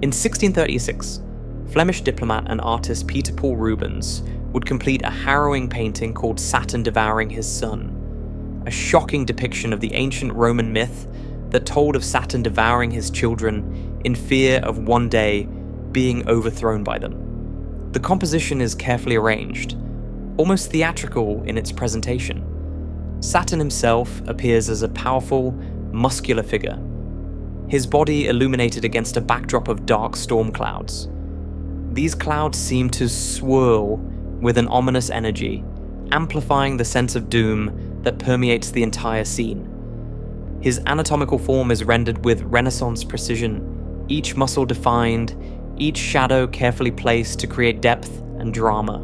In 1636, Flemish diplomat and artist Peter Paul Rubens would complete a harrowing painting called Saturn Devouring His Son, a shocking depiction of the ancient Roman myth that told of Saturn devouring his children in fear of one day being overthrown by them. The composition is carefully arranged, almost theatrical in its presentation. Saturn himself appears as a powerful, muscular figure, his body illuminated against a backdrop of dark storm clouds. These clouds seem to swirl with an ominous energy, amplifying the sense of doom that permeates the entire scene. His anatomical form is rendered with Renaissance precision, each muscle defined, each shadow carefully placed to create depth and drama.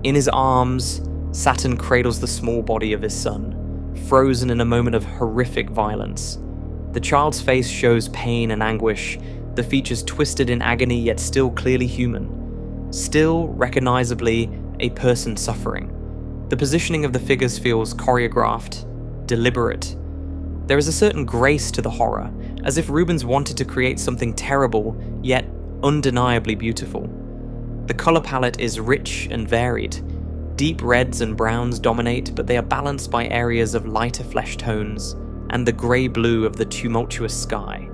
In his arms, Saturn cradles the small body of his son, frozen in a moment of horrific violence. The child's face shows pain and anguish, the features twisted in agony yet still clearly human, still recognizably a person suffering. The positioning of the figures feels choreographed, deliberate. There is a certain grace to the horror, as if Rubens wanted to create something terrible yet undeniably beautiful. The color palette is rich and varied. Deep reds and browns dominate, but they are balanced by areas of lighter flesh tones and the grey-blue of the tumultuous sky.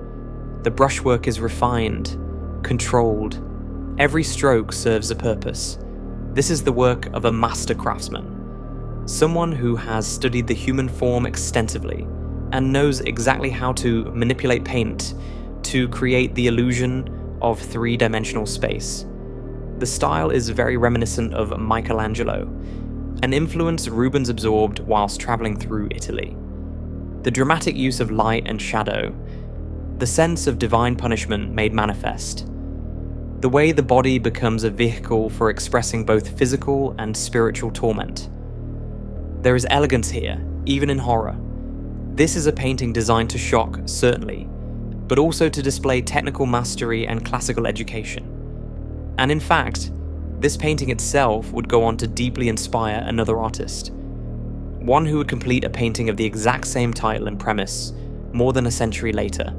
The brushwork is refined, controlled. Every stroke serves a purpose. This is the work of a master craftsman, someone who has studied the human form extensively and knows exactly how to manipulate paint to create the illusion of three-dimensional space. The style is very reminiscent of Michelangelo, an influence Rubens absorbed whilst travelling through Italy. The dramatic use of light and shadow, the sense of divine punishment made manifest, the way the body becomes a vehicle for expressing both physical and spiritual torment. There is elegance here, even in horror. This is a painting designed to shock, certainly, but also to display technical mastery and classical education. And in fact, this painting itself would go on to deeply inspire another artist, one who would complete a painting of the exact same title and premise more than a century later.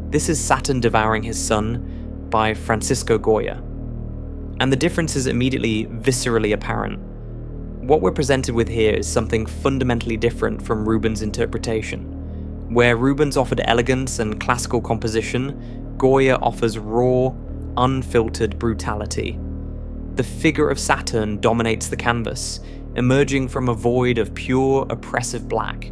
This is Saturn Devouring His Son by Francisco Goya. And the difference is immediately viscerally apparent. What we're presented with here is something fundamentally different from Rubens' interpretation. Where Rubens offered elegance and classical composition, Goya offers raw, unfiltered brutality. The figure of Saturn dominates the canvas, emerging from a void of pure, oppressive black.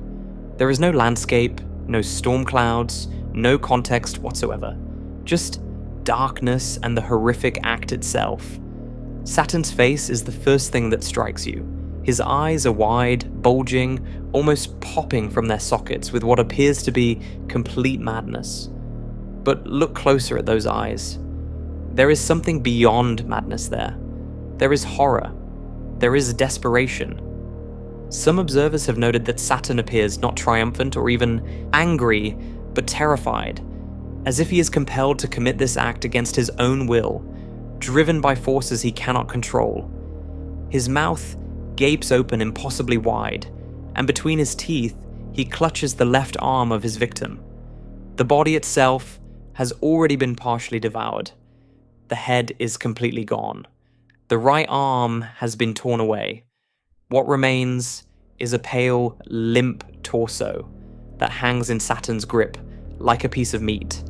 There is no landscape, no storm clouds, no context whatsoever. Just darkness and the horrific act itself. Saturn's face is the first thing that strikes you. His eyes are wide, bulging, almost popping from their sockets with what appears to be complete madness. But look closer at those eyes. There is something beyond madness there. There is horror. There is desperation. Some observers have noted that Saturn appears not triumphant or even angry, but terrified, as if he is compelled to commit this act against his own will, driven by forces he cannot control. His mouth gapes open impossibly wide, and between his teeth, he clutches the left arm of his victim. The body itself has already been partially devoured. The head is completely gone. The right arm has been torn away. What remains is a pale, limp torso that hangs in Saturn's grip like a piece of meat.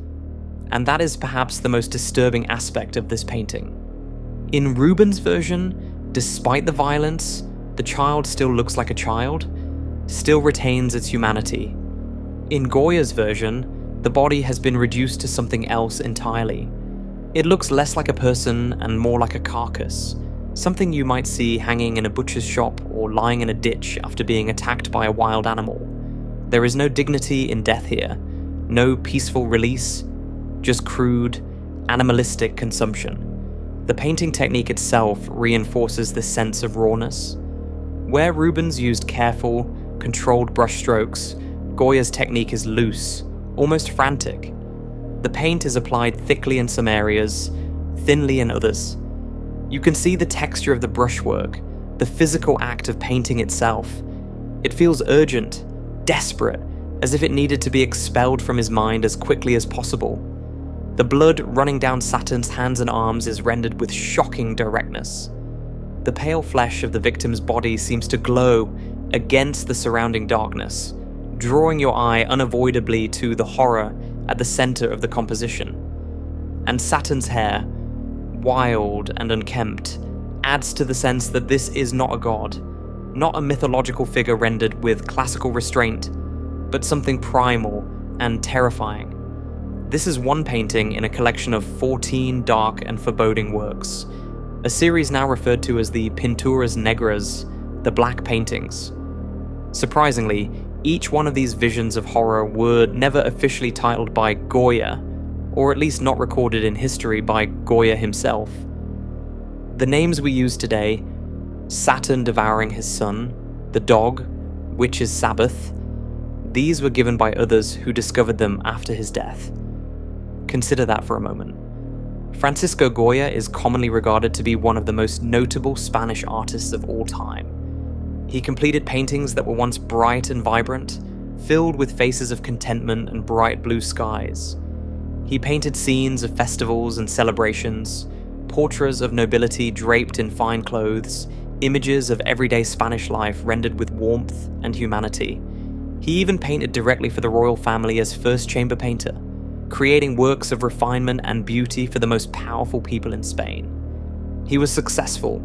And that is perhaps the most disturbing aspect of this painting. In Rubens' version, despite the violence, the child still looks like a child, still retains its humanity. In Goya's version, the body has been reduced to something else entirely. It looks less like a person and more like a carcass, something you might see hanging in a butcher's shop or lying in a ditch after being attacked by a wild animal. There is no dignity in death here, no peaceful release, just crude, animalistic consumption. The painting technique itself reinforces this sense of rawness. Where Rubens used careful, controlled brushstrokes, Goya's technique is loose, almost frantic. The paint is applied thickly in some areas, thinly in others. You can see the texture of the brushwork, the physical act of painting itself. It feels urgent, desperate, as if it needed to be expelled from his mind as quickly as possible. The blood running down Saturn's hands and arms is rendered with shocking directness. The pale flesh of the victim's body seems to glow against the surrounding darkness, drawing your eye unavoidably to the horror at the center of the composition. And Saturn's hair, wild and unkempt, adds to the sense that this is not a god, not a mythological figure rendered with classical restraint, but something primal and terrifying. This is one painting in a collection of 14 dark and foreboding works, a series now referred to as the Pinturas Negras, the Black Paintings. Surprisingly, each one of these visions of horror were never officially titled by Goya, or at least not recorded in history by Goya himself. The names we use today, Saturn Devouring His Son, the dog, Witch's Sabbath, these were given by others who discovered them after his death. Consider that for a moment. Francisco Goya is commonly regarded to be one of the most notable Spanish artists of all time. He completed paintings that were once bright and vibrant, filled with faces of contentment and bright blue skies. He painted scenes of festivals and celebrations, portraits of nobility draped in fine clothes, images of everyday Spanish life rendered with warmth and humanity. He even painted directly for the royal family as first chamber painter, creating works of refinement and beauty for the most powerful people in Spain. He was successful,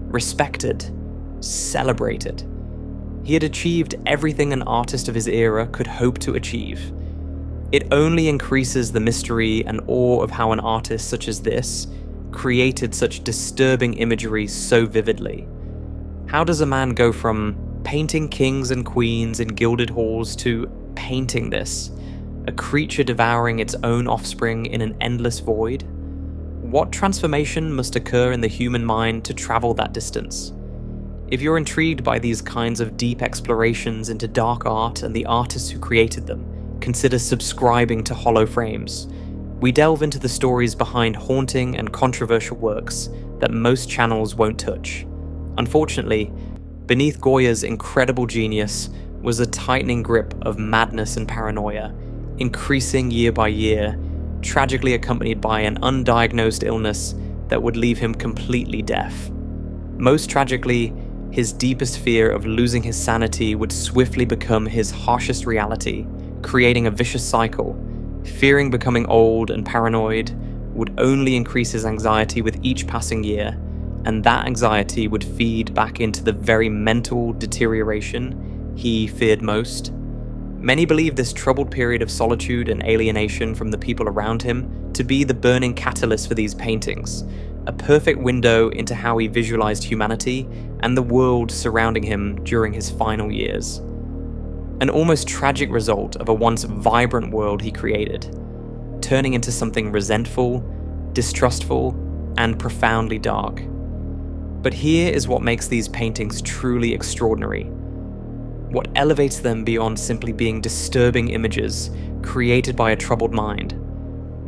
respected, celebrated. He had achieved everything an artist of his era could hope to achieve. It only increases the mystery and awe of how an artist such as this created such disturbing imagery so vividly. How does a man go from painting kings and queens in gilded halls to painting this, a creature devouring its own offspring in an endless void? What transformation must occur in the human mind to travel that distance? If you're intrigued by these kinds of deep explorations into dark art and the artists who created them, consider subscribing to Hollow Frames. We delve into the stories behind haunting and controversial works that most channels won't touch. Unfortunately, beneath Goya's incredible genius was a tightening grip of madness and paranoia, increasing year by year, tragically accompanied by an undiagnosed illness that would leave him completely deaf. Most tragically, his deepest fear of losing his sanity would swiftly become his harshest reality, creating a vicious cycle. Fearing becoming old and paranoid would only increase his anxiety with each passing year, and that anxiety would feed back into the very mental deterioration he feared most. Many believe this troubled period of solitude and alienation from the people around him to be the burning catalyst for these paintings, a perfect window into how he visualized humanity and the world surrounding him during his final years. An almost tragic result of a once vibrant world he created, turning into something resentful, distrustful, and profoundly dark. But here is what makes these paintings truly extraordinary. What elevates them beyond simply being disturbing images created by a troubled mind.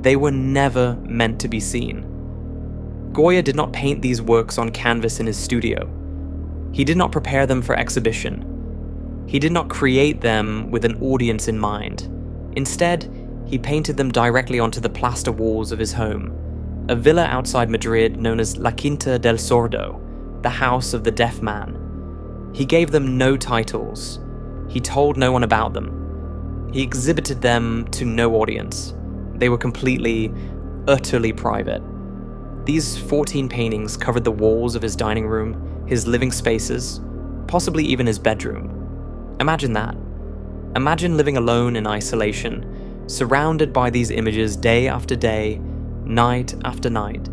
They were never meant to be seen. Goya did not paint these works on canvas in his studio. He did not prepare them for exhibition. He did not create them with an audience in mind. Instead, he painted them directly onto the plaster walls of his home, a villa outside Madrid known as La Quinta del Sordo, the house of the deaf man. He gave them no titles. He told no one about them. He exhibited them to no audience. They were completely, utterly private. These 14 paintings covered the walls of his dining room, his living spaces, possibly even his bedroom. Imagine that. Imagine living alone in isolation, surrounded by these images day after day, night after night.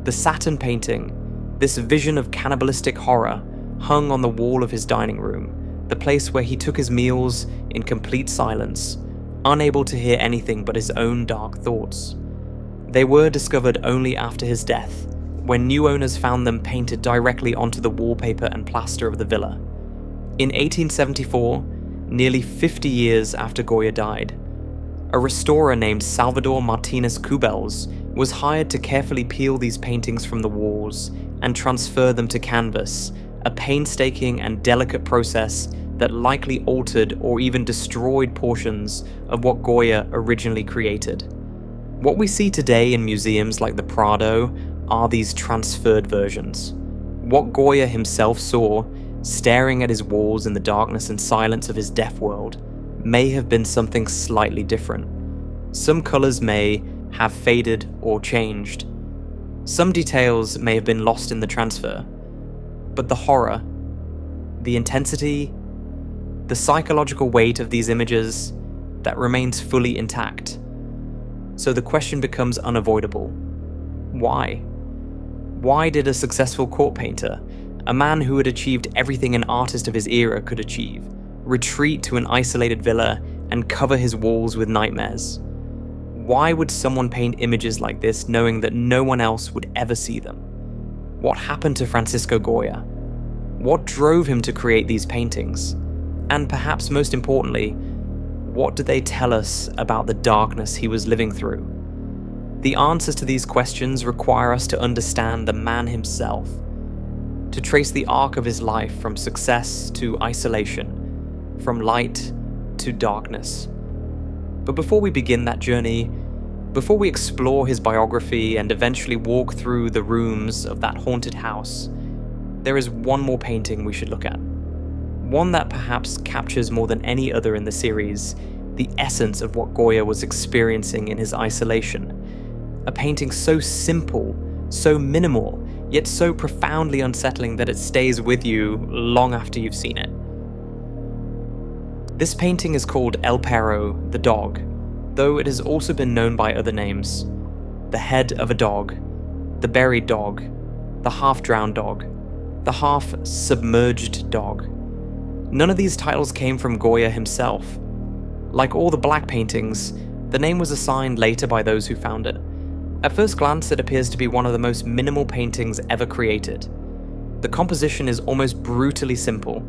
The Saturn painting, this vision of cannibalistic horror, hung on the wall of his dining room, the place where he took his meals in complete silence, unable to hear anything but his own dark thoughts. They were discovered only after his death, when new owners found them painted directly onto the wallpaper and plaster of the villa. In 1874, nearly 50 years after Goya died, a restorer named Salvador Martinez Cubels was hired to carefully peel these paintings from the walls and transfer them to canvas, a painstaking and delicate process that likely altered or even destroyed portions of what Goya originally created. What we see today in museums like the Prado are these transferred versions. What Goya himself saw, staring at his walls in the darkness and silence of his deaf world, may have been something slightly different. Some colors may have faded or changed. Some details may have been lost in the transfer. But the horror, the intensity, the psychological weight of these images, that remains fully intact. So the question becomes unavoidable. Why? Why did a successful court painter, a man who had achieved everything an artist of his era could achieve, retreat to an isolated villa and cover his walls with nightmares? Why would someone paint images like this knowing that no one else would ever see them? What happened to Francisco Goya? What drove him to create these paintings? And perhaps most importantly, what do they tell us about the darkness he was living through? The answers to these questions require us to understand the man himself, to trace the arc of his life from success to isolation, from light to darkness. But before we begin that journey, before we explore his biography and eventually walk through the rooms of that haunted house, there is one more painting we should look at. One that perhaps captures more than any other in the series the essence of what Goya was experiencing in his isolation. A painting so simple, so minimal, yet so profoundly unsettling that it stays with you long after you've seen it. This painting is called El Perro, the dog, though it has also been known by other names. The head of a dog, the buried dog, the half-drowned dog, the half-submerged dog. None of these titles came from Goya himself. Like all the Black paintings, the name was assigned later by those who found it. At first glance, it appears to be one of the most minimal paintings ever created. The composition is almost brutally simple.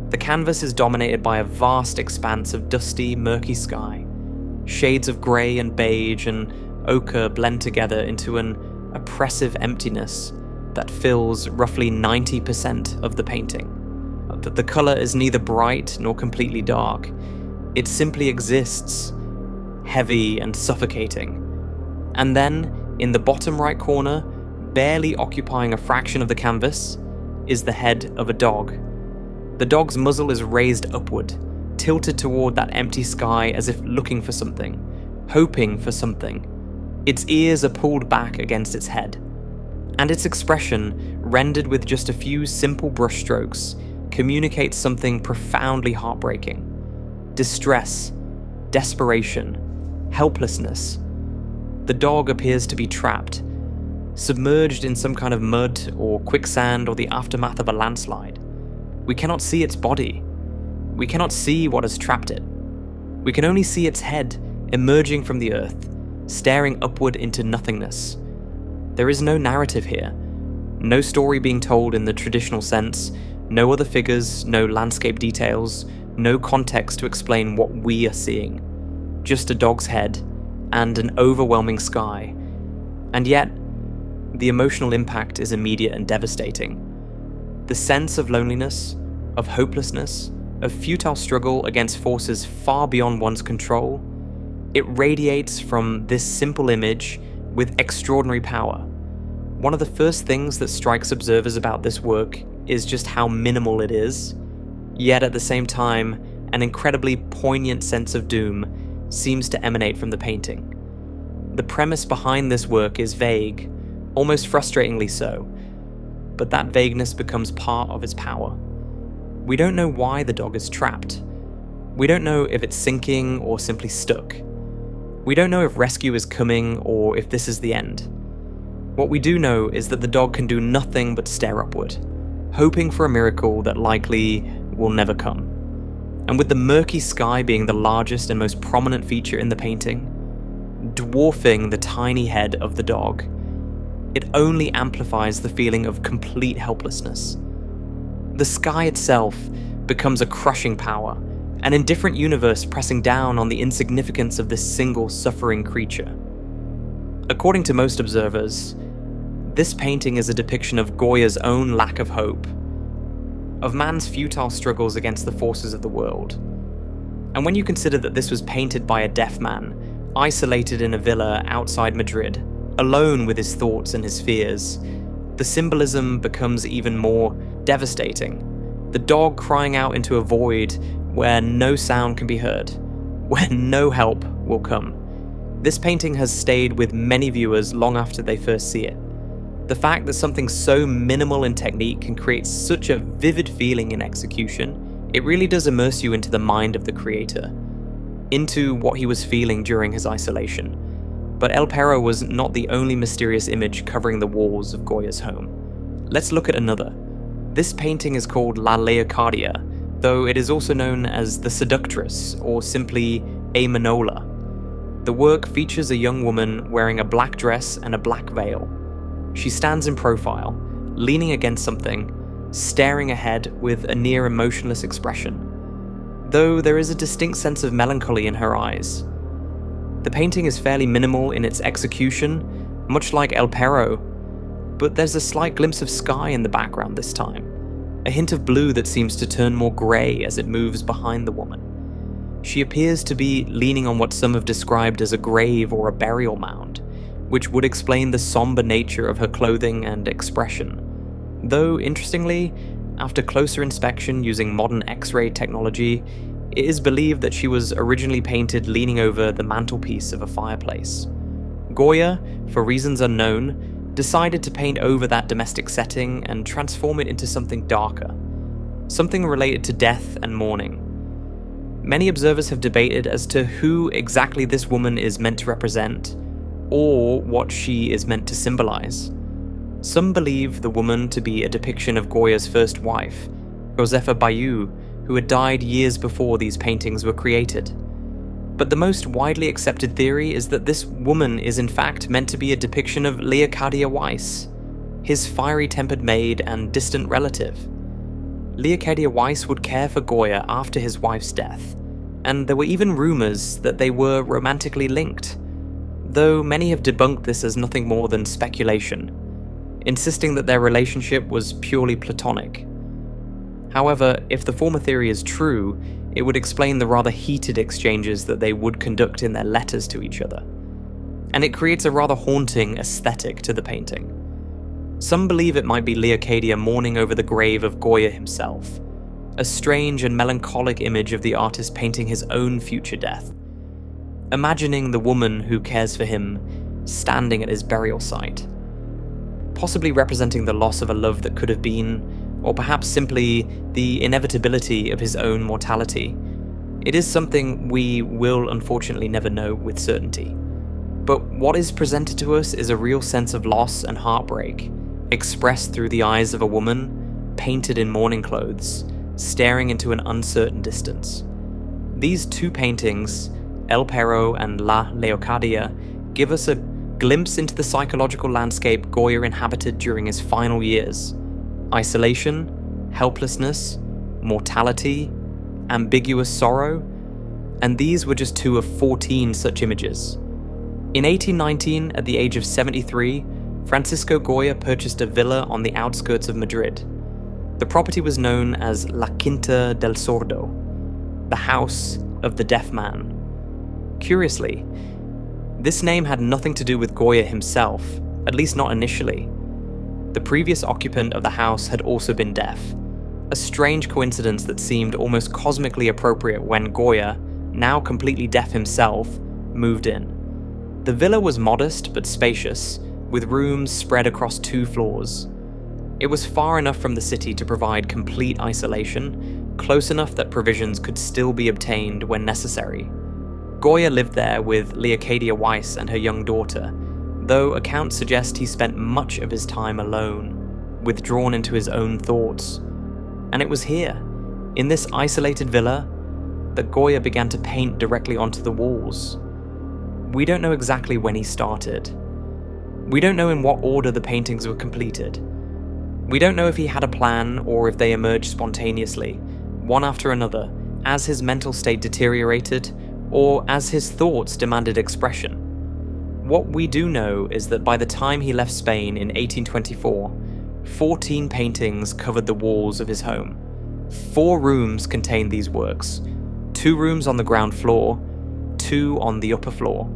The canvas is dominated by a vast expanse of dusty, murky sky. Shades of grey and beige and ochre blend together into an oppressive emptiness that fills roughly 90% of the painting. The colour is neither bright nor completely dark. It simply exists, heavy and suffocating. And then, in the bottom right corner, barely occupying a fraction of the canvas, is the head of a dog. The dog's muzzle is raised upward, tilted toward that empty sky as if looking for something, hoping for something. Its ears are pulled back against its head. And its expression, rendered with just a few simple brushstrokes, communicates something profoundly heartbreaking. Distress, desperation, helplessness. The dog appears to be trapped, submerged in some kind of mud or quicksand or the aftermath of a landslide. We cannot see its body. We cannot see what has trapped it. We can only see its head emerging from the earth, staring upward into nothingness. There is no narrative here, no story being told in the traditional sense, no other figures, no landscape details, no context to explain what we are seeing. Just a dog's head and an overwhelming sky. And yet, the emotional impact is immediate and devastating. The sense of loneliness, of hopelessness, of futile struggle against forces far beyond one's control, it radiates from this simple image with extraordinary power. One of the first things that strikes observers about this work is just how minimal it is, yet at the same time, an incredibly poignant sense of doom seems to emanate from the painting. The premise behind this work is vague, almost frustratingly so, but that vagueness becomes part of its power. We don't know why the dog is trapped. We don't know if it's sinking or simply stuck. We don't know if rescue is coming or if this is the end. What we do know is that the dog can do nothing but stare upward, hoping for a miracle that likely will never come. And with the murky sky being the largest and most prominent feature in the painting, dwarfing the tiny head of the dog, it only amplifies the feeling of complete helplessness. The sky itself becomes a crushing power, an indifferent universe pressing down on the insignificance of this single suffering creature. According to most observers, this painting is a depiction of Goya's own lack of hope, of man's futile struggles against the forces of the world. And when you consider that this was painted by a deaf man, Isolated in a villa outside Madrid, alone with his thoughts and his fears, the symbolism becomes even more devastating. The dog crying out into a void where no sound can be heard, where no help will come. This painting has stayed with many viewers long after they first see it. The fact that something so minimal in technique can create such a vivid feeling in execution, it really does immerse you into the mind of the creator, into what he was feeling during his isolation. But El Perro was not the only mysterious image covering the walls of Goya's home. Let's look at another. This painting is called La Leocadia, though it is also known as the Seductress, or simply a Manola. The work features a young woman wearing a black dress and a black veil. She stands in profile, leaning against something, staring ahead with a near emotionless expression, though there is a distinct sense of melancholy in her eyes. The painting is fairly minimal in its execution, much like El Perro, but there's a slight glimpse of sky in the background this time, a hint of blue that seems to turn more grey as it moves behind the woman. She appears to be leaning on what some have described as a grave or a burial mound, which would explain the somber nature of her clothing and expression. Though, interestingly, after closer inspection using modern X-ray technology, it is believed that she was originally painted leaning over the mantelpiece of a fireplace. Goya, for reasons unknown, decided to paint over that domestic setting and transform it into something darker, something related to death and mourning. Many observers have debated as to who exactly this woman is meant to represent, or what she is meant to symbolize. Some believe the woman to be a depiction of Goya's first wife, Josefa Bayeu, who had died years before these paintings were created. But the most widely accepted theory is that this woman is in fact meant to be a depiction of Leocadia Weiss, his fiery-tempered maid and distant relative. Leocadia Weiss would care for Goya after his wife's death, and there were even rumors that they were romantically linked, though many have debunked this as nothing more than speculation, insisting that their relationship was purely platonic. However, if the former theory is true, it would explain the rather heated exchanges that they would conduct in their letters to each other, and it creates a rather haunting aesthetic to the painting. Some believe it might be Leocadia mourning over the grave of Goya himself, a strange and melancholic image of the artist painting his own future death, imagining the woman who cares for him standing at his burial site, possibly representing the loss of a love that could have been, or perhaps simply the inevitability of his own mortality. It is something we will unfortunately never know with certainty. But what is presented to us is a real sense of loss and heartbreak, expressed through the eyes of a woman, painted in mourning clothes, staring into an uncertain distance. These two paintings, El Perro and La Leocadia, give us a glimpse into the psychological landscape Goya inhabited during his final years. Isolation, helplessness, mortality, ambiguous sorrow, and these were just two of 14 such images. In 1819, at the age of 73, Francisco Goya purchased a villa on the outskirts of Madrid. The property was known as La Quinta del Sordo, the house of the deaf man. Curiously, this name had nothing to do with Goya himself, at least not initially. The previous occupant of the house had also been deaf, a strange coincidence that seemed almost cosmically appropriate when Goya, now completely deaf himself, moved in. The villa was modest but spacious, with rooms spread across 2 floors. It was far enough from the city to provide complete isolation, close enough that provisions could still be obtained when necessary. Goya lived there with Leocadia Weiss and her young daughter, though accounts suggest he spent much of his time alone, withdrawn into his own thoughts. And it was here, in this isolated villa, that Goya began to paint directly onto the walls. We don't know exactly when he started. We don't know in what order the paintings were completed. We don't know if he had a plan or if they emerged spontaneously, one after another, as his mental state deteriorated or as his thoughts demanded expression. What we do know is that by the time he left Spain in 1824, 14 paintings covered the walls of his home. 4 rooms contained these works, 2 rooms on the ground floor, 2 on the upper floor.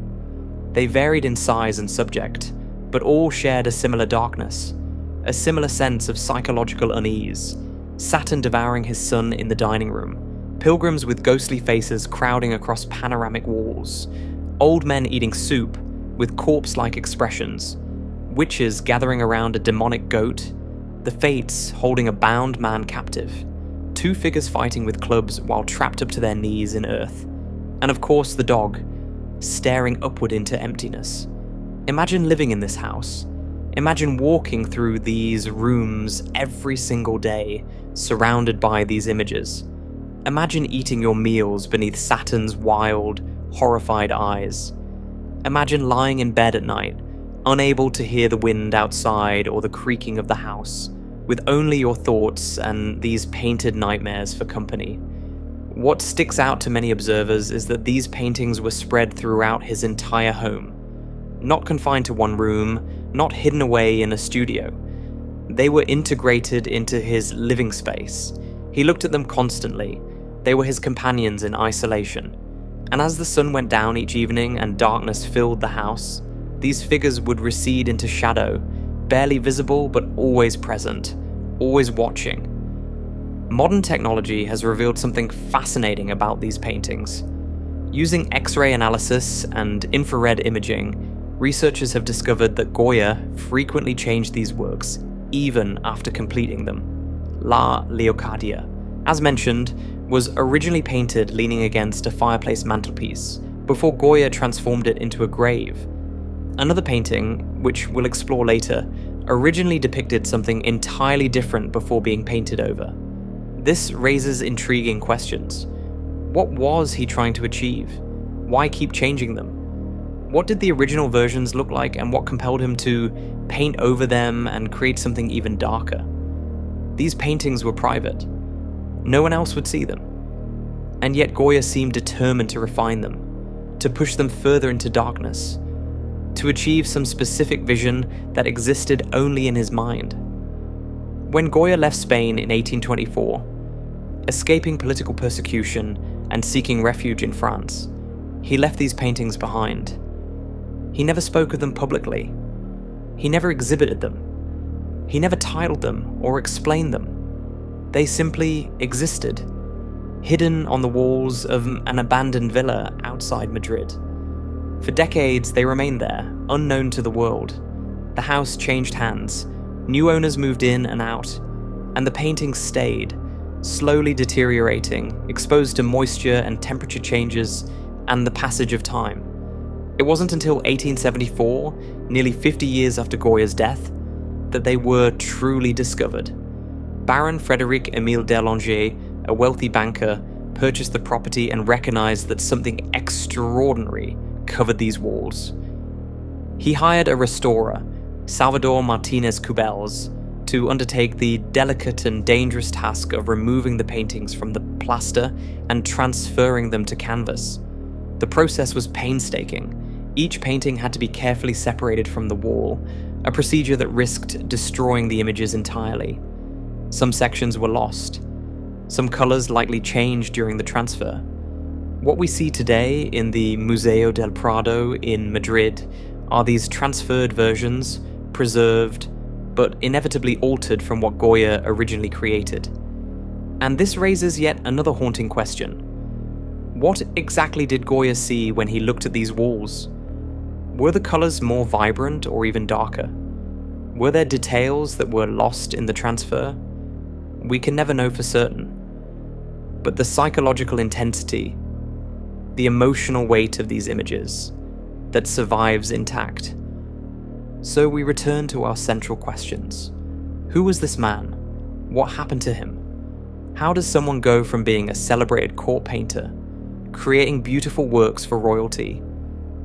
They varied in size and subject, but all shared a similar darkness, a similar sense of psychological unease. Saturn devouring his son in the dining room, pilgrims with ghostly faces crowding across panoramic walls, old men eating soup with corpse-like expressions, witches gathering around a demonic goat, the fates holding a bound man captive, 2 figures fighting with clubs while trapped up to their knees in earth, and of course the dog, staring upward into emptiness. Imagine living in this house. Imagine walking through these rooms every single day, surrounded by these images. Imagine eating your meals beneath Saturn's wild, horrified eyes. Imagine lying in bed at night, unable to hear the wind outside or the creaking of the house, with only your thoughts and these painted nightmares for company. What sticks out to many observers is that these paintings were spread throughout his entire home, not confined to one room, not hidden away in a studio. They were integrated into his living space. He looked at them constantly. They were his companions in isolation. And as the sun went down each evening and darkness filled the house, these figures would recede into shadow, barely visible but always present, always watching. Modern technology has revealed something fascinating about these paintings. Using X-ray analysis and infrared imaging, researchers have discovered that Goya frequently changed these works, even after completing them. La Leocadia, as mentioned, was originally painted leaning against a fireplace mantelpiece, before Goya transformed it into a grave. Another painting, which we'll explore later, originally depicted something entirely different before being painted over. This raises intriguing questions. What was he trying to achieve? Why keep changing them? What did the original versions look like, and what compelled him to paint over them and create something even darker? These paintings were private. No one else would see them. And yet Goya seemed determined to refine them, to push them further into darkness, to achieve some specific vision that existed only in his mind. When Goya left Spain in 1824, escaping political persecution and seeking refuge in France, he left these paintings behind. He never spoke of them publicly. He never exhibited them. He never titled them or explained them. They simply existed, hidden on the walls of an abandoned villa outside Madrid. For decades, they remained there, unknown to the world. The house changed hands, new owners moved in and out, and the paintings stayed, slowly deteriorating, exposed to moisture and temperature changes and the passage of time. It wasn't until 1874, nearly 50 years after Goya's death, that they were truly discovered. Baron Frédéric Émile d'Erlanger, a wealthy banker, purchased the property and recognized that something extraordinary covered these walls. He hired a restorer, Salvador Martinez Cubels, to undertake the delicate and dangerous task of removing the paintings from the plaster and transferring them to canvas. The process was painstaking. Each painting had to be carefully separated from the wall, a procedure that risked destroying the images entirely. Some sections were lost. Some colors likely changed during the transfer. What we see today in the Museo del Prado in Madrid are these transferred versions, preserved, but inevitably altered from what Goya originally created. And this raises yet another haunting question. What exactly did Goya see when he looked at these walls? Were the colors more vibrant or even darker? Were there details that were lost in the transfer? We can never know for certain. But the psychological intensity, the emotional weight of these images, that survives intact. So we return to our central questions. Who was this man? What happened to him? How does someone go from being a celebrated court painter, creating beautiful works for royalty,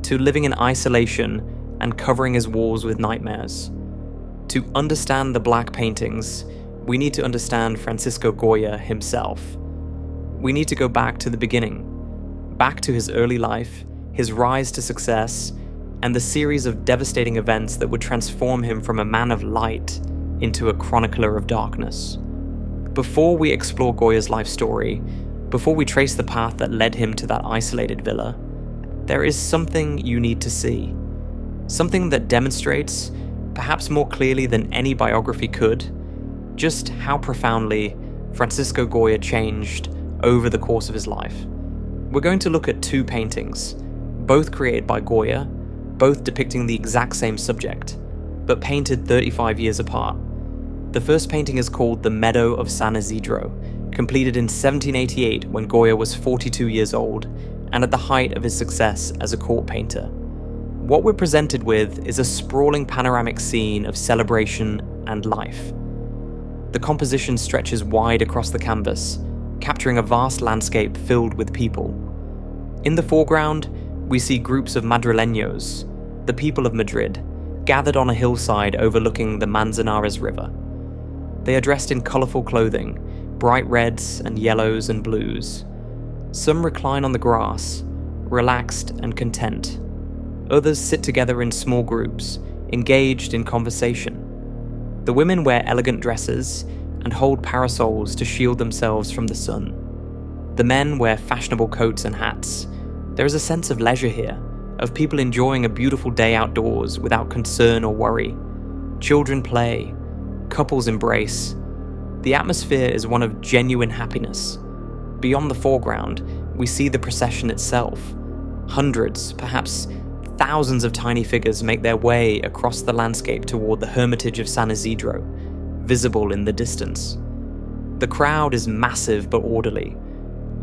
to living in isolation and covering his walls with nightmares? To understand the Black Paintings, we need to understand Francisco Goya himself. We need to go back to the beginning, back to his early life, his rise to success, and the series of devastating events that would transform him from a man of light into a chronicler of darkness. Before we explore Goya's life story, before we trace the path that led him to that isolated villa, there is something you need to see. Something that demonstrates, perhaps more clearly than any biography could, just how profoundly Francisco Goya changed over the course of his life. We're going to look at two paintings, both created by Goya, both depicting the exact same subject, but painted 35 years apart. The first painting is called The Meadow of San Isidro, completed in 1788 when Goya was 42 years old and at the height of his success as a court painter. What we're presented with is a sprawling panoramic scene of celebration and life. The composition stretches wide across the canvas, capturing a vast landscape filled with people. In the foreground, we see groups of Madrileños, the people of Madrid, gathered on a hillside overlooking the Manzanares River. They are dressed in colourful clothing, bright reds and yellows and blues. Some recline on the grass, relaxed and content. Others sit together in small groups, engaged in conversation. The women wear elegant dresses and hold parasols to shield themselves from the sun. The men wear fashionable coats and hats. There is a sense of leisure here, of people enjoying a beautiful day outdoors without concern or worry. Children play, couples embrace. The atmosphere is one of genuine happiness. Beyond the foreground, we see the procession itself. Hundreds, perhaps thousands of tiny figures make their way across the landscape toward the Hermitage of San Isidro, visible in the distance. The crowd is massive but orderly,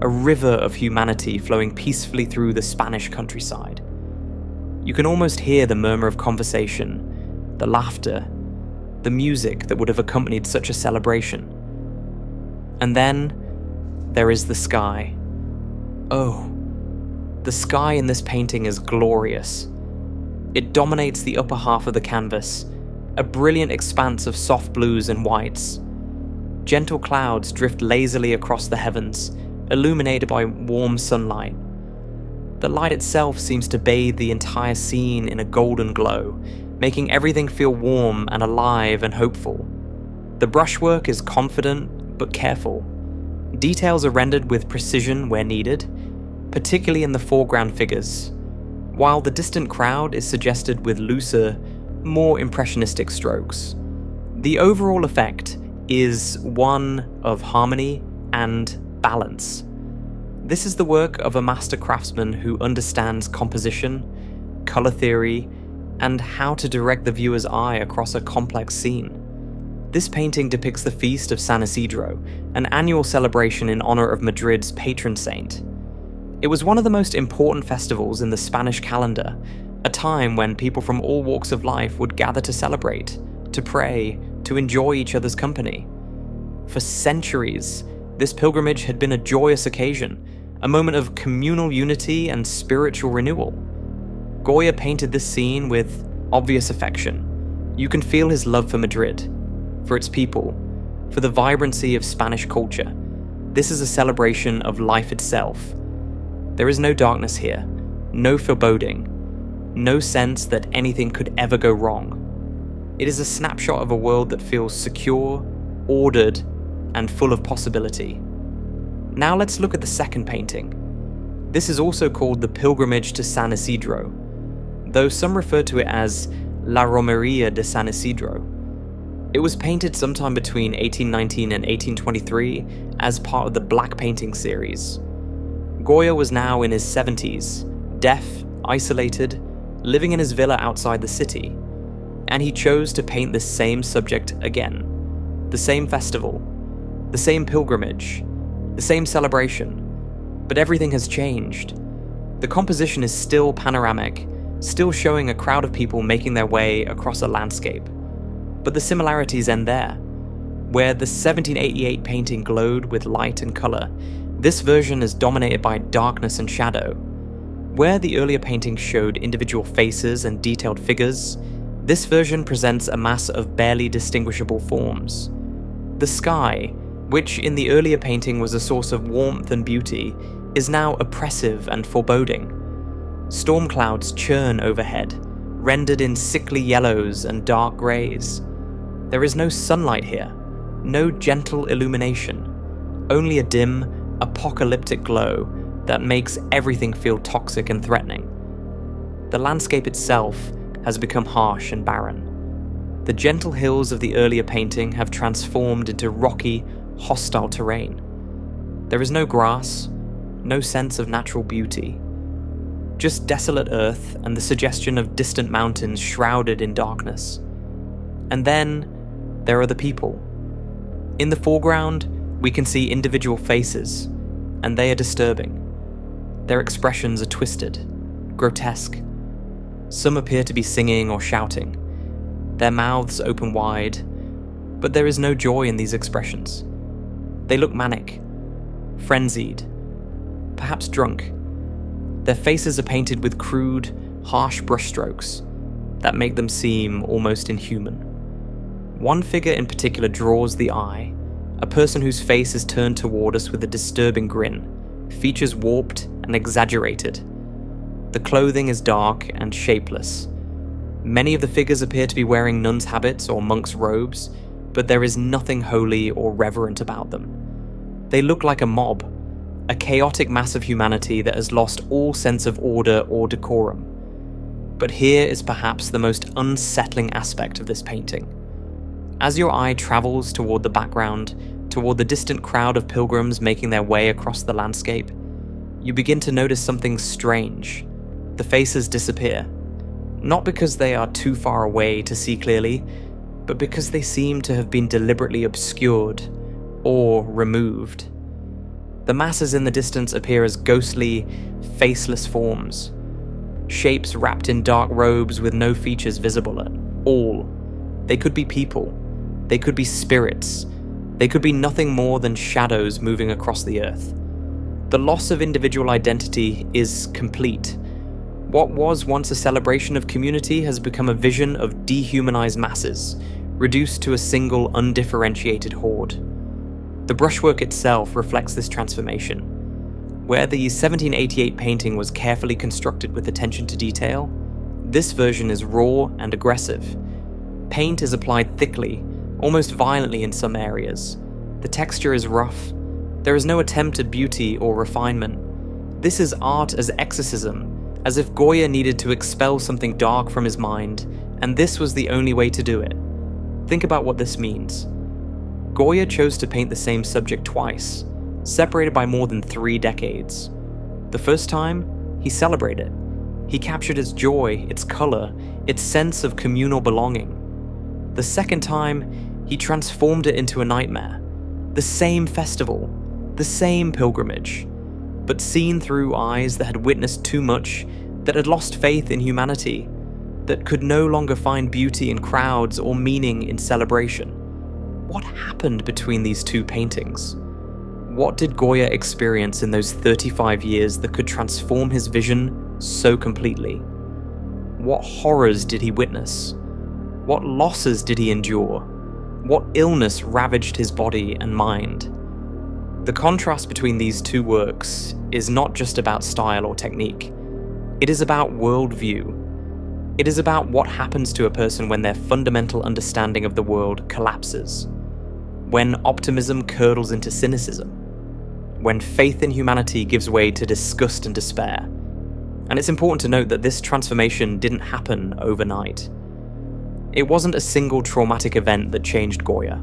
a river of humanity flowing peacefully through the Spanish countryside. You can almost hear the murmur of conversation, the laughter, the music that would have accompanied such a celebration. And then there is the sky. Oh, the sky in this painting is glorious. It dominates the upper half of the canvas, a brilliant expanse of soft blues and whites. Gentle clouds drift lazily across the heavens, illuminated by warm sunlight. The light itself seems to bathe the entire scene in a golden glow, making everything feel warm and alive and hopeful. The brushwork is confident but careful. Details are rendered with precision where needed, particularly in the foreground figures, while the distant crowd is suggested with looser, more impressionistic strokes. The overall effect is one of harmony and balance. This is the work of a master craftsman who understands composition, color theory, and how to direct the viewer's eye across a complex scene. This painting depicts the Feast of San Isidro, an annual celebration in honor of Madrid's patron saint. It was one of the most important festivals in the Spanish calendar, a time when people from all walks of life would gather to celebrate, to pray, to enjoy each other's company. For centuries, this pilgrimage had been a joyous occasion, a moment of communal unity and spiritual renewal. Goya painted this scene with obvious affection. You can feel his love for Madrid, for its people, for the vibrancy of Spanish culture. This is a celebration of life itself. There is no darkness here, no foreboding, no sense that anything could ever go wrong. It is a snapshot of a world that feels secure, ordered, and full of possibility. Now let's look at the second painting. This is also called The Pilgrimage to San Isidro, though some refer to it as La Romería de San Isidro. It was painted sometime between 1819 and 1823 as part of the Black Paintings series. Goya was now in his 70s, deaf, isolated, living in his villa outside the city, and he chose to paint this same subject again. The same festival, the same pilgrimage, the same celebration, but everything has changed. The composition is still panoramic, still showing a crowd of people making their way across a landscape. But the similarities end there. Where the 1788 painting glowed with light and colour, this version is dominated by darkness and shadow. Where the earlier paintings showed individual faces and detailed figures, this version presents a mass of barely distinguishable forms. The sky, which in the earlier painting was a source of warmth and beauty, is now oppressive and foreboding. Storm clouds churn overhead, rendered in sickly yellows and dark greys. There is no sunlight here, no gentle illumination, only a dim, apocalyptic glow that makes everything feel toxic and threatening. The landscape itself has become harsh and barren. The gentle hills of the earlier painting have transformed into rocky, hostile terrain. There is no grass, no sense of natural beauty. Just desolate earth and the suggestion of distant mountains shrouded in darkness. And then there are the people. In the foreground, we can see individual faces, and they are disturbing. Their expressions are twisted, grotesque. Some appear to be singing or shouting, their mouths open wide, but there is no joy in these expressions. They look manic, frenzied, perhaps drunk. Their faces are painted with crude, harsh brushstrokes that make them seem almost inhuman. One figure in particular draws the eye, a person whose face is turned toward us with a disturbing grin, features warped and exaggerated. The clothing is dark and shapeless. Many of the figures appear to be wearing nuns' habits or monks' robes, but there is nothing holy or reverent about them. They look like a mob, a chaotic mass of humanity that has lost all sense of order or decorum. But here is perhaps the most unsettling aspect of this painting. As your eye travels toward the background, toward the distant crowd of pilgrims making their way across the landscape, you begin to notice something strange. The faces disappear, not because they are too far away to see clearly, but because they seem to have been deliberately obscured or removed. The masses in the distance appear as ghostly, faceless forms, shapes wrapped in dark robes with no features visible at all. They could be people, they could be spirits, they could be nothing more than shadows moving across the earth. The loss of individual identity is complete. What was once a celebration of community has become a vision of dehumanized masses, reduced to a single undifferentiated horde. The brushwork itself reflects this transformation. Where the 1788 painting was carefully constructed with attention to detail, this version is raw and aggressive. Paint is applied thickly, almost violently in some areas. The texture is rough. There is no attempt at beauty or refinement. This is art as exorcism, as if Goya needed to expel something dark from his mind, and this was the only way to do it. Think about what this means. Goya chose to paint the same subject twice, separated by more than 3 decades. The first time, he celebrated. He captured its joy, its color, its sense of communal belonging. The second time, he transformed it into a nightmare. The same festival, the same pilgrimage, but seen through eyes that had witnessed too much, that had lost faith in humanity, that could no longer find beauty in crowds or meaning in celebration. What happened between these two paintings? What did Goya experience in those 35 years that could transform his vision so completely? What horrors did he witness? What losses did he endure? What illness ravaged his body and mind? The contrast between these two works is not just about style or technique. It is about worldview. It is about what happens to a person when their fundamental understanding of the world collapses, when optimism curdles into cynicism, when faith in humanity gives way to disgust and despair. And it's important to note that this transformation didn't happen overnight. It wasn't a single traumatic event that changed Goya,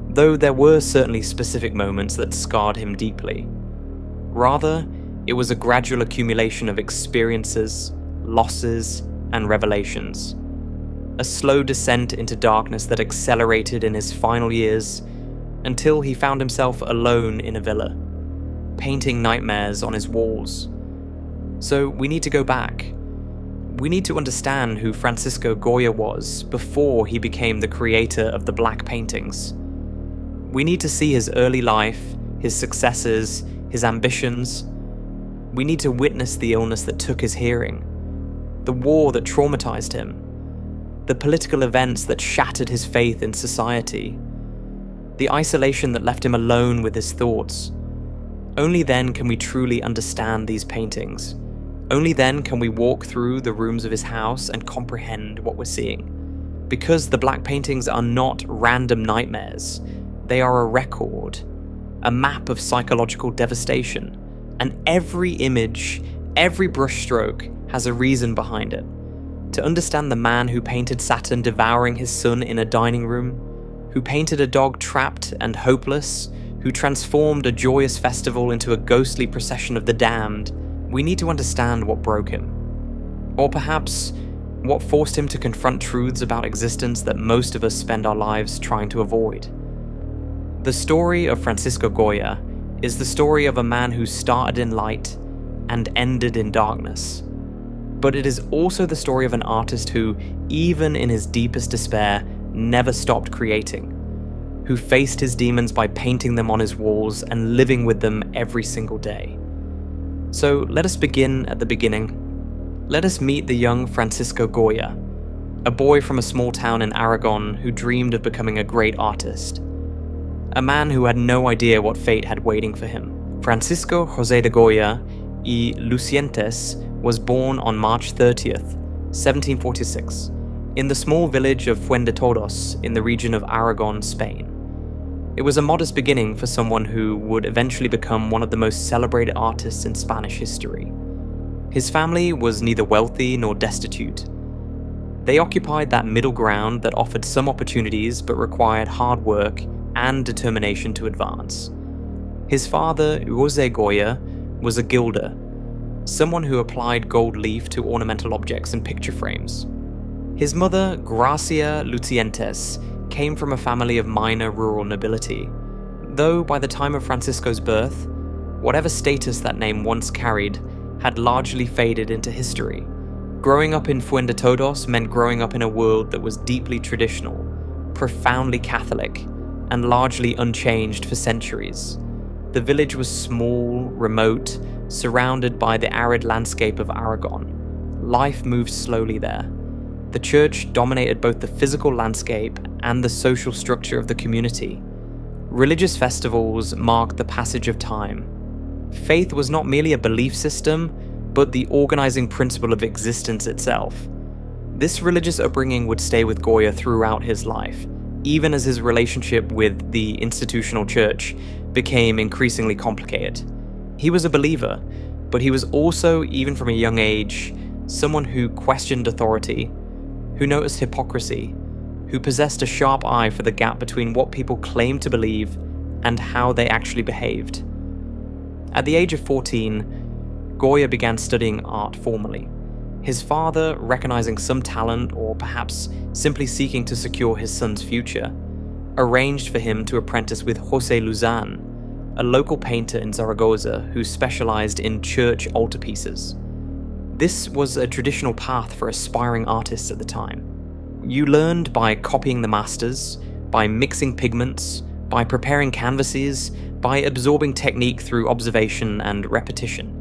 though there were certainly specific moments that scarred him deeply. Rather, it was a gradual accumulation of experiences, losses, and revelations. A slow descent into darkness that accelerated in his final years until he found himself alone in a villa, painting nightmares on his walls. So we need to go back. We need to understand who Francisco Goya was before he became the creator of the Black Paintings. We need to see his early life, his successes, his ambitions. We need to witness the illness that took his hearing, the war that traumatized him, the political events that shattered his faith in society, the isolation that left him alone with his thoughts. Only then can we truly understand these paintings. Only then can we walk through the rooms of his house and comprehend what we're seeing. Because the Black Paintings are not random nightmares, they are a record, a map of psychological devastation, and every image, every brushstroke, has a reason behind it. To understand the man who painted Saturn devouring his son in a dining room, who painted a dog trapped and hopeless, who transformed a joyous festival into a ghostly procession of the damned, we need to understand what broke him. Or perhaps, what forced him to confront truths about existence that most of us spend our lives trying to avoid. The story of Francisco Goya is the story of a man who started in light and ended in darkness. But it is also the story of an artist who, even in his deepest despair, never stopped creating, who faced his demons by painting them on his walls and living with them every single day. So let us begin at the beginning. Let us meet the young Francisco Goya, a boy from a small town in Aragon who dreamed of becoming a great artist. A man who had no idea what fate had waiting for him. Francisco José de Goya y Lucientes was born on March 30th, 1746, in the small village of Fuendetodos in the region of Aragon, Spain. It was a modest beginning for someone who would eventually become one of the most celebrated artists in Spanish history. His family was neither wealthy nor destitute. They occupied that middle ground that offered some opportunities but required hard work and determination to advance. His father, José Goya, was a gilder, someone who applied gold leaf to ornamental objects and picture frames. His mother, Gracia Lucientes, came from a family of minor rural nobility, though by the time of Francisco's birth, whatever status that name once carried had largely faded into history. Growing up in Fuendetodos meant growing up in a world that was deeply traditional, profoundly Catholic, and largely unchanged for centuries. The village was small, remote, surrounded by the arid landscape of Aragon. Life moved slowly there. The church dominated both the physical landscape and the social structure of the community. Religious festivals marked the passage of time. Faith was not merely a belief system, but the organizing principle of existence itself. This religious upbringing would stay with Goya throughout his life, even as his relationship with the institutional church became increasingly complicated. He was a believer, but he was also, even from a young age, someone who questioned authority, who noticed hypocrisy, who possessed a sharp eye for the gap between what people claimed to believe and how they actually behaved. At the age of 14, Goya began studying art formally. His father, recognizing some talent or perhaps simply seeking to secure his son's future, arranged for him to apprentice with José Luzán, a local painter in Zaragoza who specialized in church altarpieces. This was a traditional path for aspiring artists at the time. You learned by copying the masters, by mixing pigments, by preparing canvases, by absorbing technique through observation and repetition.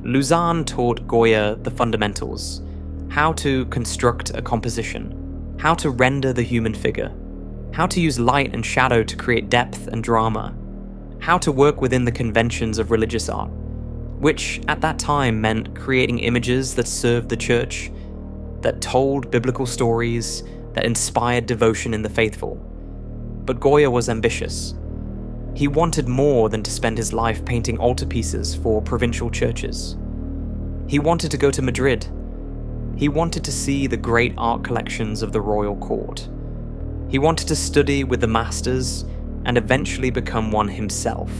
Luzán taught Goya the fundamentals: how to construct a composition, how to render the human figure, how to use light and shadow to create depth and drama, how to work within the conventions of religious art, which at that time meant creating images that served the church, that told biblical stories, that inspired devotion in the faithful. But Goya was ambitious. He wanted more than to spend his life painting altarpieces for provincial churches. He wanted to go to Madrid. He wanted to see the great art collections of the royal court. He wanted to study with the masters and eventually become one himself.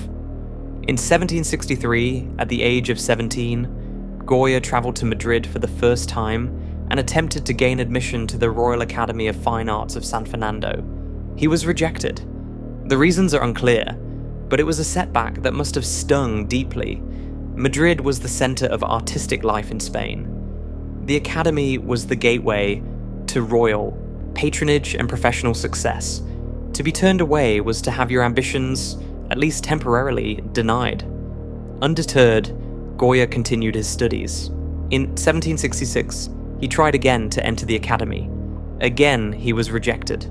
In 1763, at the age of 17, Goya traveled to Madrid for the first time and attempted to gain admission to the Royal Academy of Fine Arts of San Fernando. He was rejected. The reasons are unclear, but it was a setback that must have stung deeply. Madrid was the center of artistic life in Spain. The academy was the gateway to royal patronage and professional success. To be turned away was to have your ambitions, at least temporarily, denied. Undeterred, Goya continued his studies. In 1766, he tried again to enter the academy. Again, he was rejected.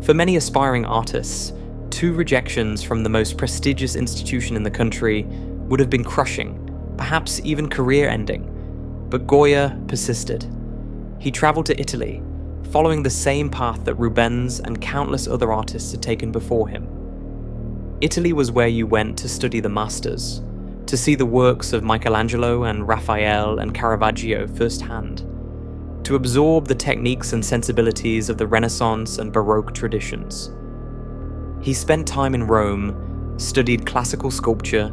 For many aspiring artists, 2 rejections from the most prestigious institution in the country would have been crushing, perhaps even career-ending. But Goya persisted. He traveled to Italy, following the same path that Rubens and countless other artists had taken before him. Italy was where you went to study the masters, to see the works of Michelangelo and Raphael and Caravaggio firsthand, to absorb the techniques and sensibilities of the Renaissance and Baroque traditions. He spent time in Rome, studied classical sculpture,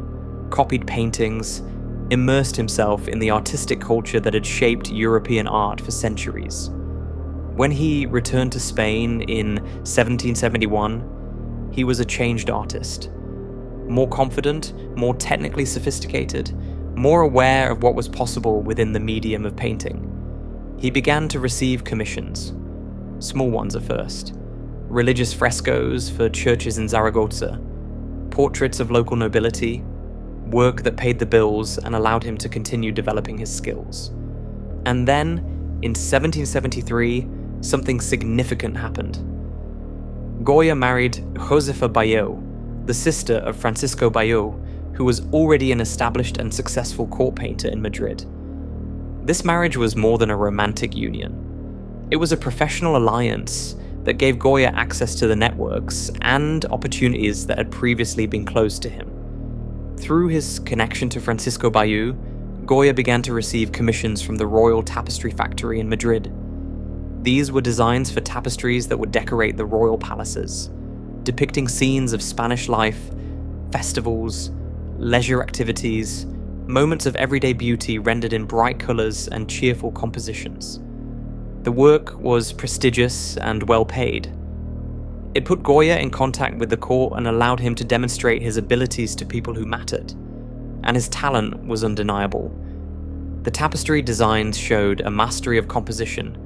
copied paintings, immersed himself in the artistic culture that had shaped European art for centuries. When he returned to Spain in 1771, he was a changed artist. More confident, more technically sophisticated, more aware of what was possible within the medium of painting. He began to receive commissions, small ones at first, religious frescoes for churches in Zaragoza, portraits of local nobility, work that paid the bills and allowed him to continue developing his skills. And then, in 1773, something significant happened. Goya married Josefa Bayo, the sister of Francisco Bayo, who was already an established and successful court painter in Madrid. This marriage was more than a romantic union. It was a professional alliance that gave Goya access to the networks and opportunities that had previously been closed to him. Through his connection to Francisco Bayo, Goya began to receive commissions from the Royal Tapestry Factory in Madrid. These were designs for tapestries that would decorate the royal palaces, depicting scenes of Spanish life, festivals, leisure activities, moments of everyday beauty rendered in bright colours and cheerful compositions. The work was prestigious and well paid. It put Goya in contact with the court and allowed him to demonstrate his abilities to people who mattered, and his talent was undeniable. The tapestry designs showed a mastery of composition,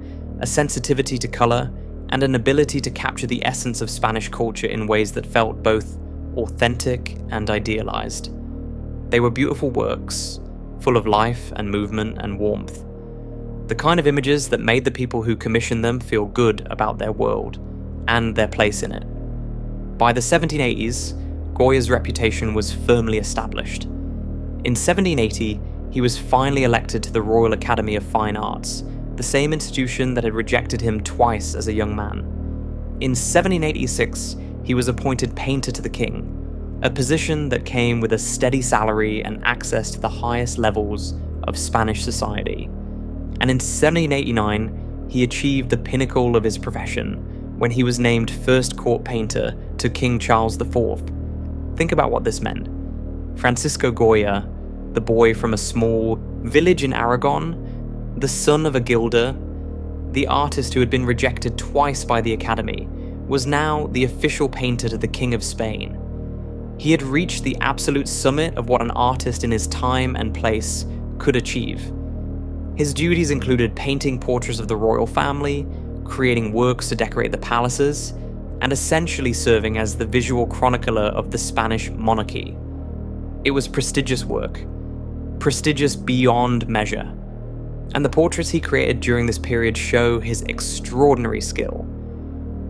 a sensitivity to colour, and an ability to capture the essence of Spanish culture in ways that felt both authentic and idealized. They were beautiful works, full of life and movement and warmth. The kind of images that made the people who commissioned them feel good about their world and their place in it. By the 1780s, Goya's reputation was firmly established. In 1780, he was finally elected to the Royal Academy of Fine Arts, the same institution that had rejected him twice as a young man. In 1786, he was appointed painter to the king, a position that came with a steady salary and access to the highest levels of Spanish society. And in 1789, he achieved the pinnacle of his profession when he was named first court painter to King Charles IV. Think about what this meant. Francisco Goya, the boy from a small village in Aragon, the son of a gilder, the artist who had been rejected twice by the Academy, was now the official painter to the King of Spain. He had reached the absolute summit of what an artist in his time and place could achieve. His duties included painting portraits of the royal family, creating works to decorate the palaces, and essentially serving as the visual chronicler of the Spanish monarchy. It was prestigious work, prestigious beyond measure. And the portraits he created during this period show his extraordinary skill.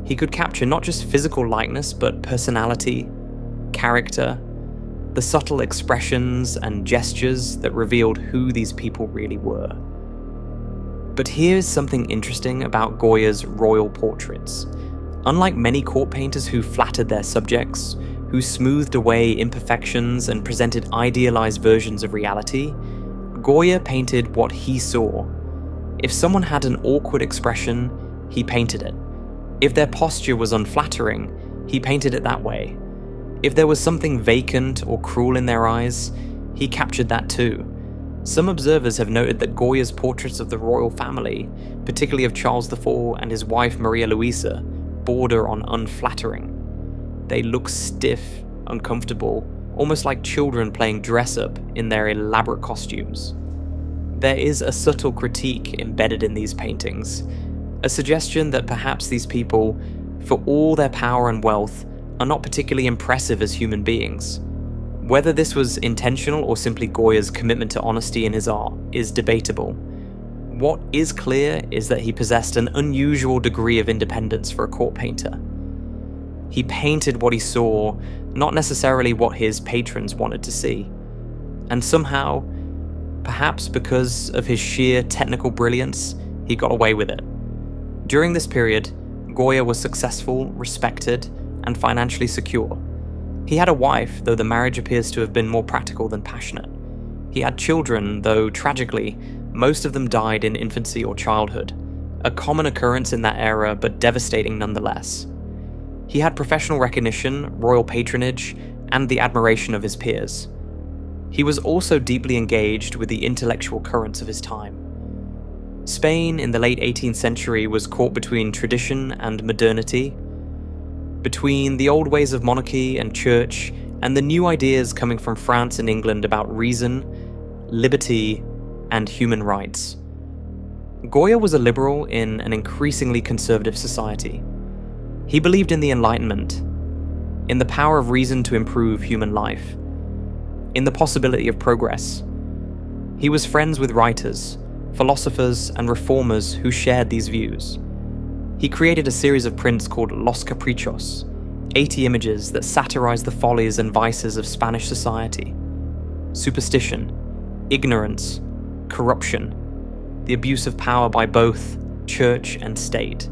He could capture not just physical likeness, but personality, character, the subtle expressions and gestures that revealed who these people really were. But here's something interesting about Goya's royal portraits. Unlike many court painters who flattered their subjects, who smoothed away imperfections and presented idealized versions of reality, Goya painted what he saw. If someone had an awkward expression, he painted it. If their posture was unflattering, he painted it that way. If there was something vacant or cruel in their eyes, he captured that too. Some observers have noted that Goya's portraits of the royal family, particularly of Charles IV and his wife Maria Luisa, border on unflattering. They look stiff, uncomfortable, almost like children playing dress-up in their elaborate costumes. There is a subtle critique embedded in these paintings, a suggestion that perhaps these people, for all their power and wealth, are not particularly impressive as human beings. Whether this was intentional or simply Goya's commitment to honesty in his art is debatable. What is clear is that he possessed an unusual degree of independence for a court painter. He painted what he saw, not necessarily what his patrons wanted to see. And somehow, perhaps because of his sheer technical brilliance, he got away with it. During this period, Goya was successful, respected, and financially secure. He had a wife, though the marriage appears to have been more practical than passionate. He had children, though tragically, most of them died in infancy or childhood, a common occurrence in that era but devastating nonetheless. He had professional recognition, royal patronage, and the admiration of his peers. He was also deeply engaged with the intellectual currents of his time. Spain in the late 18th century was caught between tradition and modernity, between the old ways of monarchy and church, and the new ideas coming from France and England about reason, liberty, and human rights. Goya was a liberal in an increasingly conservative society. He believed in the Enlightenment, in the power of reason to improve human life, in the possibility of progress. He was friends with writers, philosophers, and reformers who shared these views. He created a series of prints called Los Caprichos, 80 images that satirize the follies and vices of Spanish society. Superstition, ignorance, corruption, the abuse of power by both church and state.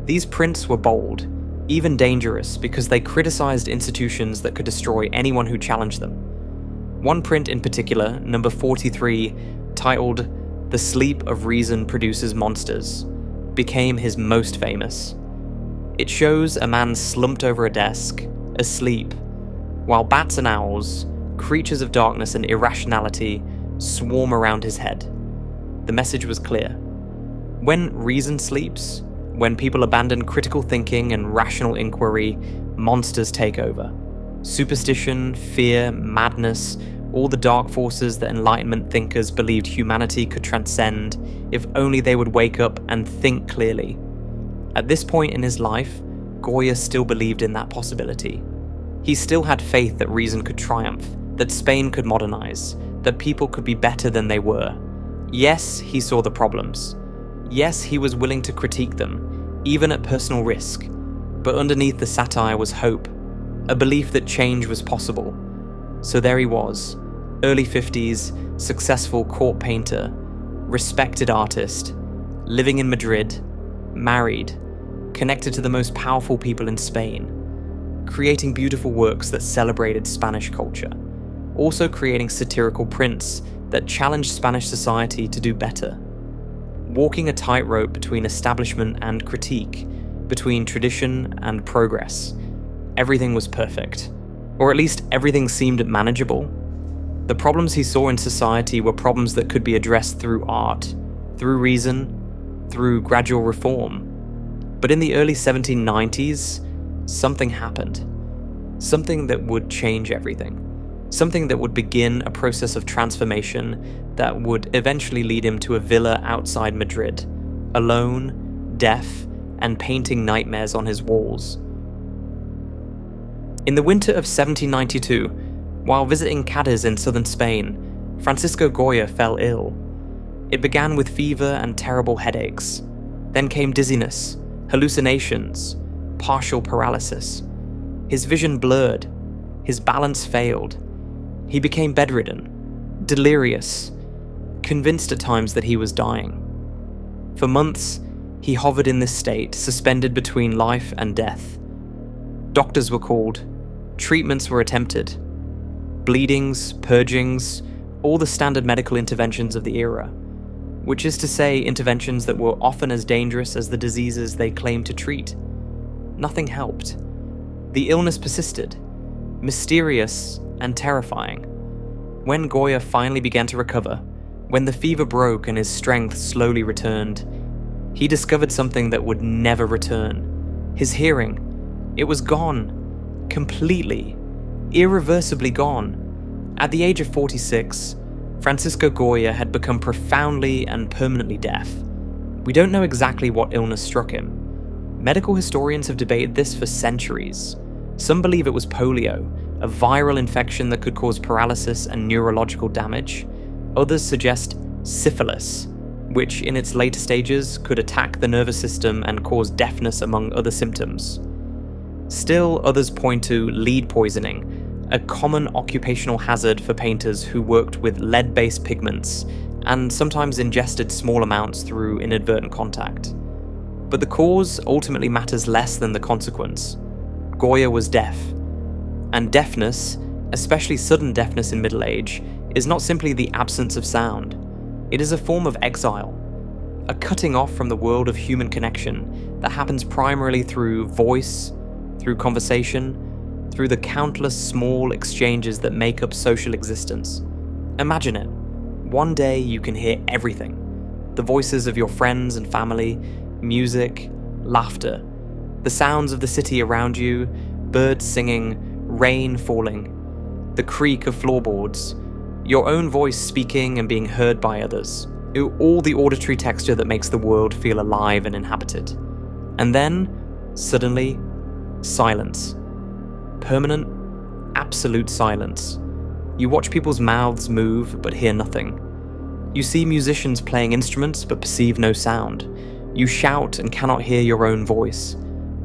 These prints were bold, even dangerous, because they criticized institutions that could destroy anyone who challenged them. One print in particular, number 43, titled "The Sleep of Reason Produces Monsters," became his most famous. It shows a man slumped over a desk, asleep, while bats and owls, creatures of darkness and irrationality, swarm around his head. The message was clear. When reason sleeps, when people abandon critical thinking and rational inquiry, monsters take over. Superstition, fear, madness, all the dark forces that Enlightenment thinkers believed humanity could transcend if only they would wake up and think clearly. At this point in his life, Goya still believed in that possibility. He still had faith that reason could triumph, that Spain could modernize, that people could be better than they were. Yes, he saw the problems. Yes, he was willing to critique them, even at personal risk. But underneath the satire was hope, a belief that change was possible. So there he was, early 50s, successful court painter, respected artist, living in Madrid, married, connected to the most powerful people in Spain, creating beautiful works that celebrated Spanish culture, also creating satirical prints that challenged Spanish society to do better, walking a tightrope between establishment and critique, between tradition and progress. Everything was perfect, or at least everything seemed manageable. The problems he saw in society were problems that could be addressed through art, through reason, through gradual reform. But in the early 1790s, something happened. Something that would change everything. Something that would begin a process of transformation that would eventually lead him to a villa outside Madrid, alone, deaf, and painting nightmares on his walls. In the winter of 1792, while visiting Cadiz in southern Spain, Francisco Goya fell ill. It began with fever and terrible headaches. Then came dizziness, hallucinations, partial paralysis. His vision blurred, his balance failed. He became bedridden, delirious, convinced at times that he was dying. For months, he hovered in this state, suspended between life and death. Doctors were called, treatments were attempted. Bleedings, purgings, all the standard medical interventions of the era, which is to say interventions that were often as dangerous as the diseases they claimed to treat. Nothing helped. The illness persisted, mysterious and terrifying. When Goya finally began to recover, when the fever broke and his strength slowly returned, he discovered something that would never return. His hearing. It was gone. Completely. Irreversibly gone. At the age of 46, Francisco Goya had become profoundly and permanently deaf. We don't know exactly what illness struck him. Medical historians have debated this for centuries. Some believe it was polio, a viral infection that could cause paralysis and neurological damage. Others suggest syphilis, which in its later stages could attack the nervous system and cause deafness among other symptoms. Still, others point to lead poisoning, a common occupational hazard for painters who worked with lead-based pigments and sometimes ingested small amounts through inadvertent contact. But the cause ultimately matters less than the consequence. Goya was deaf. And deafness, especially sudden deafness in middle age, is not simply the absence of sound. It is a form of exile, a cutting off from the world of human connection that happens primarily through voice, through conversation, through the countless small exchanges that make up social existence. Imagine it. One day you can hear everything. The voices of your friends and family, music, laughter, the sounds of the city around you, birds singing, rain falling, the creak of floorboards, your own voice speaking and being heard by others, all the auditory texture that makes the world feel alive and inhabited. And then, suddenly, silence. Permanent, absolute silence. You watch people's mouths move but hear nothing. You see musicians playing instruments but perceive no sound. You shout and cannot hear your own voice.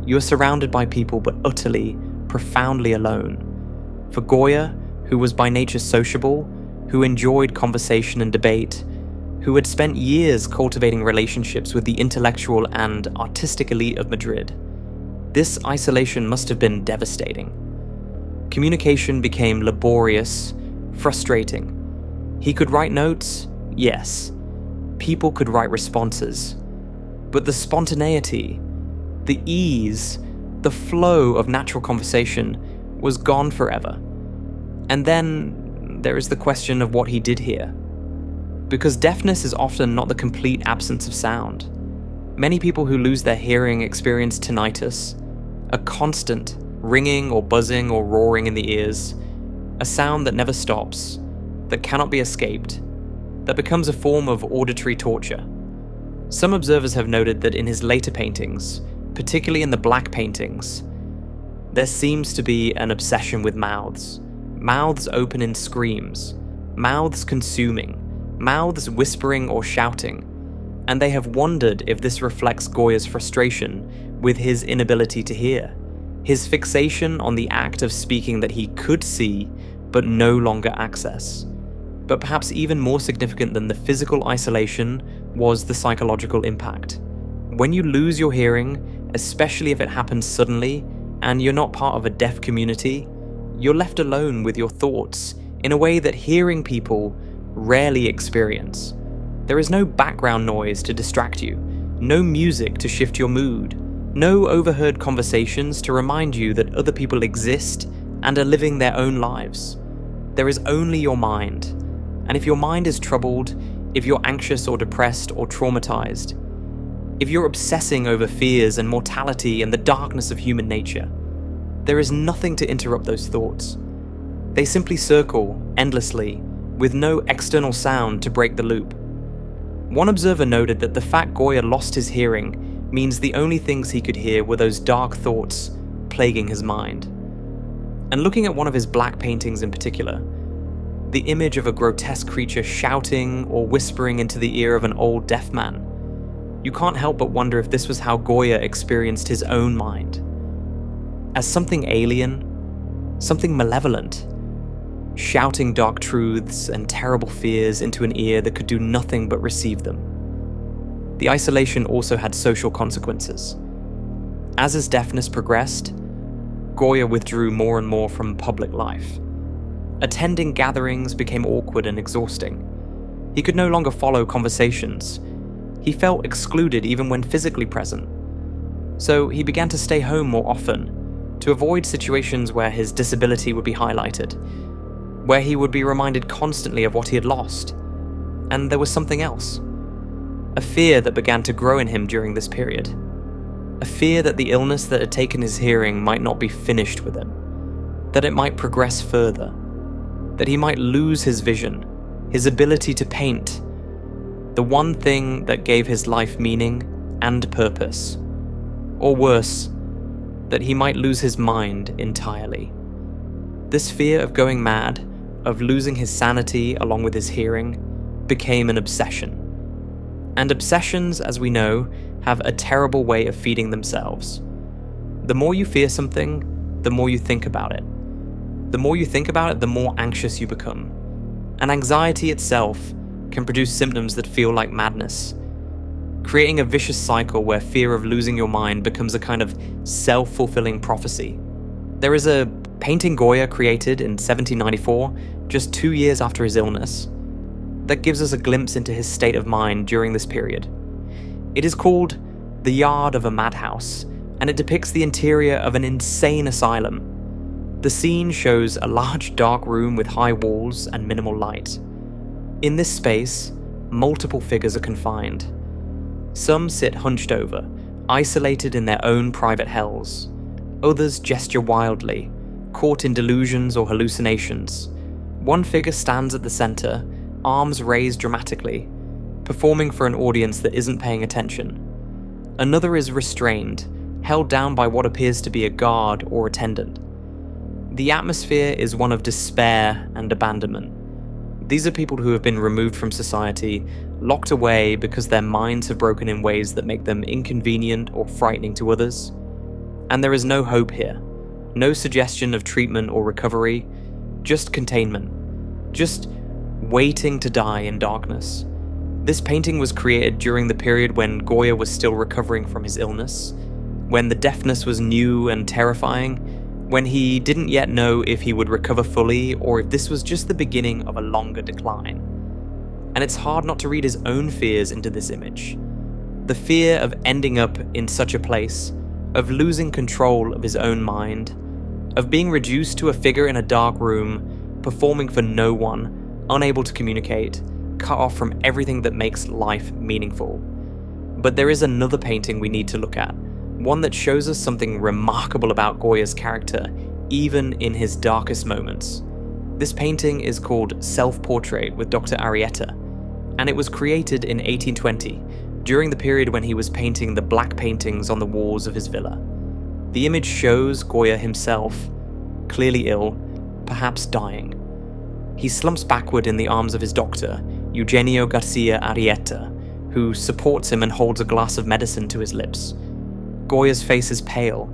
You are surrounded by people but utterly, profoundly alone. For Goya, who was by nature sociable, who enjoyed conversation and debate, who had spent years cultivating relationships with the intellectual and artistic elite of Madrid, this isolation must have been devastating. Communication became laborious, frustrating. He could write notes, yes. People could write responses. But the spontaneity, the ease, the flow of natural conversation was gone forever. And then there is the question of what he did hear. Because deafness is often not the complete absence of sound. Many people who lose their hearing experience tinnitus, a constant ringing or buzzing or roaring in the ears, a sound that never stops, that cannot be escaped, that becomes a form of auditory torture. Some observers have noted that in his later paintings, particularly in the Black Paintings, there seems to be an obsession with mouths. Mouths open in screams, mouths consuming, mouths whispering or shouting, and they have wondered if this reflects Goya's frustration with his inability to hear, his fixation on the act of speaking that he could see but no longer access. But perhaps even more significant than the physical isolation was the psychological impact. When you lose your hearing, especially if it happens suddenly, and you're not part of a deaf community, you're left alone with your thoughts in a way that hearing people rarely experience. There is no background noise to distract you, no music to shift your mood, no overheard conversations to remind you that other people exist and are living their own lives. There is only your mind. And if your mind is troubled, if you're anxious or depressed or traumatized, if you're obsessing over fears and mortality and the darkness of human nature, there is nothing to interrupt those thoughts. They simply circle endlessly with no external sound to break the loop. One observer noted that the fact Goya lost his hearing means the only things he could hear were those dark thoughts plaguing his mind. And looking at one of his Black Paintings in particular, the image of a grotesque creature shouting or whispering into the ear of an old deaf man, you can't help but wonder if this was how Goya experienced his own mind. As something alien, something malevolent, shouting dark truths and terrible fears into an ear that could do nothing but receive them. The isolation also had social consequences. As his deafness progressed, Goya withdrew more and more from public life. Attending gatherings became awkward and exhausting. He could no longer follow conversations. He felt excluded even when physically present. So he began to stay home more often, to avoid situations where his disability would be highlighted, where he would be reminded constantly of what he had lost. And there was something else. A fear that began to grow in him during this period. A fear that the illness that had taken his hearing might not be finished with him, that it might progress further, that he might lose his vision, his ability to paint, the one thing that gave his life meaning and purpose. Or worse, that he might lose his mind entirely. This fear of going mad, of losing his sanity along with his hearing, became an obsession. And obsessions, as we know, have a terrible way of feeding themselves. The more you fear something, the more you think about it. The more you think about it, the more anxious you become. And anxiety itself can produce symptoms that feel like madness, creating a vicious cycle where fear of losing your mind becomes a kind of self-fulfilling prophecy. There is a painting Goya created in 1794, just 2 years after his illness. That gives us a glimpse into his state of mind during this period. It is called The Yard of a Madhouse, and it depicts the interior of an insane asylum. The scene shows a large dark room with high walls and minimal light. In this space, multiple figures are confined. Some sit hunched over, isolated in their own private hells. Others gesture wildly, caught in delusions or hallucinations. One figure stands at the center, arms raised dramatically, performing for an audience that isn't paying attention. Another is restrained, held down by what appears to be a guard or attendant. The atmosphere is one of despair and abandonment. These are people who have been removed from society, locked away because their minds have broken in ways that make them inconvenient or frightening to others. And there is no hope here, no suggestion of treatment or recovery, just containment, just waiting to die in darkness. This painting was created during the period when Goya was still recovering from his illness, when the deafness was new and terrifying, when he didn't yet know if he would recover fully or if this was just the beginning of a longer decline. And it's hard not to read his own fears into this image. The fear of ending up in such a place, of losing control of his own mind, of being reduced to a figure in a dark room, performing for no one, unable to communicate, cut off from everything that makes life meaningful. But there is another painting we need to look at, one that shows us something remarkable about Goya's character, even in his darkest moments. This painting is called Self-Portrait with Dr. Arrieta, and it was created in 1820, during the period when he was painting the black paintings on the walls of his villa. The image shows Goya himself, clearly ill, perhaps dying. He slumps backward in the arms of his doctor, Eugenio Garcia Arrieta, who supports him and holds a glass of medicine to his lips. Goya's face is pale,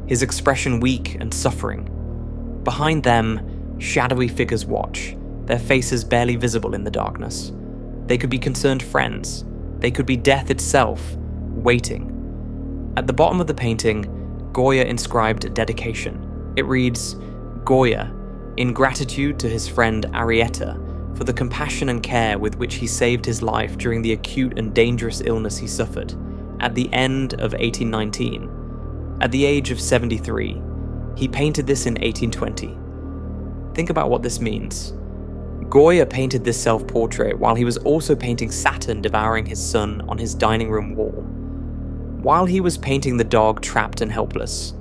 his expression weak and suffering. Behind them, shadowy figures watch, their faces barely visible in the darkness. They could be concerned friends. They could be death itself, waiting. At the bottom of the painting, Goya inscribed a dedication. It reads, "Goya, in gratitude to his friend Arrieta for the compassion and care with which he saved his life during the acute and dangerous illness he suffered, at the end of 1819. At the age of 73, he painted this in 1820. Think about what this means. Goya painted this self-portrait while he was also painting Saturn devouring his son on his dining room wall. While he was painting the dog trapped and helpless.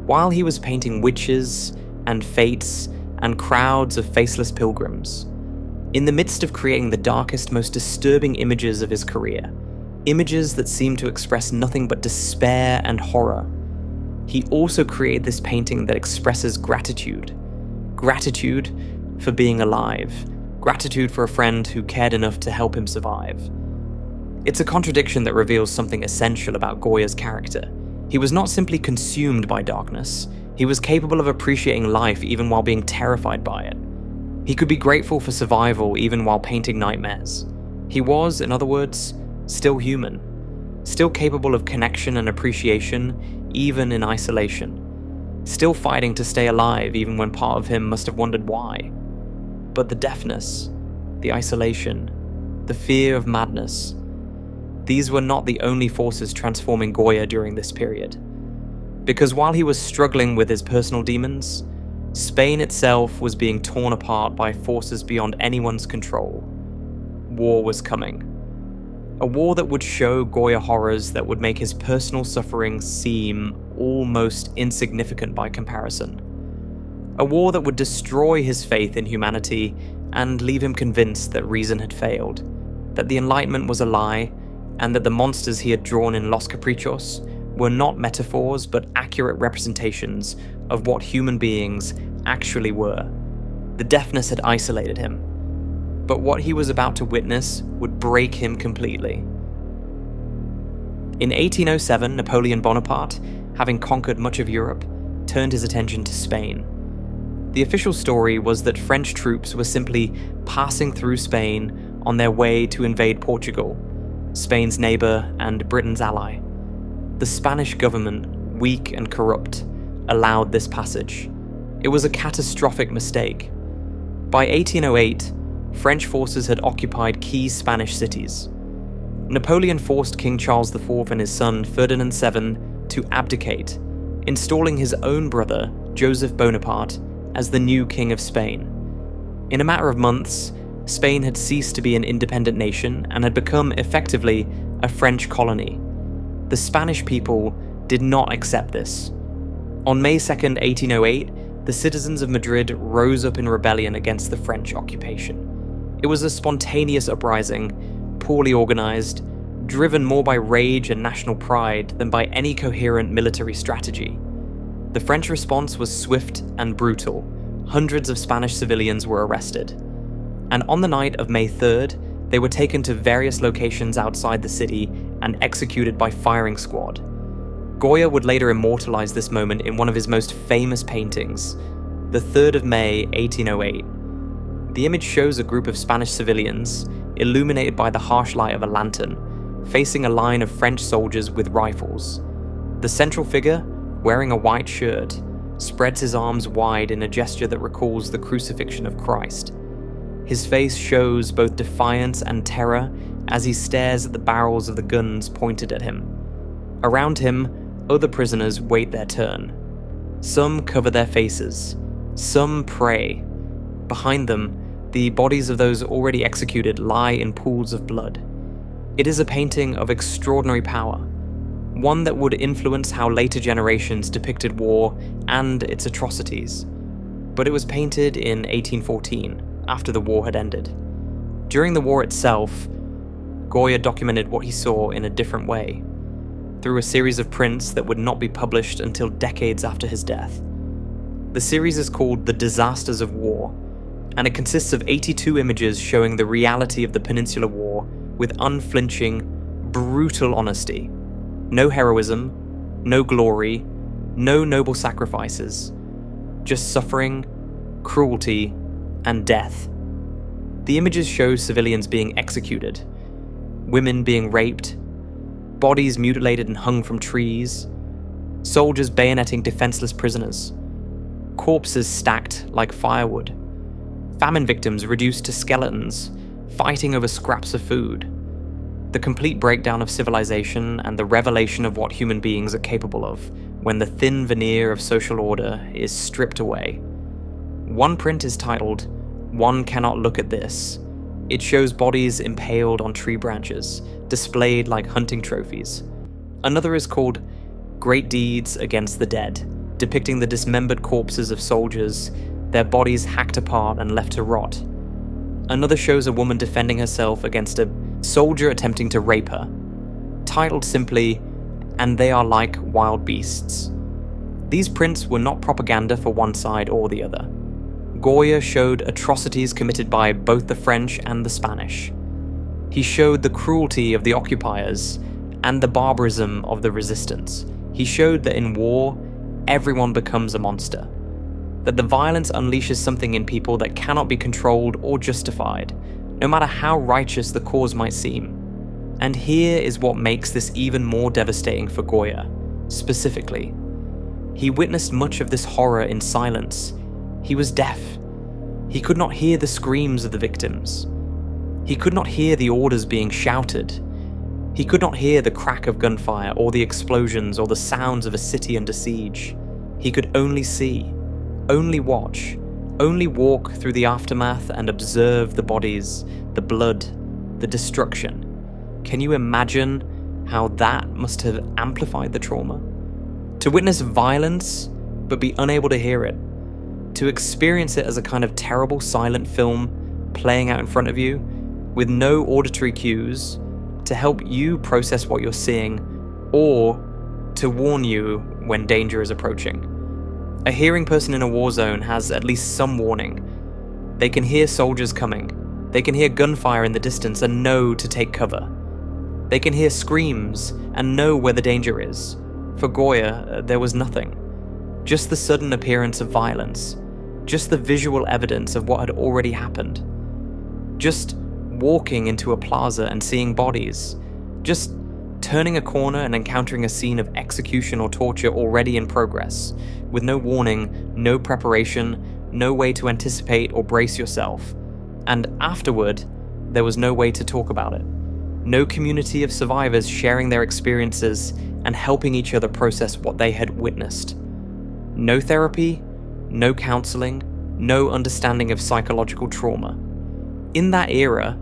While he was painting witches and fates and crowds of faceless pilgrims. In the midst of creating the darkest, most disturbing images of his career, images that seem to express nothing but despair and horror, he also created this painting that expresses gratitude. Gratitude for being alive. Gratitude for a friend who cared enough to help him survive. It's a contradiction that reveals something essential about Goya's character. He was not simply consumed by darkness. He was capable of appreciating life even while being terrified by it. He could be grateful for survival even while painting nightmares. He was, in other words, still human, still capable of connection and appreciation, even in isolation, still fighting to stay alive even when part of him must have wondered why. But the deafness, the isolation, the fear of madness, these were not the only forces transforming Goya during this period. Because while he was struggling with his personal demons, Spain itself was being torn apart by forces beyond anyone's control. War was coming. A war that would show Goya horrors that would make his personal suffering seem almost insignificant by comparison. A war that would destroy his faith in humanity and leave him convinced that reason had failed, that the Enlightenment was a lie, and that the monsters he had drawn in Los Caprichos were not metaphors but accurate representations of what human beings actually were. The deafness had isolated him, but what he was about to witness would break him completely. In 1807, Napoleon Bonaparte, having conquered much of Europe, turned his attention to Spain. The official story was that French troops were simply passing through Spain on their way to invade Portugal, Spain's neighbor and Britain's ally. The Spanish government, weak and corrupt, allowed this passage. It was a catastrophic mistake. By 1808, French forces had occupied key Spanish cities. Napoleon forced King Charles IV and his son Ferdinand VII to abdicate, installing his own brother, Joseph Bonaparte, as the new King of Spain. In a matter of months, Spain had ceased to be an independent nation and had become, effectively, a French colony. The Spanish people did not accept this. On May 2, 1808, the citizens of Madrid rose up in rebellion against the French occupation. It was a spontaneous uprising, poorly organized, driven more by rage and national pride than by any coherent military strategy. The French response was swift and brutal. Hundreds of Spanish civilians were arrested. And on the night of May 3rd, they were taken to various locations outside the city and executed by firing squad. Goya would later immortalize this moment in one of his most famous paintings, the 3rd of May, 1808. The image shows a group of Spanish civilians, illuminated by the harsh light of a lantern, facing a line of French soldiers with rifles. The central figure, wearing a white shirt, spreads his arms wide in a gesture that recalls the crucifixion of Christ. His face shows both defiance and terror as he stares at the barrels of the guns pointed at him. Around him, other prisoners wait their turn. Some cover their faces, some pray. Behind them, the bodies of those already executed lie in pools of blood. It is a painting of extraordinary power, one that would influence how later generations depicted war and its atrocities. But it was painted in 1814, after the war had ended. During the war itself, Goya documented what he saw in a different way, through a series of prints that would not be published until decades after his death. The series is called The Disasters of War, and it consists of 82 images showing the reality of the Peninsular War with unflinching, brutal honesty. No heroism, no glory, no noble sacrifices, just suffering, cruelty, and death. The images show civilians being executed, women being raped, bodies mutilated and hung from trees, soldiers bayoneting defenseless prisoners, corpses stacked like firewood, famine victims reduced to skeletons, fighting over scraps of food, the complete breakdown of civilization and the revelation of what human beings are capable of when the thin veneer of social order is stripped away. One print is titled, "One Cannot Look at This." It shows bodies impaled on tree branches, displayed like hunting trophies. Another is called "Great Deeds Against the Dead," depicting the dismembered corpses of soldiers, their bodies hacked apart and left to rot. Another shows a woman defending herself against a soldier attempting to rape her, titled simply, "And They Are Like Wild Beasts." These prints were not propaganda for one side or the other. Goya showed atrocities committed by both the French and the Spanish. He showed the cruelty of the occupiers and the barbarism of the resistance. He showed that in war, everyone becomes a monster, that the violence unleashes something in people that cannot be controlled or justified, no matter how righteous the cause might seem. And here is what makes this even more devastating for Goya, specifically. He witnessed much of this horror in silence. He was deaf. He could not hear the screams of the victims. He could not hear the orders being shouted. He could not hear the crack of gunfire or the explosions or the sounds of a city under siege. He could only see, only watch, only walk through the aftermath and observe the bodies, the blood, the destruction. Can you imagine how that must have amplified the trauma? To witness violence, but be unable to hear it. To experience it as a kind of terrible silent film playing out in front of you, with no auditory cues, to help you process what you're seeing, or to warn you when danger is approaching. A hearing person in a war zone has at least some warning. They can hear soldiers coming. They can hear gunfire in the distance and know to take cover. They can hear screams and know where the danger is. For Goya, there was nothing. Just the sudden appearance of violence. Just the visual evidence of what had already happened. Just walking into a plaza and seeing bodies. Just turning a corner and encountering a scene of execution or torture already in progress, with no warning, no preparation, no way to anticipate or brace yourself. And afterward, there was no way to talk about it. No community of survivors sharing their experiences and helping each other process what they had witnessed. No therapy, no counseling, no understanding of psychological trauma. In that era,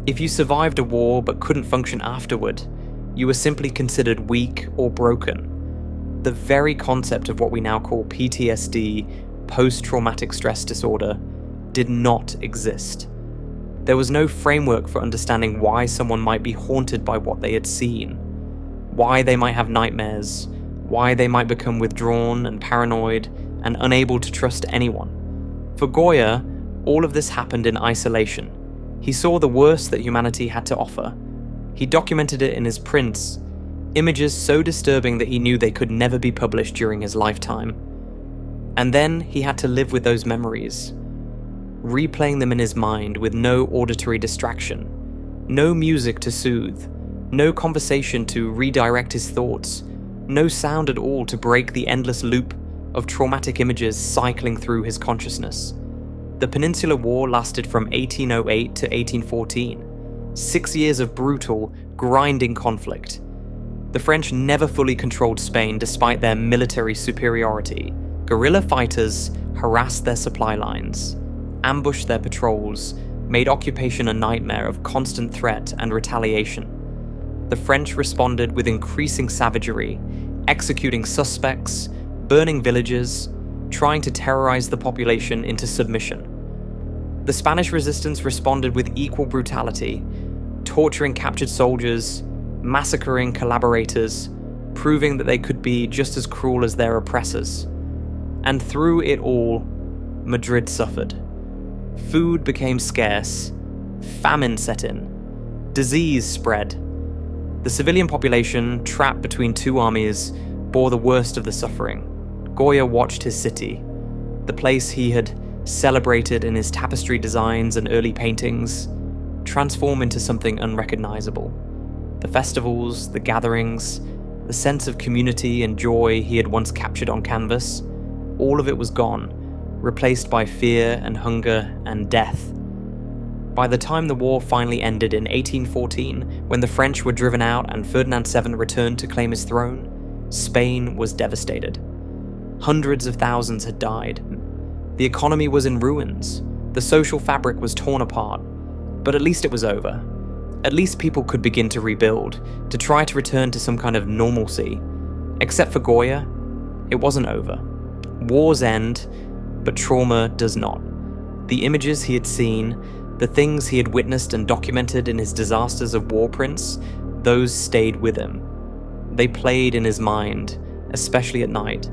if you survived a war but couldn't function afterward, you were simply considered weak or broken. The very concept of what we now call PTSD, post-traumatic stress disorder, did not exist. There was no framework for understanding why someone might be haunted by what they had seen, why they might have nightmares, why they might become withdrawn and paranoid and unable to trust anyone. For Goya, all of this happened in isolation. He saw the worst that humanity had to offer. He documented it in his prints, images so disturbing that he knew they could never be published during his lifetime. And then he had to live with those memories, replaying them in his mind with no auditory distraction, no music to soothe, no conversation to redirect his thoughts, no sound at all to break the endless loop of traumatic images cycling through his consciousness. The Peninsular War lasted from 1808 to 1814, 6 years of brutal, grinding conflict. The French never fully controlled Spain despite their military superiority. Guerrilla fighters harassed their supply lines, ambushed their patrols, made occupation a nightmare of constant threat and retaliation. The French responded with increasing savagery, executing suspects, burning villages, trying to terrorize the population into submission. The Spanish resistance responded with equal brutality, torturing captured soldiers, massacring collaborators, proving that they could be just as cruel as their oppressors. And through it all, Madrid suffered. Food became scarce, famine set in, disease spread. The civilian population, trapped between two armies, bore the worst of the suffering. Goya watched his city, the place he had celebrated in his tapestry designs and early paintings, transform into something unrecognizable. The festivals, the gatherings, the sense of community and joy he had once captured on canvas, all of it was gone, replaced by fear and hunger and death. By the time the war finally ended in 1814, when the French were driven out and Ferdinand VII returned to claim his throne, Spain was devastated. Hundreds of thousands had died. The economy was in ruins. The social fabric was torn apart. But at least it was over. At least people could begin to rebuild, to try to return to some kind of normalcy. Except for Goya, it wasn't over. Wars end, but trauma does not. The images he had seen, the things he had witnessed and documented in his disasters of war prints, those stayed with him. They played in his mind, especially at night.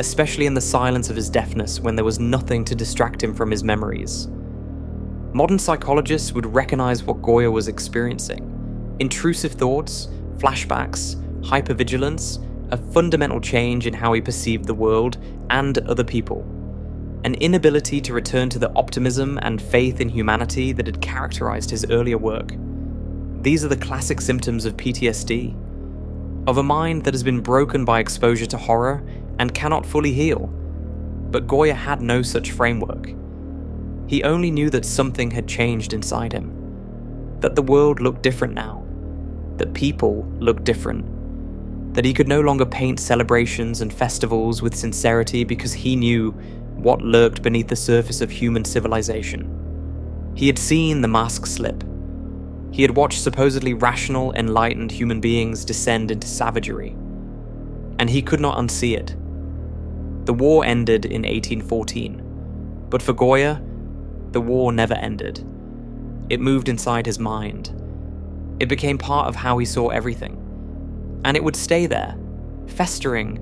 Especially in the silence of his deafness when there was nothing to distract him from his memories. Modern psychologists would recognize what Goya was experiencing. Intrusive thoughts, flashbacks, hypervigilance, a fundamental change in how he perceived the world and other people. An inability to return to the optimism and faith in humanity that had characterized his earlier work. These are the classic symptoms of PTSD, of a mind that has been broken by exposure to horror and cannot fully heal. But Goya had no such framework. He only knew that something had changed inside him, that the world looked different now, that people looked different, that he could no longer paint celebrations and festivals with sincerity because he knew what lurked beneath the surface of human civilization. He had seen the mask slip. He had watched supposedly rational, enlightened human beings descend into savagery, and he could not unsee it. The war ended in 1814, but for Goya, the war never ended. It moved inside his mind. It became part of how he saw everything. And it would stay there, festering,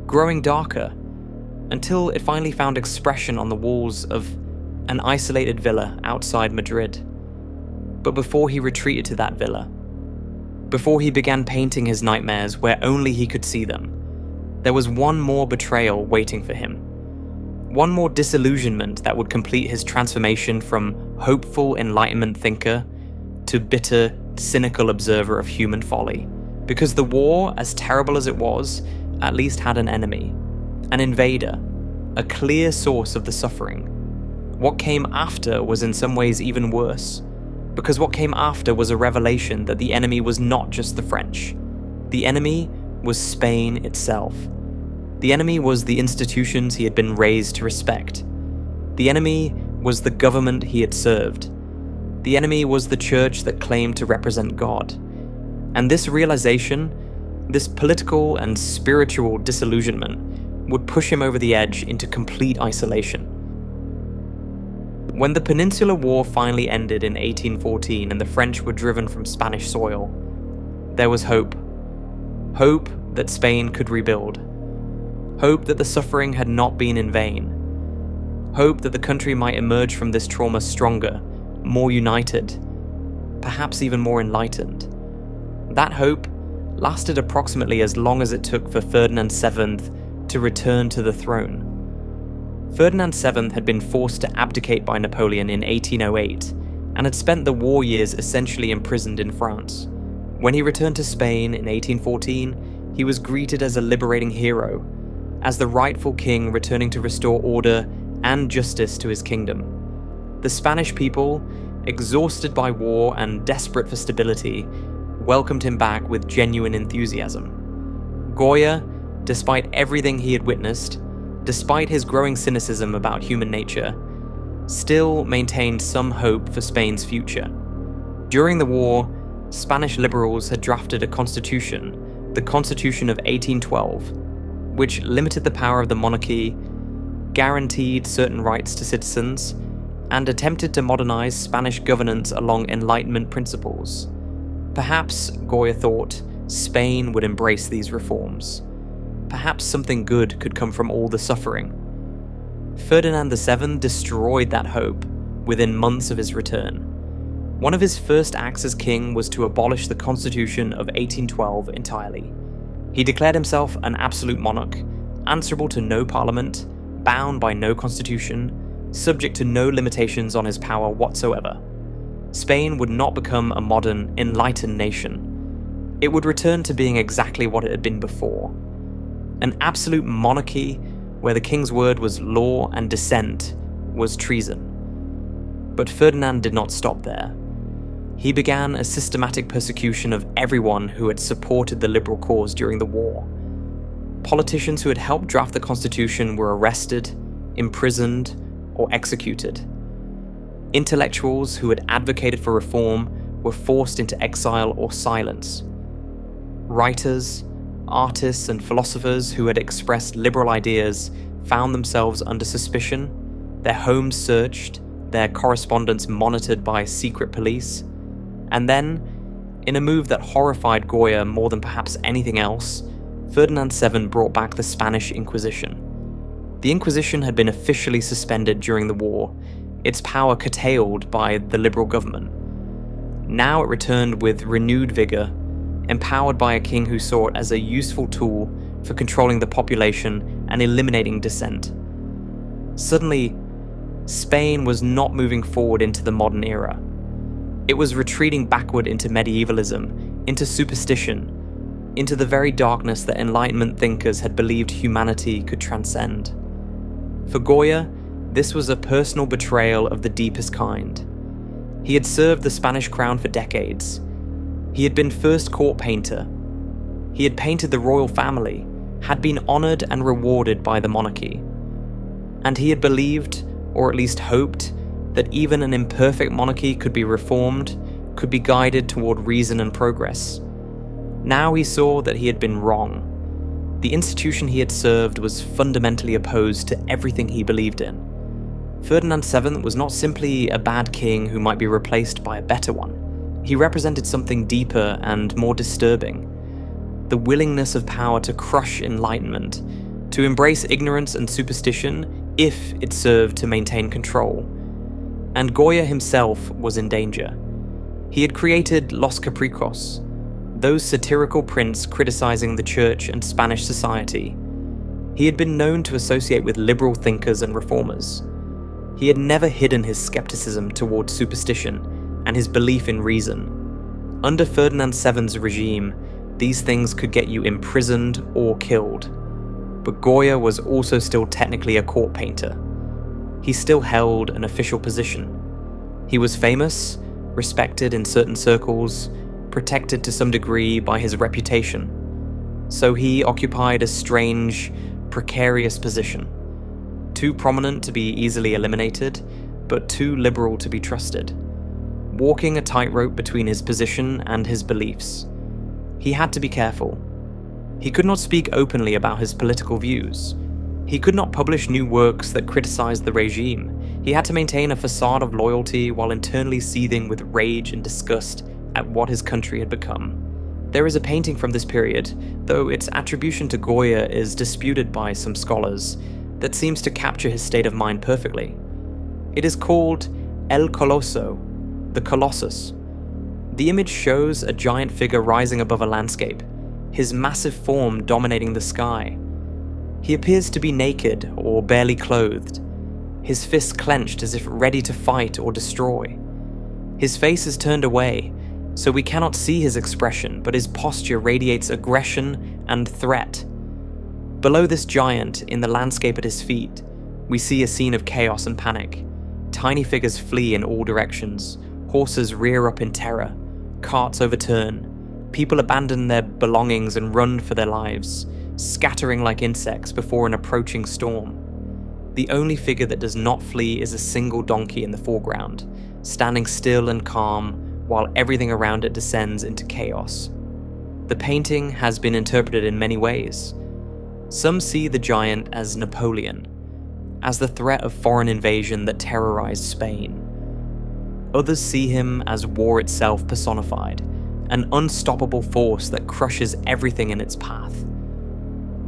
growing darker, until it finally found expression on the walls of an isolated villa outside Madrid. But before he retreated to that villa, before he began painting his nightmares where only he could see them, there was one more betrayal waiting for him. One more disillusionment that would complete his transformation from hopeful Enlightenment thinker to bitter, cynical observer of human folly. Because the war, as terrible as it was, at least had an enemy, an invader, a clear source of the suffering. What came after was in some ways even worse, because what came after was a revelation that the enemy was not just the French. The enemy was Spain itself. The enemy was the institutions he had been raised to respect. The enemy was the government he had served. The enemy was the church that claimed to represent God. And this realization, this political and spiritual disillusionment, would push him over the edge into complete isolation. When the Peninsular War finally ended in 1814 and the French were driven from Spanish soil, there was hope. Hope that Spain could rebuild. Hope that the suffering had not been in vain. Hope that the country might emerge from this trauma stronger, more united, perhaps even more enlightened. That hope lasted approximately as long as it took for Ferdinand VII to return to the throne. Ferdinand VII had been forced to abdicate by Napoleon in 1808 and had spent the war years essentially imprisoned in France. When he returned to Spain in 1814, he was greeted as a liberating hero, as the rightful king returning to restore order and justice to his kingdom. The Spanish people, exhausted by war and desperate for stability, welcomed him back with genuine enthusiasm. Goya, despite everything he had witnessed, despite his growing cynicism about human nature, still maintained some hope for Spain's future. During the war, Spanish liberals had drafted a constitution, the Constitution of 1812, which limited the power of the monarchy, guaranteed certain rights to citizens, and attempted to modernize Spanish governance along Enlightenment principles. Perhaps, Goya thought, Spain would embrace these reforms. Perhaps something good could come from all the suffering. Ferdinand VII destroyed that hope within months of his return. One of his first acts as king was to abolish the Constitution of 1812 entirely. He declared himself an absolute monarch, answerable to no parliament, bound by no constitution, subject to no limitations on his power whatsoever. Spain would not become a modern, enlightened nation. It would return to being exactly what it had been before. An absolute monarchy where the king's word was law and dissent was treason. But Ferdinand did not stop there. He began a systematic persecution of everyone who had supported the liberal cause during the war. Politicians who had helped draft the constitution were arrested, imprisoned, or executed. Intellectuals who had advocated for reform were forced into exile or silence. Writers, artists, and philosophers who had expressed liberal ideas found themselves under suspicion, their homes searched, their correspondence monitored by secret police. And then, in a move that horrified Goya more than perhaps anything else, Ferdinand VII brought back the Spanish Inquisition. The Inquisition had been officially suspended during the war, its power curtailed by the liberal government. Now it returned with renewed vigor, empowered by a king who saw it as a useful tool for controlling the population and eliminating dissent. Suddenly, Spain was not moving forward into the modern era. It was retreating backward into medievalism, into superstition, into the very darkness that Enlightenment thinkers had believed humanity could transcend. For Goya, this was a personal betrayal of the deepest kind. He had served the Spanish crown for decades. He had been first court painter. He had painted the royal family, had been honored and rewarded by the monarchy. And he had believed, or at least hoped, that even an imperfect monarchy could be reformed, could be guided toward reason and progress. Now he saw that he had been wrong. The institution he had served was fundamentally opposed to everything he believed in. Ferdinand VII was not simply a bad king who might be replaced by a better one. He represented something deeper and more disturbing. The willingness of power to crush enlightenment, to embrace ignorance and superstition if it served to maintain control. And Goya himself was in danger. He had created Los Capricos, those satirical prints criticizing the church and Spanish society. He had been known to associate with liberal thinkers and reformers. He had never hidden his skepticism towards superstition and his belief in reason. Under Ferdinand VII's regime, these things could get you imprisoned or killed. But Goya was also still technically a court painter. He still held an official position. He was famous, respected in certain circles, protected to some degree by his reputation. So he occupied a strange, precarious position. Too prominent to be easily eliminated, but too liberal to be trusted. Walking a tightrope between his position and his beliefs. He had to be careful. He could not speak openly about his political views. He could not publish new works that criticized the regime. He had to maintain a facade of loyalty while internally seething with rage and disgust at what his country had become. There is a painting from this period, though its attribution to Goya is disputed by some scholars, that seems to capture his state of mind perfectly. It is called El Colosso, the Colossus. The image shows a giant figure rising above a landscape, his massive form dominating the sky. He appears to be naked or barely clothed, his fists clenched as if ready to fight or destroy. His face is turned away, so we cannot see his expression, but his posture radiates aggression and threat. Below this giant, in the landscape at his feet, we see a scene of chaos and panic. Tiny figures flee in all directions, horses rear up in terror, carts overturn, people abandon their belongings and run for their lives, scattering like insects before an approaching storm. The only figure that does not flee is a single donkey in the foreground, standing still and calm while everything around it descends into chaos. The painting has been interpreted in many ways. Some see the giant as Napoleon, as the threat of foreign invasion that terrorized Spain. Others see him as war itself personified, an unstoppable force that crushes everything in its path.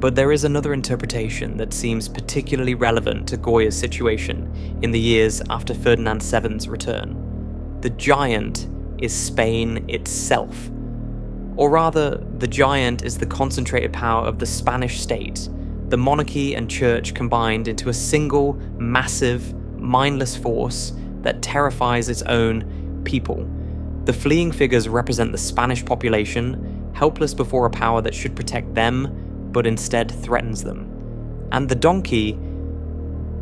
But there is another interpretation that seems particularly relevant to Goya's situation in the years after Ferdinand VII's return. The giant is Spain itself. Or rather, the giant is the concentrated power of the Spanish state, the monarchy and church combined into a single, massive, mindless force that terrifies its own people. The fleeing figures represent the Spanish population, helpless before a power that should protect them, but instead threatens them. And the donkey,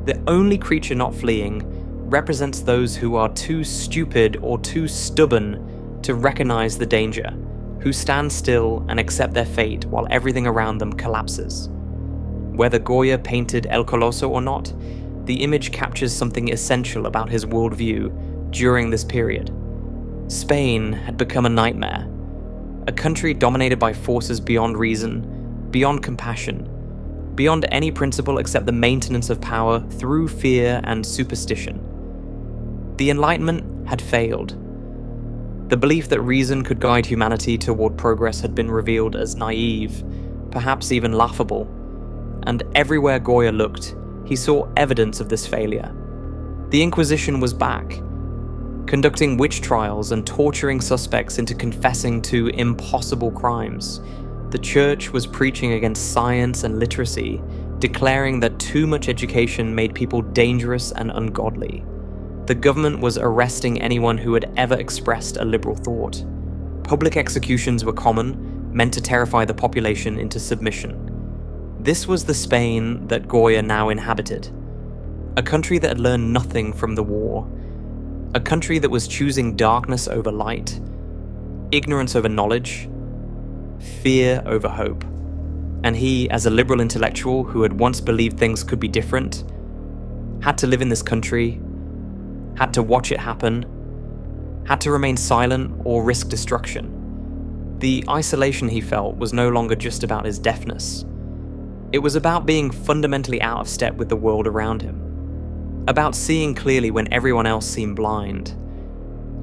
the only creature not fleeing, represents those who are too stupid or too stubborn to recognize the danger, who stand still and accept their fate while everything around them collapses. Whether Goya painted El Colosso or not, the image captures something essential about his worldview during this period. Spain had become a nightmare, a country dominated by forces beyond reason, beyond compassion, beyond any principle except the maintenance of power through fear and superstition. The Enlightenment had failed. The belief that reason could guide humanity toward progress had been revealed as naive, perhaps even laughable, and everywhere Goya looked, he saw evidence of this failure. The Inquisition was back, conducting witch trials and torturing suspects into confessing to impossible crimes. The church was preaching against science and literacy, declaring that too much education made people dangerous and ungodly. The government was arresting anyone who had ever expressed a liberal thought. Public executions were common, meant to terrify the population into submission. This was the Spain that Goya now inhabited. A country that had learned nothing from the war. A country that was choosing darkness over light, ignorance over knowledge, fear over hope. And he, as a liberal intellectual who had once believed things could be different, had to live in this country, had to watch it happen, had to remain silent or risk destruction. The isolation he felt was no longer just about his deafness. It was about being fundamentally out of step with the world around him. About seeing clearly when everyone else seemed blind.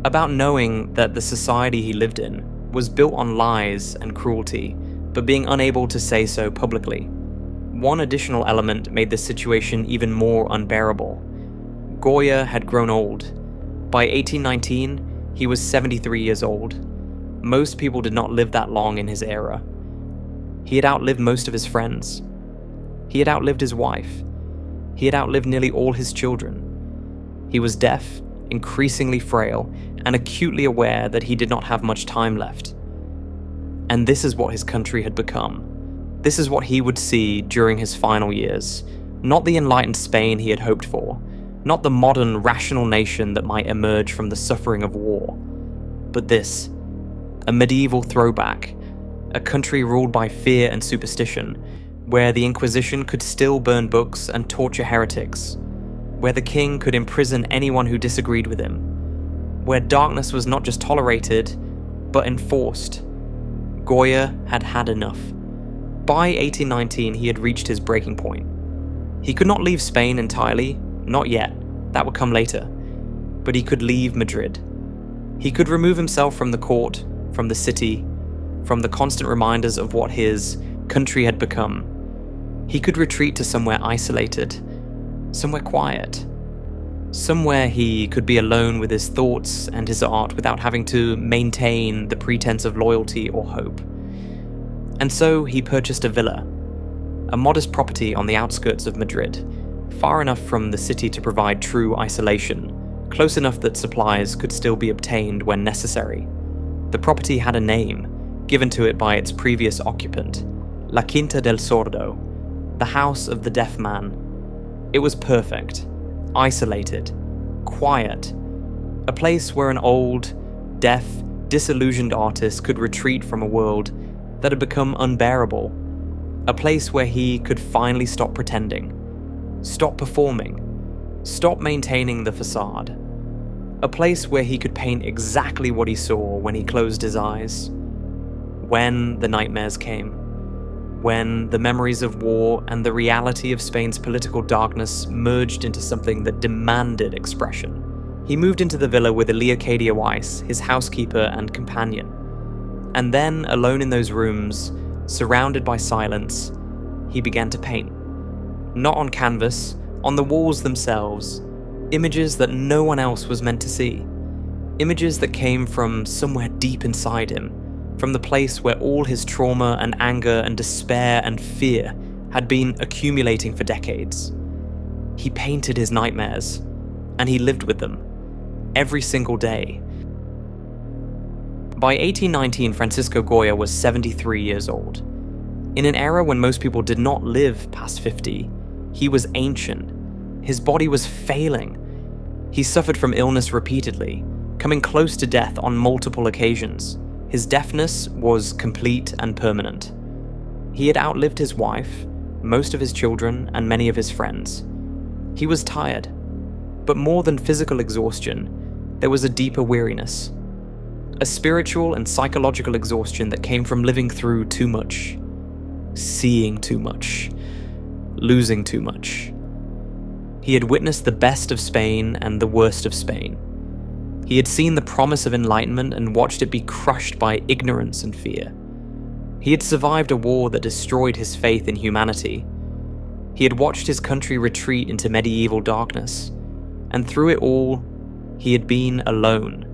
About knowing that the society he lived in was built on lies and cruelty, but being unable to say so publicly. One additional element made the situation even more unbearable. Goya had grown old. By 1819, he was 73 years old. Most people did not live that long in his era. He had outlived most of his friends. He had outlived his wife. He had outlived nearly all his children. He was deaf, increasingly frail, and acutely aware that he did not have much time left. And this is what his country had become. This is what he would see during his final years. Not the enlightened Spain he had hoped for, not the modern, rational nation that might emerge from the suffering of war, but this, a medieval throwback, a country ruled by fear and superstition, where the Inquisition could still burn books and torture heretics, where the king could imprison anyone who disagreed with him, where darkness was not just tolerated, but enforced. Goya had had enough. By 1819, he had reached his breaking point. He could not leave Spain entirely, not yet, that would come later, but he could leave Madrid. He could remove himself from the court, from the city, from the constant reminders of what his country had become. He could retreat to somewhere isolated, somewhere quiet, somewhere he could be alone with his thoughts and his art without having to maintain the pretense of loyalty or hope. And so he purchased a villa, a modest property on the outskirts of Madrid, far enough from the city to provide true isolation, close enough that supplies could still be obtained when necessary. The property had a name, given to it by its previous occupant, La Quinta del Sordo, the house of the deaf man. It was perfect, isolated, quiet, a place where an old, deaf, disillusioned artist could retreat from a world that had become unbearable, a place where he could finally stop pretending, stop performing, stop maintaining the facade, a place where he could paint exactly what he saw when he closed his eyes, when the nightmares came, when the memories of war and the reality of Spain's political darkness merged into something that demanded expression. He moved into the villa with Leocadia Weiss, his housekeeper and companion. And then, alone in those rooms, surrounded by silence, he began to paint. Not on canvas, on the walls themselves, images that no one else was meant to see. Images that came from somewhere deep inside him, from the place where all his trauma and anger and despair and fear had been accumulating for decades. He painted his nightmares, and he lived with them, every single day. By 1819, Francisco Goya was 73 years old. In an era when most people did not live past 50, he was ancient. His body was failing. He suffered from illness repeatedly, coming close to death on multiple occasions. His deafness was complete and permanent. He had outlived his wife, most of his children, and many of his friends. He was tired, but more than physical exhaustion, there was a deeper weariness. A spiritual and psychological exhaustion that came from living through too much, seeing too much, losing too much. He had witnessed the best of Spain and the worst of Spain. He had seen the promise of enlightenment and watched it be crushed by ignorance and fear. He had survived a war that destroyed his faith in humanity. He had watched his country retreat into medieval darkness. And through it all, he had been alone,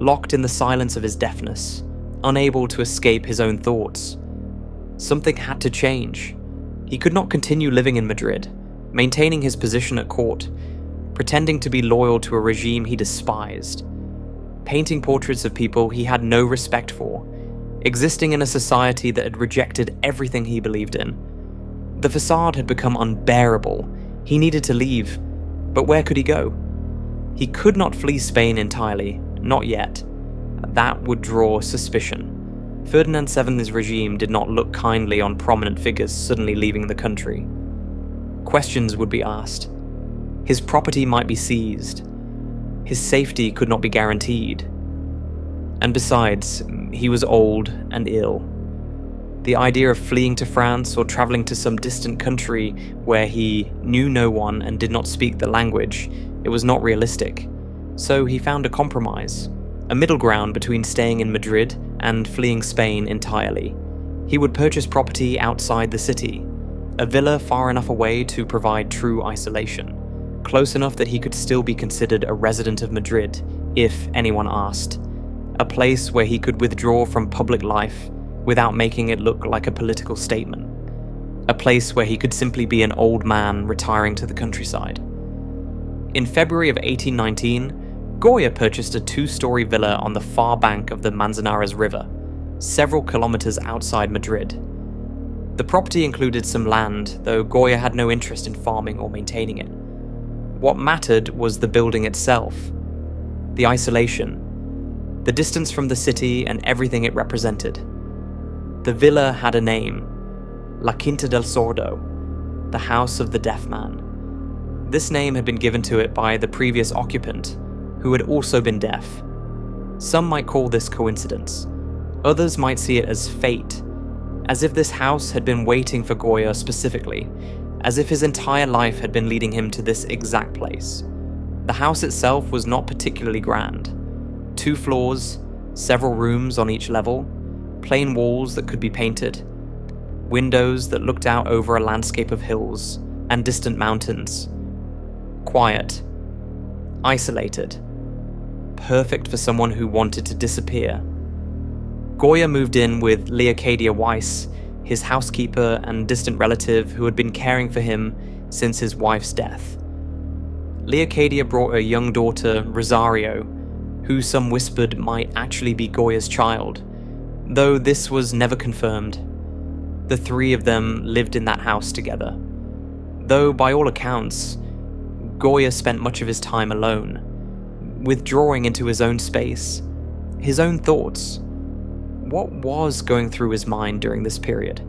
locked in the silence of his deafness, unable to escape his own thoughts. Something had to change. He could not continue living in Madrid, maintaining his position at court, pretending to be loyal to a regime he despised, painting portraits of people he had no respect for, existing in a society that had rejected everything he believed in. The facade had become unbearable. He needed to leave, but where could he go? He could not flee Spain entirely, not yet. That would draw suspicion. Ferdinand VII's regime did not look kindly on prominent figures suddenly leaving the country. Questions would be asked. His property might be seized. His safety could not be guaranteed. And besides, he was old and ill. The idea of fleeing to France or traveling to some distant country where he knew no one and did not speak the language, it was not realistic. So he found a compromise, a middle ground between staying in Madrid and fleeing Spain entirely. He would purchase property outside the city, a villa far enough away to provide true isolation, close enough that he could still be considered a resident of Madrid, if anyone asked, a place where he could withdraw from public life without making it look like a political statement, a place where he could simply be an old man retiring to the countryside. In February of 1819, Goya purchased a 2-story villa on the far bank of the Manzanares River, several kilometers outside Madrid. The property included some land, though Goya had no interest in farming or maintaining it. What mattered was the building itself, the isolation, the distance from the city and everything it represented. The villa had a name, La Quinta del Sordo, the house of the deaf man. This name had been given to it by the previous occupant, who had also been deaf. Some might call this coincidence. Others might see it as fate, as if this house had been waiting for Goya specifically, as if his entire life had been leading him to this exact place. The house itself was not particularly grand. 2 floors, several rooms on each level, plain walls that could be painted, windows that looked out over a landscape of hills and distant mountains. Quiet, isolated, perfect for someone who wanted to disappear. Goya moved in with Leocadia Weiss, his housekeeper and distant relative who had been caring for him since his wife's death. Leocadia brought a young daughter, Rosario, who some whispered might actually be Goya's child, though this was never confirmed. The 3 of them lived in that house together, though by all accounts, Goya spent much of his time alone, withdrawing into his own space, his own thoughts. What was going through his mind during this period?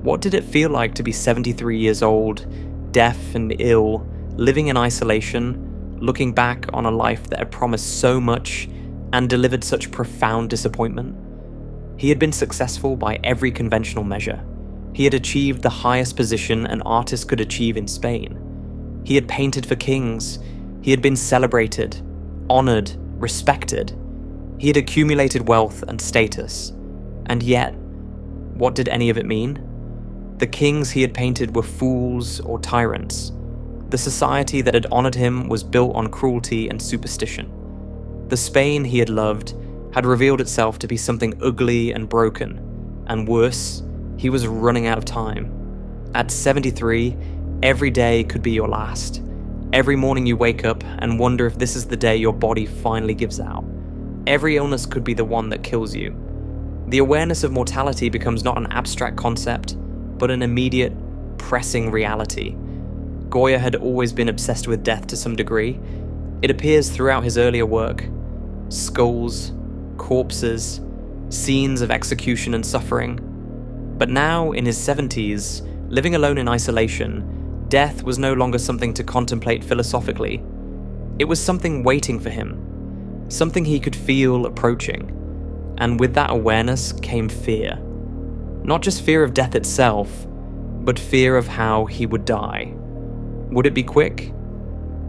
What did it feel like to be 73 years old, deaf and ill, living in isolation, looking back on a life that had promised so much and delivered such profound disappointment? He had been successful by every conventional measure. He had achieved the highest position an artist could achieve in Spain. He had painted for kings. He had been celebrated, honored, respected. He had accumulated wealth and status. And yet, what did any of it mean? The kings he had painted were fools or tyrants. The society that had honored him was built on cruelty and superstition. The Spain he had loved had revealed itself to be something ugly and broken, and worse, he was running out of time. At 73, every day could be your last. Every morning you wake up and wonder if this is the day your body finally gives out. Every illness could be the one that kills you. The awareness of mortality becomes not an abstract concept, but an immediate, pressing reality. Goya had always been obsessed with death to some degree. It appears throughout his earlier work. Skulls, corpses, scenes of execution and suffering. But now, in his 70s, living alone in isolation, death was no longer something to contemplate philosophically. It was something waiting for him, something he could feel approaching. And with that awareness came fear. Not just fear of death itself, but fear of how he would die. Would it be quick?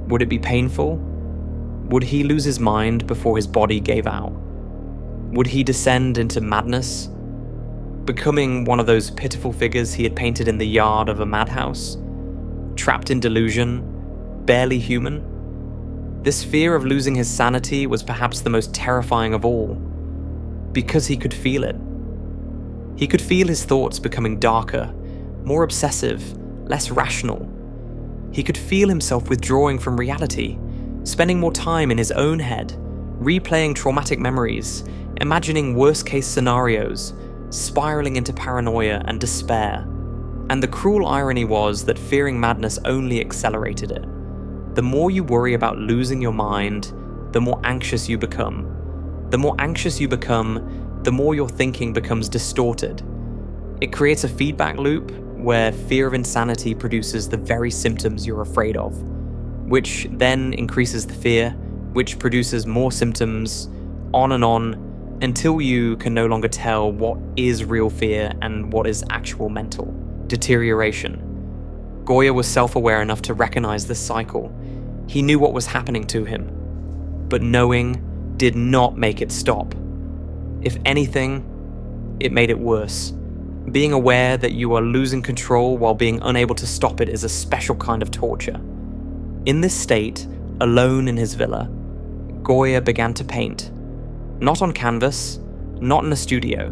Would it be painful? Would he lose his mind before his body gave out? Would he descend into madness, becoming one of those pitiful figures he had painted in the yard of a madhouse? Trapped in delusion, barely human? This fear of losing his sanity was perhaps the most terrifying of all, because he could feel it. He could feel his thoughts becoming darker, more obsessive, less rational. He could feel himself withdrawing from reality, spending more time in his own head, replaying traumatic memories, imagining worst-case scenarios, spiraling into paranoia and despair. And the cruel irony was that fearing madness only accelerated it. The more you worry about losing your mind, the more anxious you become. The more anxious you become, the more your thinking becomes distorted. It creates a feedback loop where fear of insanity produces the very symptoms you're afraid of, which then increases the fear, which produces more symptoms, on and on, until you can no longer tell what is real fear and what is actual mental deterioration. Goya was self-aware enough to recognize this cycle. He knew what was happening to him, but knowing did not make it stop. If anything, it made it worse. Being aware that you are losing control while being unable to stop it is a special kind of torture. In this state, alone in his villa, Goya began to paint. Not on canvas, not in a studio,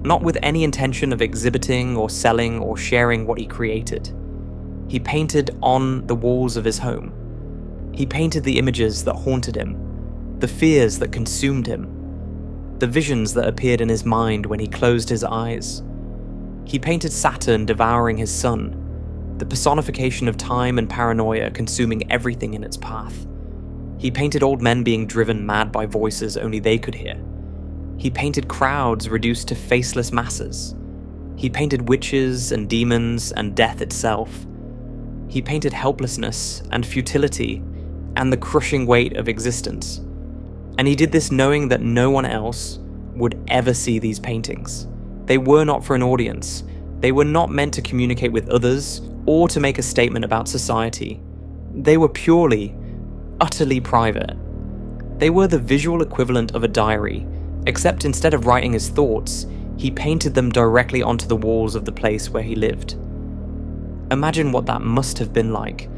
not with any intention of exhibiting or selling or sharing what he created. He painted on the walls of his home. He painted the images that haunted him, the fears that consumed him. the visions that appeared in his mind when he closed his eyes. He painted Saturn devouring his son, the personification of time and paranoia consuming everything in its path. He painted old men being driven mad by voices only they could hear. He painted crowds reduced to faceless masses. He painted witches and demons and death itself. He painted helplessness and futility and the crushing weight of existence. And he did this knowing that no one else would ever see these paintings. They were not for an audience. They were not meant to communicate with others or to make a statement about society. They were purely, utterly private. They were the visual equivalent of a diary, except instead of writing his thoughts, he painted them directly onto the walls of the place where he lived. Imagine what that must have been like,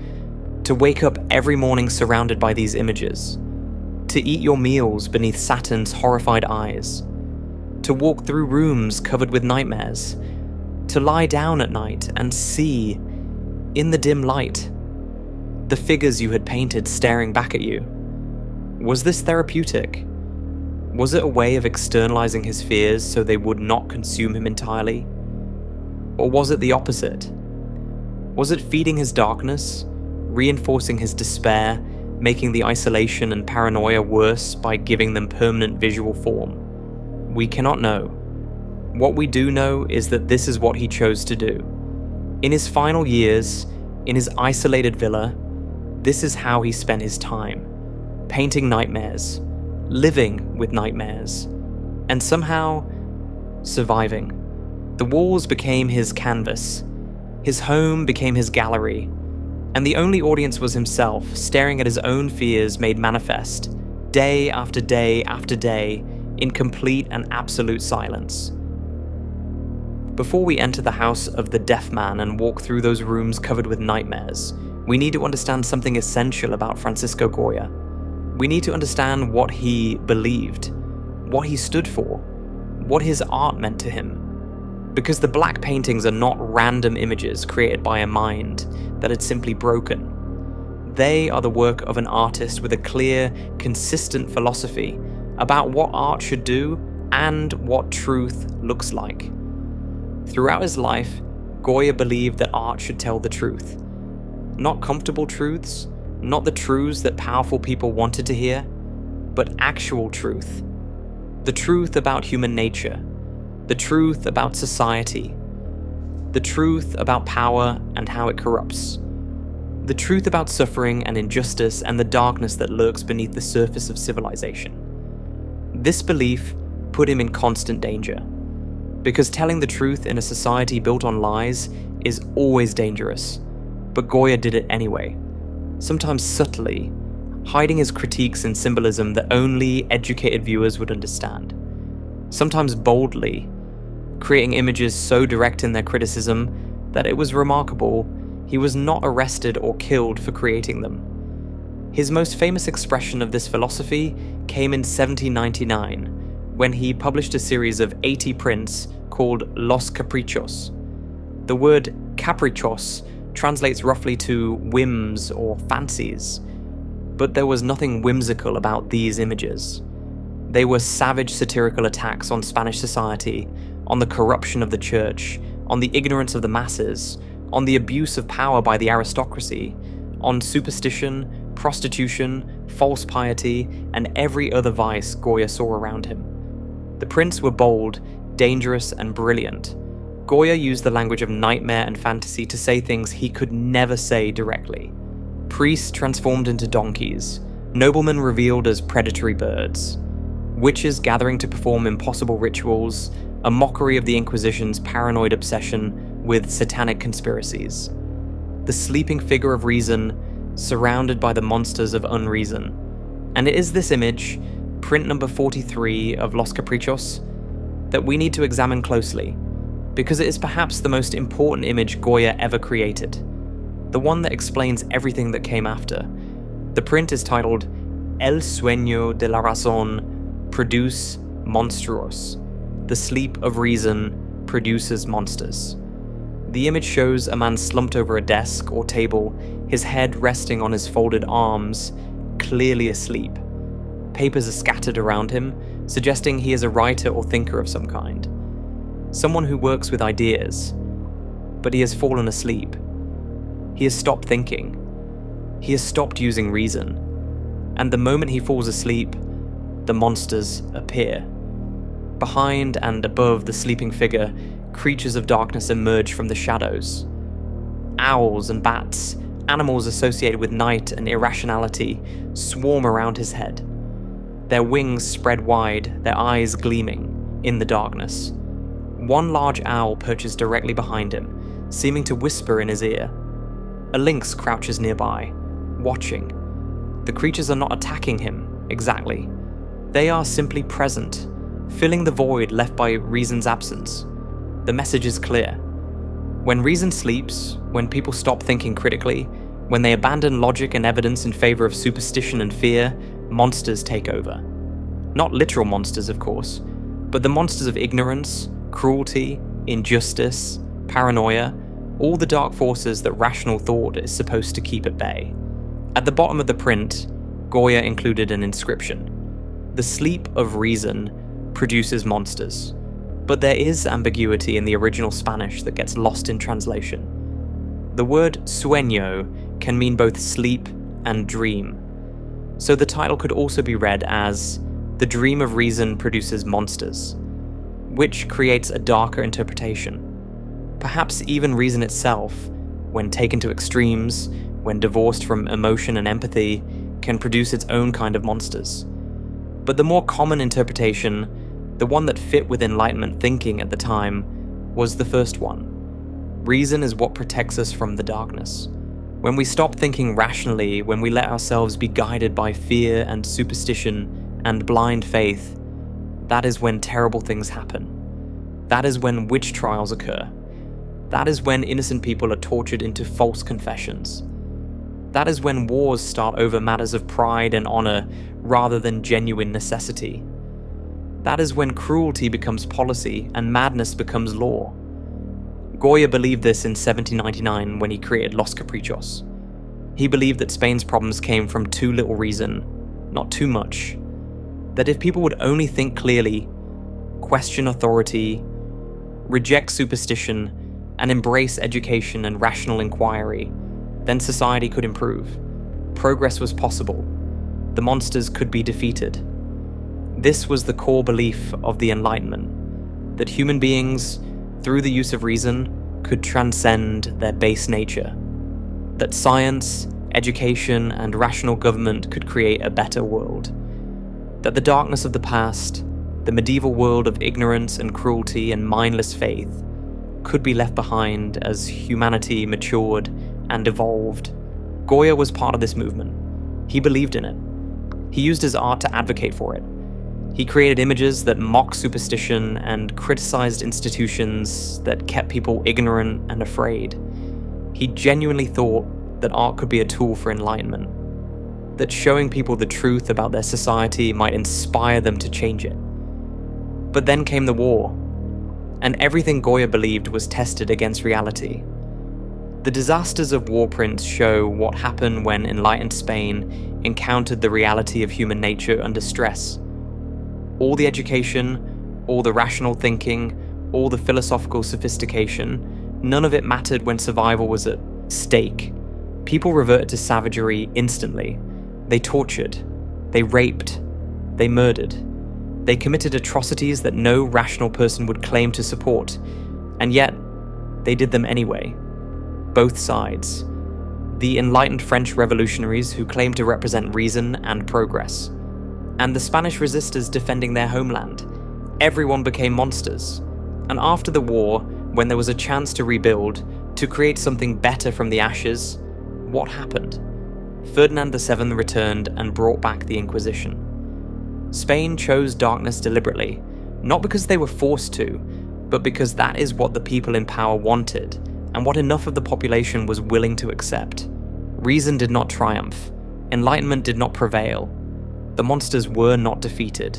to wake up every morning surrounded by these images, to eat your meals beneath Saturn's horrified eyes, to walk through rooms covered with nightmares, to lie down at night and see, in the dim light, the figures you had painted staring back at you. Was this therapeutic? Was it a way of externalizing his fears so they would not consume him entirely? Or was it the opposite? Was it feeding his darkness, reinforcing his despair, making the isolation and paranoia worse by giving them permanent visual form? We cannot know. What we do know is that this is what he chose to do. In his final years, in his isolated villa, this is how he spent his time, painting nightmares, living with nightmares, and somehow surviving. The walls became his canvas, his home became his gallery, and the only audience was himself, staring at his own fears made manifest, day after day after day, in complete and absolute silence. Before we enter the house of the deaf man and walk through those rooms covered with nightmares, we need to understand something essential about Francisco Goya. We need to understand what he believed, what he stood for, what his art meant to him. Because the black paintings are not random images created by a mind that had simply broken. They are the work of an artist with a clear, consistent philosophy about what art should do and what truth looks like. Throughout his life, Goya believed that art should tell the truth. Not comfortable truths, not the truths that powerful people wanted to hear, but actual truth. The truth about human nature, the truth about society, the truth about power and how it corrupts, the truth about suffering and injustice and the darkness that lurks beneath the surface of civilization. This belief put him in constant danger, because telling the truth in a society built on lies is always dangerous, but Goya did it anyway, sometimes subtly, hiding his critiques in symbolism that only educated viewers would understand, sometimes boldly, creating images so direct in their criticism that it was remarkable he was not arrested or killed for creating them. His most famous expression of this philosophy came in 1799, when he published a series of 80 prints called Los Caprichos. The word caprichos translates roughly to whims or fancies, but there was nothing whimsical about these images. They were savage satirical attacks on Spanish society, on the corruption of the church, on the ignorance of the masses, on the abuse of power by the aristocracy, on superstition, prostitution, false piety, and every other vice Goya saw around him. The prints were bold, dangerous, and brilliant. Goya used the language of nightmare and fantasy to say things he could never say directly. Priests transformed into donkeys, noblemen revealed as predatory birds, witches gathering to perform impossible rituals, a mockery of the Inquisition's paranoid obsession with satanic conspiracies. The sleeping figure of reason surrounded by the monsters of unreason. And it is this image, print number 43 of Los Caprichos, that we need to examine closely, because it is perhaps the most important image Goya ever created, the one that explains everything that came after. The print is titled El sueño de la razón produce monstruos. The sleep of reason produces monsters. The image shows a man slumped over a desk or table, his head resting on his folded arms, clearly asleep. Papers are scattered around him, suggesting he is a writer or thinker of some kind. Someone who works with ideas, but he has fallen asleep. He has stopped thinking. He has stopped using reason. And the moment he falls asleep, the monsters appear. Behind and above the sleeping figure, creatures of darkness emerge from the shadows. Owls and bats, animals associated with night and irrationality, swarm around his head. Their wings spread wide, their eyes gleaming in the darkness. One large owl perches directly behind him, seeming to whisper in his ear. A lynx crouches nearby, watching. The creatures are not attacking him, exactly. They are simply present, filling the void left by reason's absence. The message is clear. When reason sleeps, when people stop thinking critically, when they abandon logic and evidence in favor of superstition and fear, monsters take over. Not literal monsters, of course, but the monsters of ignorance, cruelty, injustice, paranoia, all the dark forces that rational thought is supposed to keep at bay. At the bottom of the print, Goya included an inscription. The sleep of reason produces monsters. But there is ambiguity in the original Spanish that gets lost in translation. The word sueño can mean both sleep and dream. So the title could also be read as The Dream of Reason Produces Monsters, which creates a darker interpretation. Perhaps even reason itself, when taken to extremes, when divorced from emotion and empathy, can produce its own kind of monsters. But the more common interpretation, the one that fit with Enlightenment thinking at the time, was the first one. Reason is what protects us from the darkness. When we stop thinking rationally, when we let ourselves be guided by fear and superstition and blind faith, that is when terrible things happen. That is when witch trials occur. That is when innocent people are tortured into false confessions. That is when wars start over matters of pride and honor rather than genuine necessity. That is when cruelty becomes policy and madness becomes law. Goya believed this in 1799 when he created Los Caprichos. He believed that Spain's problems came from too little reason, not too much. That if people would only think clearly, question authority, reject superstition, and embrace education and rational inquiry, then society could improve. Progress was possible. The monsters could be defeated. This was the core belief of the Enlightenment, that human beings, through the use of reason, could transcend their base nature. That science, education, and rational government could create a better world. That the darkness of the past, the medieval world of ignorance and cruelty and mindless faith, could be left behind as humanity matured and evolved. Goya was part of this movement. He believed in it. He used his art to advocate for it. He created images that mocked superstition and criticized institutions that kept people ignorant and afraid. He genuinely thought that art could be a tool for enlightenment, that showing people the truth about their society might inspire them to change it. But then came the war, and everything Goya believed was tested against reality. The disasters of war prints show what happened when enlightened Spain encountered the reality of human nature under stress. All the education, all the rational thinking, all the philosophical sophistication, none of it mattered when survival was at stake. People reverted to savagery instantly. They tortured, they raped, they murdered. They committed atrocities that no rational person would claim to support, and yet they did them anyway. Both sides. The enlightened French revolutionaries who claimed to represent reason and progress, and the Spanish resistors defending their homeland. Everyone became monsters. And after the war, when there was a chance to rebuild, to create something better from the ashes, what happened? Ferdinand VII returned and brought back the Inquisition. Spain chose darkness deliberately, not because they were forced to, but because that is what the people in power wanted, and what enough of the population was willing to accept. Reason did not triumph. Enlightenment did not prevail. The monsters were not defeated.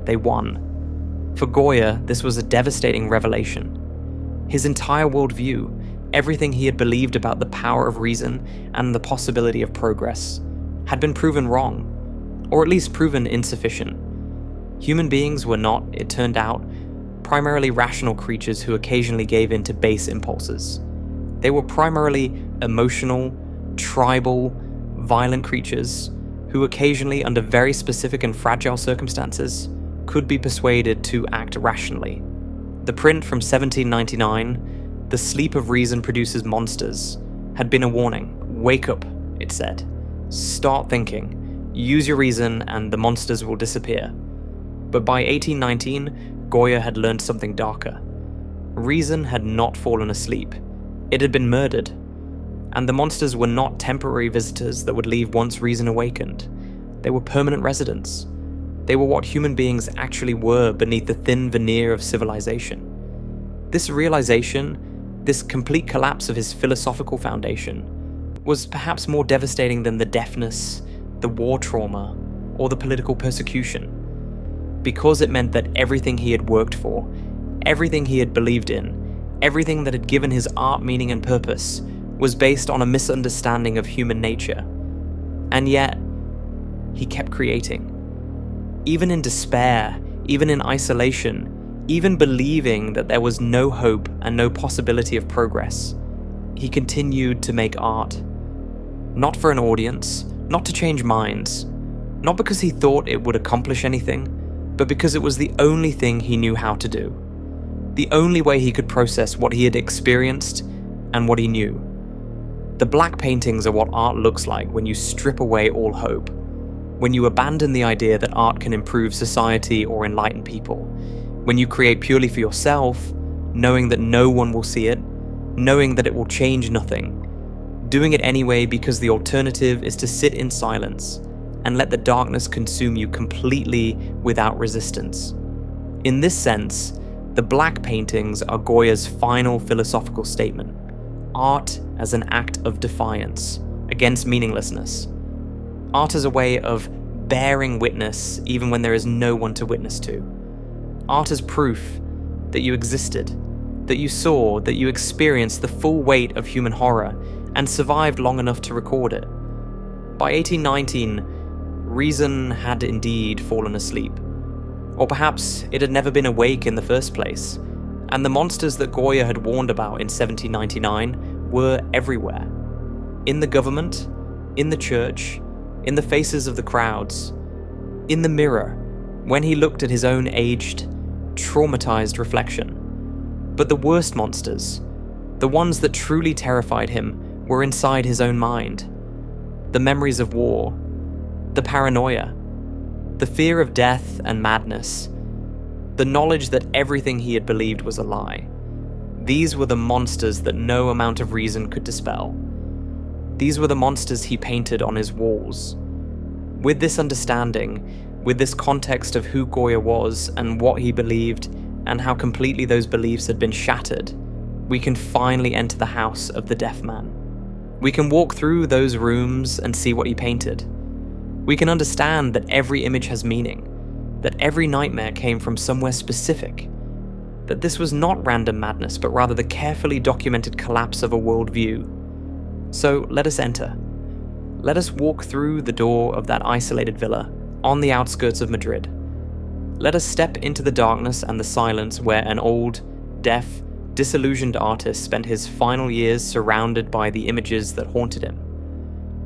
They won. For Goya, this was a devastating revelation. His entire worldview, everything he had believed about the power of reason and the possibility of progress, had been proven wrong, or at least proven insufficient. Human beings were not, it turned out, primarily rational creatures who occasionally gave in to base impulses. They were primarily emotional, tribal, violent creatures who occasionally, under very specific and fragile circumstances, could be persuaded to act rationally. The print from 1799, "The Sleep of Reason Produces Monsters," had been a warning. Wake up, it said. Start thinking. Use your reason and the monsters will disappear. But by 1819, Goya had learned something darker. Reason had not fallen asleep. It had been murdered. And the monsters were not temporary visitors that would leave once reason awakened. They were permanent residents. They were what human beings actually were beneath the thin veneer of civilization. This realization, this complete collapse of his philosophical foundation, was perhaps more devastating than the deafness, the war trauma, or the political persecution, because it meant that everything he had worked for, everything he had believed in, everything that had given his art meaning and purpose, was based on a misunderstanding of human nature. And yet, he kept creating. Even in despair, even in isolation, even believing that there was no hope and no possibility of progress, he continued to make art. Not for an audience, not to change minds, not because he thought it would accomplish anything, but because it was the only thing he knew how to do. The only way he could process what he had experienced and what he knew. The black paintings are what art looks like when you strip away all hope, when you abandon the idea that art can improve society or enlighten people, when you create purely for yourself, knowing that no one will see it, knowing that it will change nothing, doing it anyway because the alternative is to sit in silence and let the darkness consume you completely without resistance. In this sense, the black paintings are Goya's final philosophical statement. Art as an act of defiance against meaninglessness. Art as a way of bearing witness even when there is no one to witness to. Art as proof that you existed, that you saw, that you experienced the full weight of human horror and survived long enough to record it. By 1819, reason had indeed fallen asleep. Or perhaps it had never been awake in the first place, and the monsters that Goya had warned about in 1799 were everywhere. In the government, in the church, in the faces of the crowds, in the mirror, when he looked at his own aged, traumatized reflection. But the worst monsters, the ones that truly terrified him, were inside his own mind. The memories of war, the paranoia, the fear of death and madness, the knowledge that everything he had believed was a lie. These were the monsters that no amount of reason could dispel. These were the monsters he painted on his walls. With this understanding, with this context of who Goya was and what he believed, and how completely those beliefs had been shattered, we can finally enter the house of the deaf man. We can walk through those rooms and see what he painted. We can understand that every image has meaning, that every nightmare came from somewhere specific, that this was not random madness, but rather the carefully documented collapse of a worldview. So let us enter. Let us walk through the door of that isolated villa on the outskirts of Madrid. Let us step into the darkness and the silence where an old, deaf, disillusioned artist spent his final years surrounded by the images that haunted him.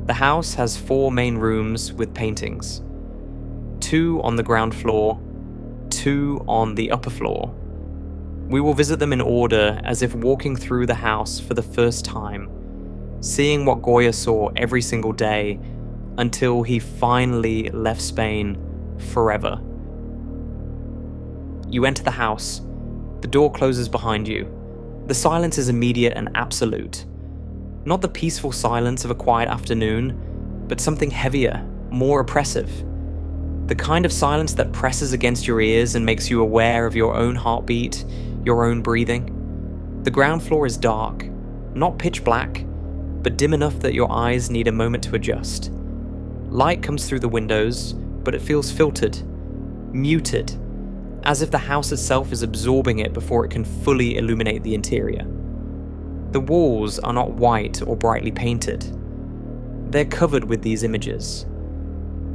The house has 4 main rooms with paintings. 2 on the ground floor, 2 on the upper floor. We will visit them in order as if walking through the house for the first time, seeing what Goya saw every single day until he finally left Spain forever. You enter the house. The door closes behind you. The silence is immediate and absolute. Not the peaceful silence of a quiet afternoon, but something heavier, more oppressive. The kind of silence that presses against your ears and makes you aware of your own heartbeat, your own breathing. The ground floor is dark, not pitch black, but dim enough that your eyes need a moment to adjust. Light comes through the windows, but it feels filtered, muted, as if the house itself is absorbing it before it can fully illuminate the interior. The walls are not white or brightly painted. They're covered with these images.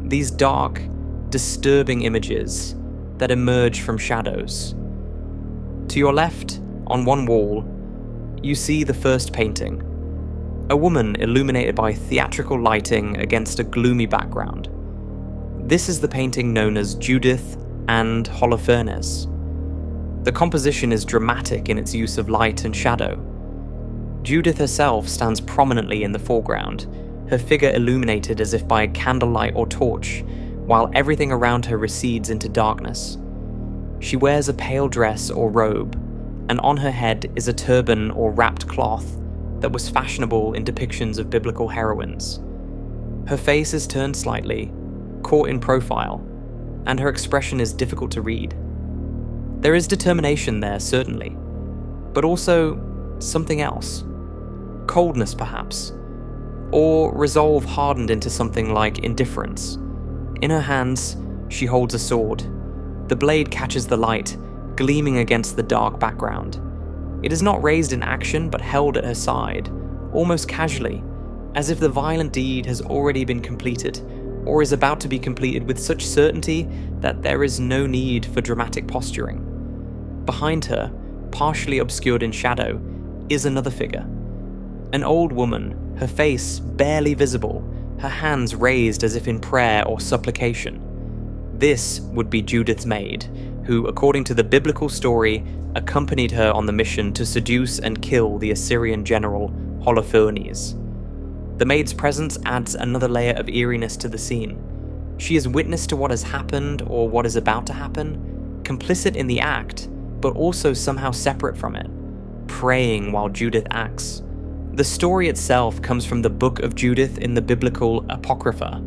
These dark, disturbing images that emerge from shadows. To your left, on one wall, you see the first painting, a woman illuminated by theatrical lighting against a gloomy background. This is the painting known as Judith and Holofernes. The composition is dramatic in its use of light and shadow. Judith herself stands prominently in the foreground, her figure illuminated as if by a candlelight or torch, while everything around her recedes into darkness. She wears a pale dress or robe, and on her head is a turban or wrapped cloth that was fashionable in depictions of biblical heroines. Her face is turned slightly, caught in profile, and her expression is difficult to read. There is determination there, certainly, but also something else. Coldness, perhaps, or resolve hardened into something like indifference. In her hands, she holds a sword. The blade catches the light, gleaming against the dark background. It is not raised in action, but held at her side, almost casually, as if the violent deed has already been completed, or is about to be completed with such certainty that there is no need for dramatic posturing. Behind her, partially obscured in shadow, is another figure. An old woman, her face barely visible, her hands raised as if in prayer or supplication. This would be Judith's maid, who, according to the biblical story, accompanied her on the mission to seduce and kill the Assyrian general Holofernes. The maid's presence adds another layer of eeriness to the scene. She is witness to what has happened or what is about to happen, complicit in the act, but also somehow separate from it, praying while Judith acts. The story itself comes from the Book of Judith in the biblical Apocrypha.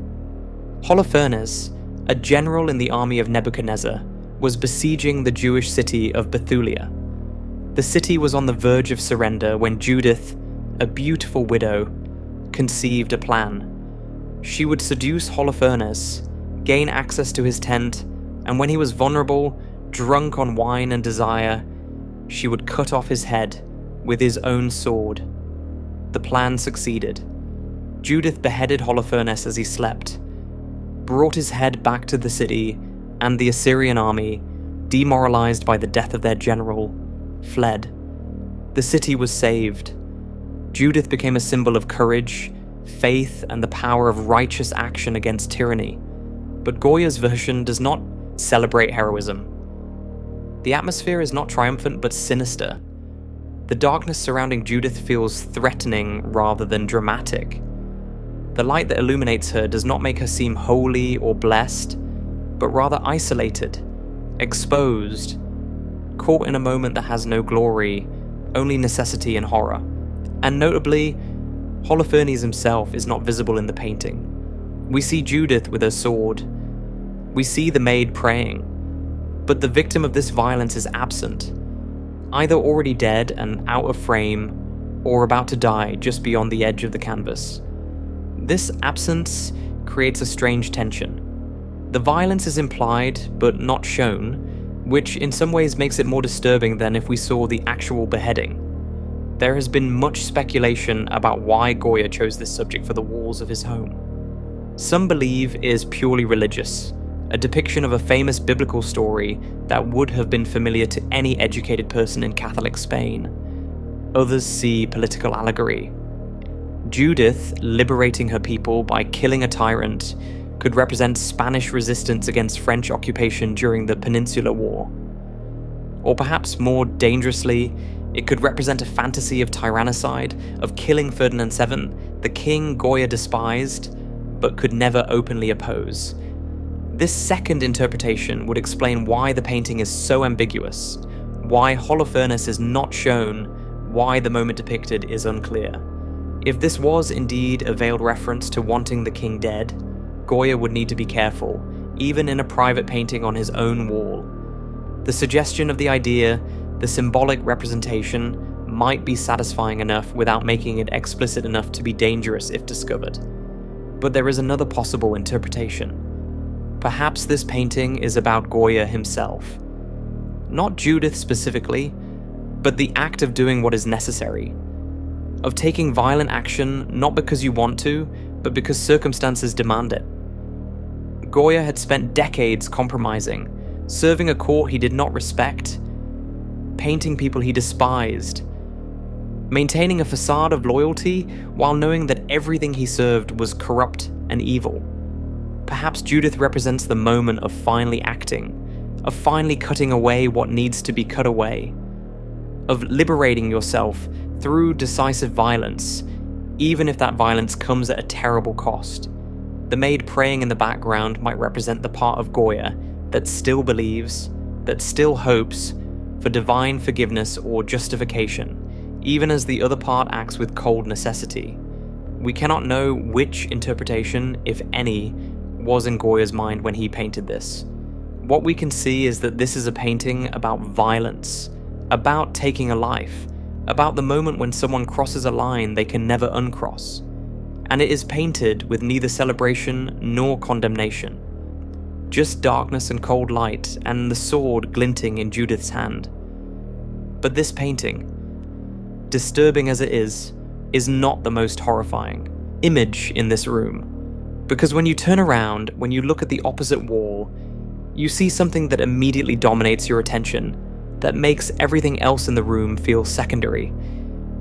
Holofernes, a general in the army of Nebuchadnezzar, was besieging the Jewish city of Bethulia. The city was on the verge of surrender when Judith, a beautiful widow, conceived a plan. She would seduce Holofernes, gain access to his tent, and when he was vulnerable, drunk on wine and desire, she would cut off his head with his own sword. The plan succeeded. Judith beheaded Holofernes as he slept, brought his head back to the city, and the Assyrian army, demoralized by the death of their general, fled. The city was saved. Judith became a symbol of courage, faith, and the power of righteous action against tyranny. But Goya's version does not celebrate heroism. The atmosphere is not triumphant but sinister. The darkness surrounding Judith feels threatening rather than dramatic. The light that illuminates her does not make her seem holy or blessed, but rather isolated, exposed, caught in a moment that has no glory, only necessity and horror. And notably, Holofernes himself is not visible in the painting. We see Judith with her sword. We see the maid praying. But the victim of this violence is absent, either already dead and out of frame, or about to die just beyond the edge of the canvas. This absence creates a strange tension. The violence is implied, but not shown, which in some ways makes it more disturbing than if we saw the actual beheading. There has been much speculation about why Goya chose this subject for the walls of his home. Some believe it is purely religious, a depiction of a famous biblical story that would have been familiar to any educated person in Catholic Spain. Others see political allegory. Judith, liberating her people by killing a tyrant, could represent Spanish resistance against French occupation during the Peninsular War. Or perhaps more dangerously, it could represent a fantasy of tyrannicide, of killing Ferdinand VII, the king Goya despised, but could never openly oppose. This second interpretation would explain why the painting is so ambiguous, why Holofernes is not shown, why the moment depicted is unclear. If this was indeed a veiled reference to wanting the king dead, Goya would need to be careful, even in a private painting on his own wall. The suggestion of the idea, the symbolic representation, might be satisfying enough without making it explicit enough to be dangerous if discovered. But there is another possible interpretation. Perhaps this painting is about Goya himself. Not Judith specifically, but the act of doing what is necessary. Of taking violent action not because you want to, but because circumstances demand it. Goya had spent decades compromising, serving a court he did not respect, painting people he despised, maintaining a facade of loyalty while knowing that everything he served was corrupt and evil. Perhaps Judith represents the moment of finally acting, of finally cutting away what needs to be cut away, of liberating yourself through decisive violence, even if that violence comes at a terrible cost. The maid praying in the background might represent the part of Goya that still believes, that still hopes for divine forgiveness or justification, even as the other part acts with cold necessity. We cannot know which interpretation, if any, was in Goya's mind when he painted this. What we can see is that this is a painting about violence, about taking a life, about the moment when someone crosses a line they can never uncross. And it is painted with neither celebration nor condemnation. Just darkness and cold light, and the sword glinting in Judith's hand. But this painting, disturbing as it is not the most horrifying image in this room. Because when you turn around, when you look at the opposite wall, you see something that immediately dominates your attention, that makes everything else in the room feel secondary.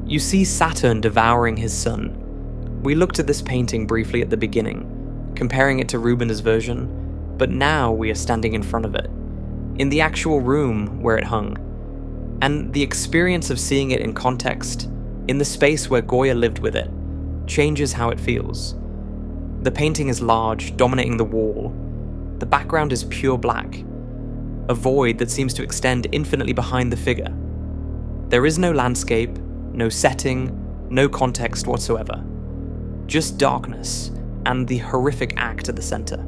You see Saturn devouring his son. We looked at this painting briefly at the beginning, comparing it to Rubens' version, but now we are standing in front of it, in the actual room where it hung. And the experience of seeing it in context, in the space where Goya lived with it, changes how it feels. The painting is large, dominating the wall. The background is pure black, a void that seems to extend infinitely behind the figure. There is no landscape, no setting, no context whatsoever. Just darkness and the horrific act at the center.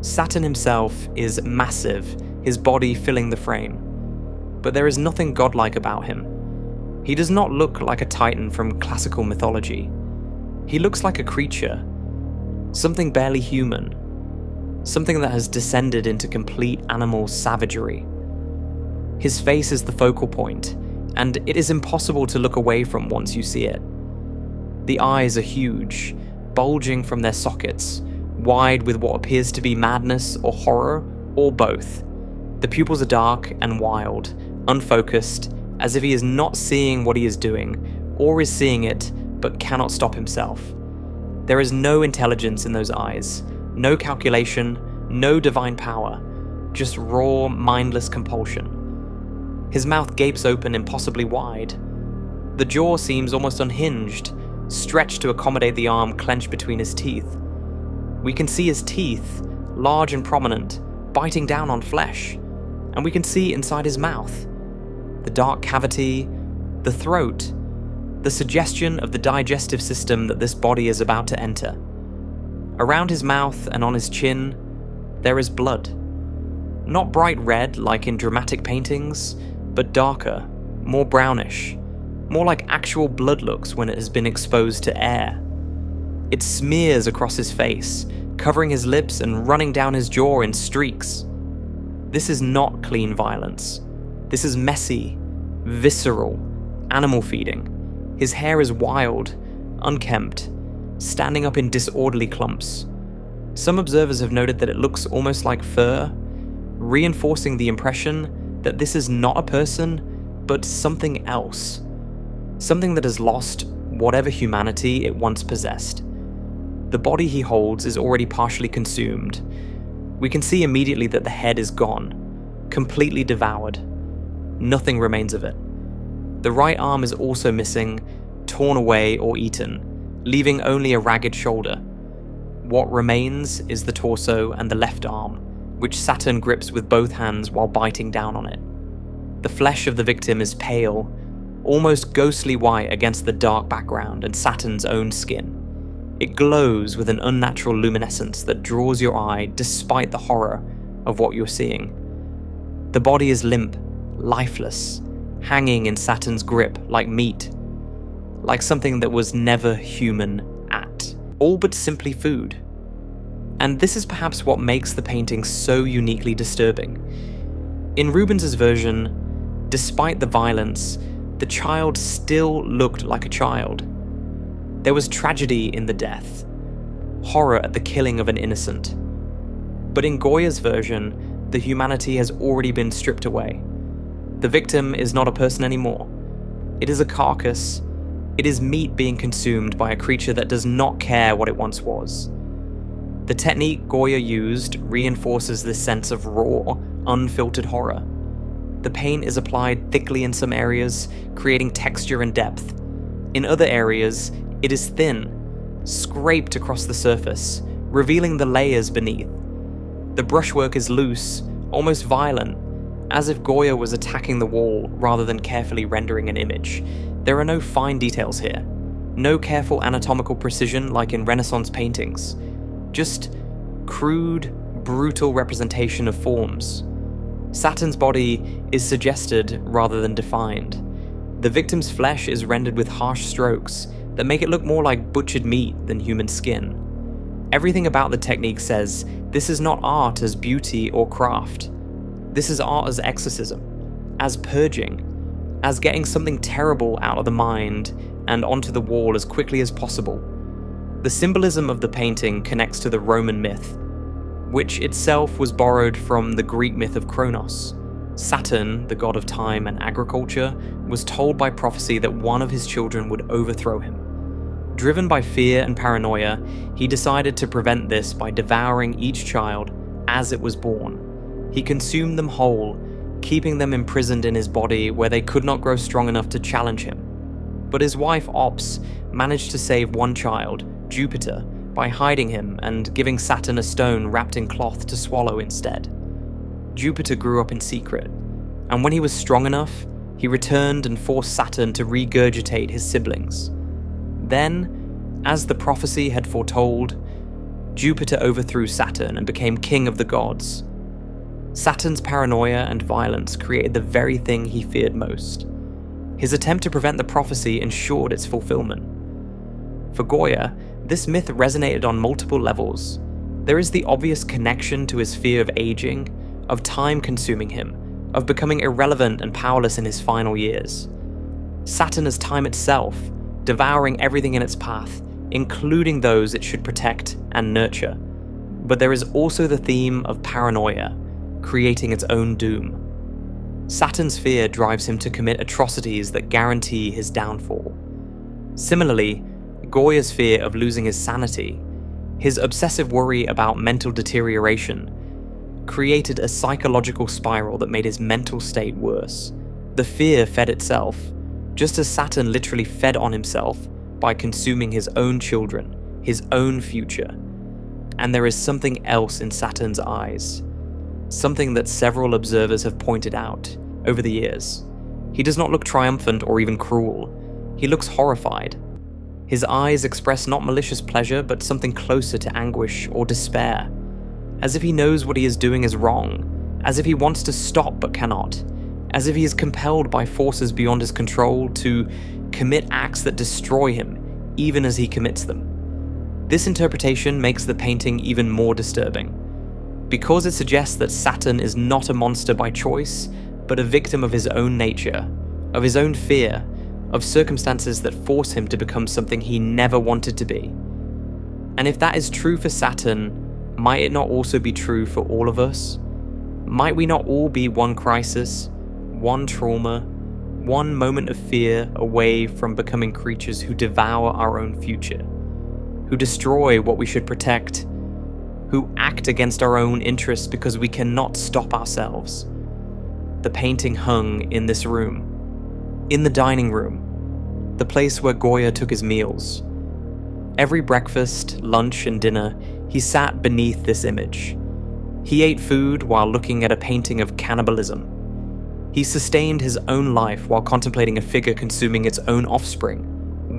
Saturn himself is massive, his body filling the frame. But there is nothing godlike about him. He does not look like a titan from classical mythology. He looks like a creature, something barely human, something that has descended into complete animal savagery. His face is the focal point, and it is impossible to look away from once you see it. The eyes are huge, bulging from their sockets, wide with what appears to be madness or horror, or both. The pupils are dark and wild, unfocused, as if he is not seeing what he is doing, or is seeing it, but cannot stop himself. There is no intelligence in those eyes, no calculation, no divine power, just raw, mindless compulsion. His mouth gapes open impossibly wide. The jaw seems almost unhinged, stretched to accommodate the arm clenched between his teeth. We can see his teeth, large and prominent, biting down on flesh, and we can see inside his mouth, the dark cavity, the throat, the suggestion of the digestive system that this body is about to enter. Around his mouth and on his chin, there is blood. Not bright red like in dramatic paintings, but darker, more brownish, more like actual blood looks when it has been exposed to air. It smears across his face, covering his lips and running down his jaw in streaks. This is not clean violence. This is messy, visceral, animal feeding. His hair is wild, unkempt, standing up in disorderly clumps. Some observers have noted that it looks almost like fur, reinforcing the impression that this is not a person, but something else. Something that has lost whatever humanity it once possessed. The body he holds is already partially consumed. We can see immediately that the head is gone, completely devoured. Nothing remains of it. The right arm is also missing, torn away or eaten, leaving only a ragged shoulder. What remains is the torso and the left arm, which Saturn grips with both hands while biting down on it. The flesh of the victim is pale, almost ghostly white against the dark background and Saturn's own skin. It glows with an unnatural luminescence that draws your eye despite the horror of what you're seeing. The body is limp, lifeless, hanging in Saturn's grip like meat, like something that was never human at, all but simply food. And this is perhaps what makes the painting so uniquely disturbing. In Rubens's version, despite the violence, the child still looked like a child. There was tragedy in the death, horror at the killing of an innocent. But in Goya's version, the humanity has already been stripped away. The victim is not a person anymore. It is a carcass. It is meat being consumed by a creature that does not care what it once was. The technique Goya used reinforces this sense of raw, unfiltered horror. The paint is applied thickly in some areas, creating texture and depth. In other areas, it is thin, scraped across the surface, revealing the layers beneath. The brushwork is loose, almost violent, as if Goya was attacking the wall rather than carefully rendering an image. There are no fine details here, no careful anatomical precision like in Renaissance paintings, just crude, brutal representation of forms. Saturn's body is suggested rather than defined. The victim's flesh is rendered with harsh strokes that make it look more like butchered meat than human skin. Everything about the technique says this is not art as beauty or craft. This is art as exorcism, as purging, as getting something terrible out of the mind and onto the wall as quickly as possible. The symbolism of the painting connects to the Roman myth, which itself was borrowed from the Greek myth of Kronos. Saturn, the god of time and agriculture, was told by prophecy that one of his children would overthrow him. Driven by fear and paranoia, he decided to prevent this by devouring each child as it was born. He consumed them whole, keeping them imprisoned in his body where they could not grow strong enough to challenge him. But his wife Ops managed to save one child, Jupiter, by hiding him and giving Saturn a stone wrapped in cloth to swallow instead. Jupiter grew up in secret, and when he was strong enough, he returned and forced Saturn to regurgitate his siblings. Then, as the prophecy had foretold, Jupiter overthrew Saturn and became king of the gods. Saturn's paranoia and violence created the very thing he feared most. His attempt to prevent the prophecy ensured its fulfillment. For Goya, this myth resonated on multiple levels. There is the obvious connection to his fear of aging, of time consuming him, of becoming irrelevant and powerless in his final years. Saturn is time itself, devouring everything in its path, including those it should protect and nurture. But there is also the theme of paranoia, creating its own doom. Saturn's fear drives him to commit atrocities that guarantee his downfall. Similarly, Goya's fear of losing his sanity, his obsessive worry about mental deterioration, created a psychological spiral that made his mental state worse. The fear fed itself, just as Saturn literally fed on himself by consuming his own children, his own future. And there is something else in Saturn's eyes, something that several observers have pointed out over the years. He does not look triumphant or even cruel. He looks horrified. His eyes express not malicious pleasure, but something closer to anguish or despair, as if he knows what he is doing is wrong, as if he wants to stop but cannot, as if he is compelled by forces beyond his control to commit acts that destroy him, even as he commits them. This interpretation makes the painting even more disturbing, because it suggests that Saturn is not a monster by choice, but a victim of his own nature, of his own fear, of circumstances that force him to become something he never wanted to be. And if that is true for Saturn, might it not also be true for all of us? Might we not all be one crisis, one trauma, one moment of fear away from becoming creatures who devour our own future, who destroy what we should protect, who act against our own interests because we cannot stop ourselves? The painting hung in this room, in the dining room, the place where Goya took his meals. Every breakfast, lunch, and dinner, he sat beneath this image. He ate food while looking at a painting of cannibalism. He sustained his own life while contemplating a figure consuming its own offspring.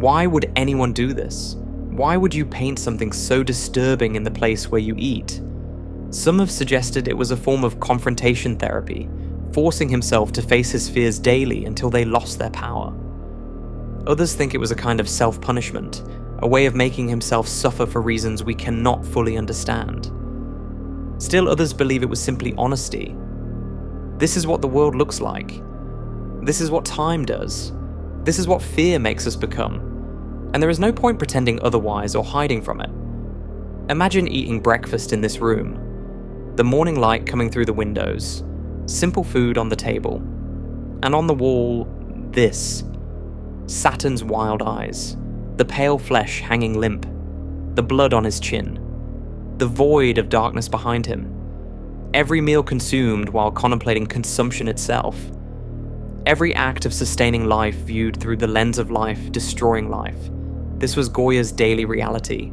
Why would anyone do this? Why would you paint something so disturbing in the place where you eat? Some have suggested it was a form of confrontation therapy, forcing himself to face his fears daily until they lost their power. Others think it was a kind of self-punishment, a way of making himself suffer for reasons we cannot fully understand. Still others believe it was simply honesty. This is what the world looks like. This is what time does. This is what fear makes us become. And there is no point pretending otherwise or hiding from it. Imagine eating breakfast in this room. The morning light coming through the windows, simple food on the table, and on the wall, this. Saturn's wild eyes, the pale flesh hanging limp, the blood on his chin, the void of darkness behind him. Every meal consumed while contemplating consumption itself. Every act of sustaining life viewed through the lens of life destroying life. This was Goya's daily reality.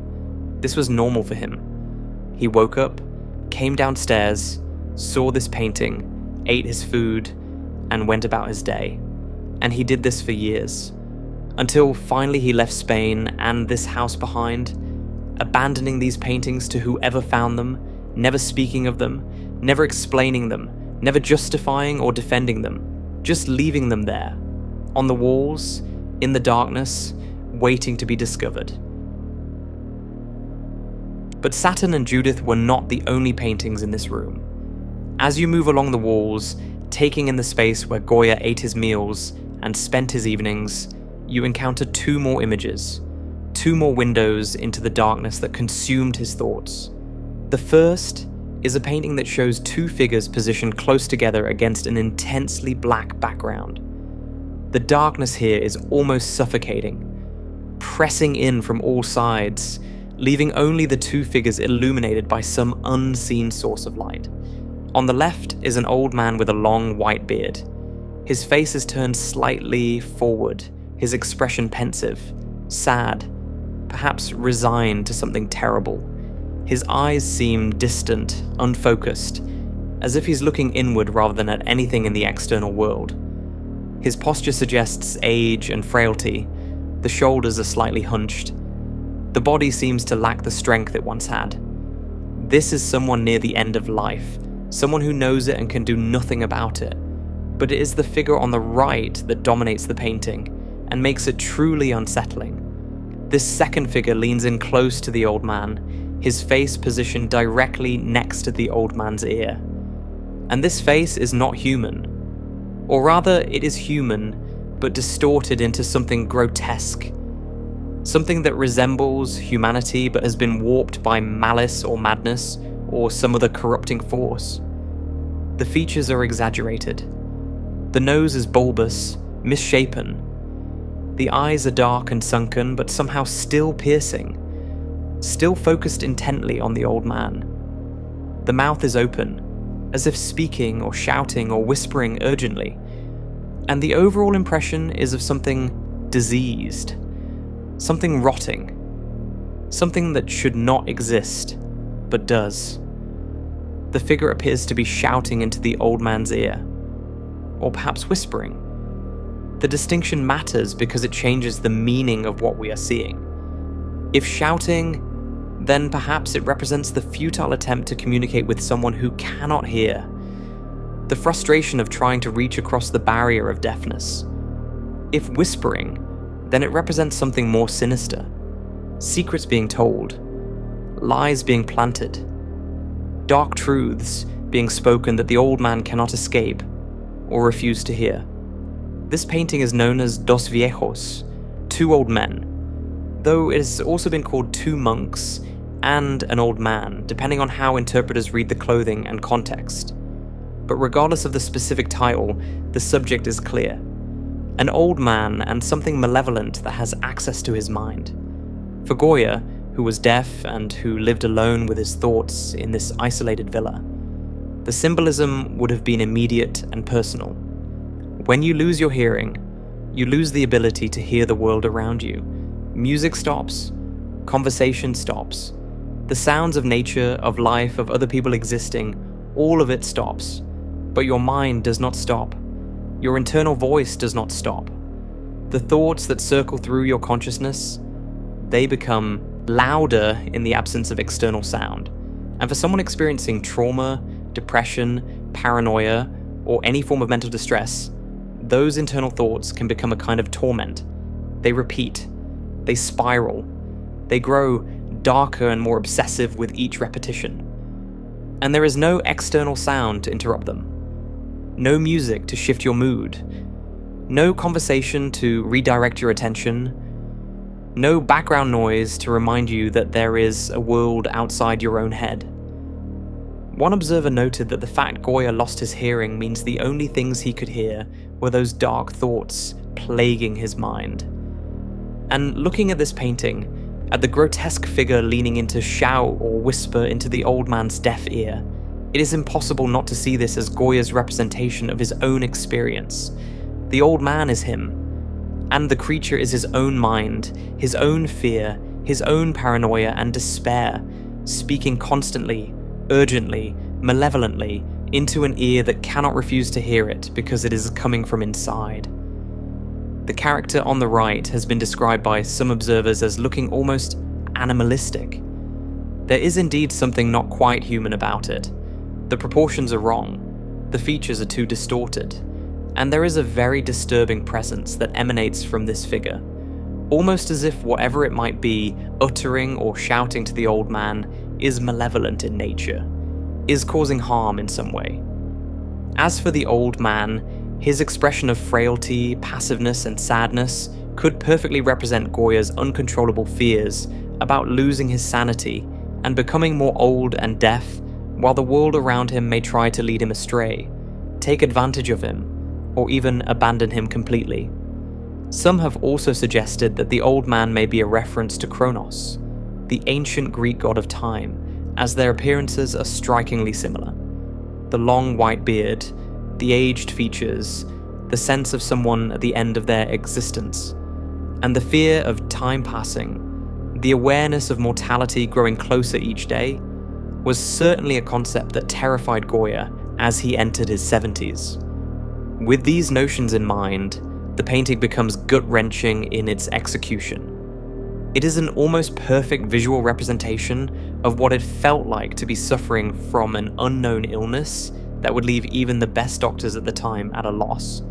This was normal for him. He woke up, came downstairs, saw this painting, ate his food, and went about his day. And he did this for years. Until finally he left Spain and this house behind, abandoning these paintings to whoever found them, never speaking of them, never explaining them, never justifying or defending them, just leaving them there, on the walls, in the darkness, waiting to be discovered. But Saturn and Judith were not the only paintings in this room. As you move along the walls, taking in the space where Goya ate his meals and spent his evenings, you encounter two more images, two more windows into the darkness that consumed his thoughts. The first is a painting that shows two figures positioned close together against an intensely black background. The darkness here is almost suffocating, pressing in from all sides, leaving only the two figures illuminated by some unseen source of light. On the left is an old man with a long white beard. His face is turned slightly forward, his expression pensive, sad, perhaps resigned to something terrible. His eyes seem distant, unfocused, as if he's looking inward rather than at anything in the external world. His posture suggests age and frailty. The shoulders are slightly hunched. The body seems to lack the strength it once had. This is someone near the end of life, someone who knows it and can do nothing about it. But it is the figure on the right that dominates the painting and makes it truly unsettling. This second figure leans in close to the old man, his face positioned directly next to the old man's ear. And this face is not human. Or rather, it is human, but distorted into something grotesque. Something that resembles humanity but has been warped by malice or madness or some other corrupting force. The features are exaggerated. The nose is bulbous, misshapen. The eyes are dark and sunken, but somehow still piercing. Still focused intently on the old man. The mouth is open, as if speaking or shouting or whispering urgently. And the overall impression is of something diseased. Something rotting. Something that should not exist, but does. The figure appears to be shouting into the old man's ear. Or perhaps whispering. The distinction matters because it changes the meaning of what we are seeing. If shouting, then perhaps it represents the futile attempt to communicate with someone who cannot hear. The frustration of trying to reach across the barrier of deafness. If whispering, then it represents something more sinister. Secrets being told. Lies being planted. Dark truths being spoken that the old man cannot escape or refuse to hear. This painting is known as Dos Viejos, two old men, though it has also been called two monks and an old man, depending on how interpreters read the clothing and context. But regardless of the specific title, the subject is clear. An old man and something malevolent that has access to his mind. For Goya, who was deaf and who lived alone with his thoughts in this isolated villa, the symbolism would have been immediate and personal. When you lose your hearing, you lose the ability to hear the world around you. Music stops, conversation stops. The sounds of nature, of life, of other people existing, all of it stops. But your mind does not stop. Your internal voice does not stop. The thoughts that circle through your consciousness, they become louder in the absence of external sound. And for someone experiencing trauma, depression, paranoia, or any form of mental distress, those internal thoughts can become a kind of torment. They repeat. They spiral. They grow darker and more obsessive with each repetition. And there is no external sound to interrupt them. No music to shift your mood. No conversation to redirect your attention. No background noise to remind you that there is a world outside your own head. One observer noted that the fact Goya lost his hearing means the only things he could hear were those dark thoughts plaguing his mind. And looking at this painting, at the grotesque figure leaning in to shout or whisper into the old man's deaf ear, it is impossible not to see this as Goya's representation of his own experience. The old man is him, and the creature is his own mind, his own fear, his own paranoia and despair, speaking constantly, urgently, malevolently, into an ear that cannot refuse to hear it because it is coming from inside. The character on the right has been described by some observers as looking almost animalistic. There is indeed something not quite human about it. The proportions are wrong, the features are too distorted, and there is a very disturbing presence that emanates from this figure, almost as if whatever it might be uttering or shouting to the old man is malevolent in nature, is causing harm in some way. As for the old man, his expression of frailty, passiveness, and sadness could perfectly represent Goya's uncontrollable fears about losing his sanity and becoming more old and deaf, while the world around him may try to lead him astray, take advantage of him, or even abandon him completely. Some have also suggested that the old man may be a reference to Kronos, the ancient Greek god of time, as their appearances are strikingly similar. The long white beard, the aged features, the sense of someone at the end of their existence, and the fear of time passing, the awareness of mortality growing closer each day, was certainly a concept that terrified Goya as he entered his 70s. With these notions in mind, the painting becomes gut-wrenching in its execution. It is an almost perfect visual representation of what it felt like to be suffering from an unknown illness that would leave even the best doctors at the time at a loss,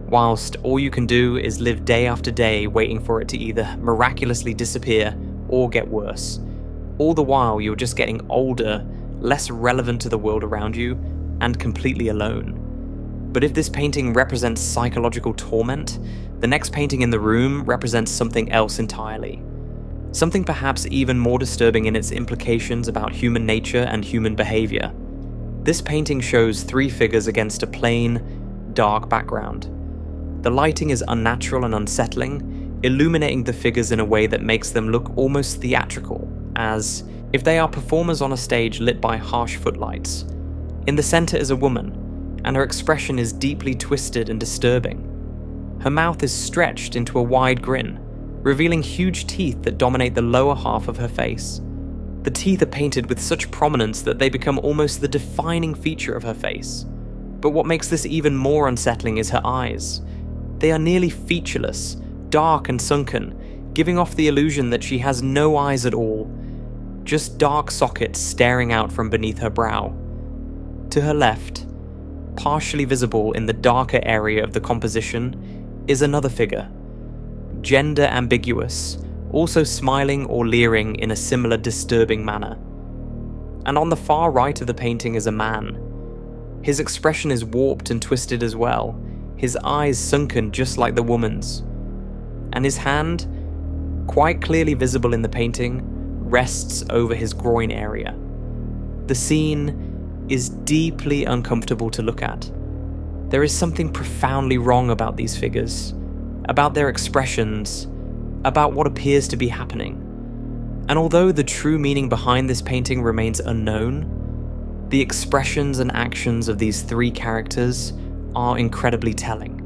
whilst all you can do is live day after day waiting for it to either miraculously disappear or get worse. All the while you're just getting older, less relevant to the world around you, and completely alone. But if this painting represents psychological torment, the next painting in the room represents something else entirely. Something perhaps even more disturbing in its implications about human nature and human behavior. This painting shows three figures against a plain, dark background. The lighting is unnatural and unsettling, illuminating the figures in a way that makes them look almost theatrical, as if they are performers on a stage lit by harsh footlights. In the center is a woman, and her expression is deeply twisted and disturbing. Her mouth is stretched into a wide grin, revealing huge teeth that dominate the lower half of her face. The teeth are painted with such prominence that they become almost the defining feature of her face. But what makes this even more unsettling is her eyes. They are nearly featureless, dark and sunken, giving off the illusion that she has no eyes at all, just dark sockets staring out from beneath her brow. To her left, partially visible in the darker area of the composition, is another figure, gender ambiguous, also smiling or leering in a similar disturbing manner. And on the far right of the painting is a man. His expression is warped and twisted as well, his eyes sunken just like the woman's. And his hand, quite clearly visible in the painting, rests over his groin area. The scene is deeply uncomfortable to look at. There is something profoundly wrong about these figures, about their expressions, about what appears to be happening. And although the true meaning behind this painting remains unknown, the expressions and actions of these three characters are incredibly telling.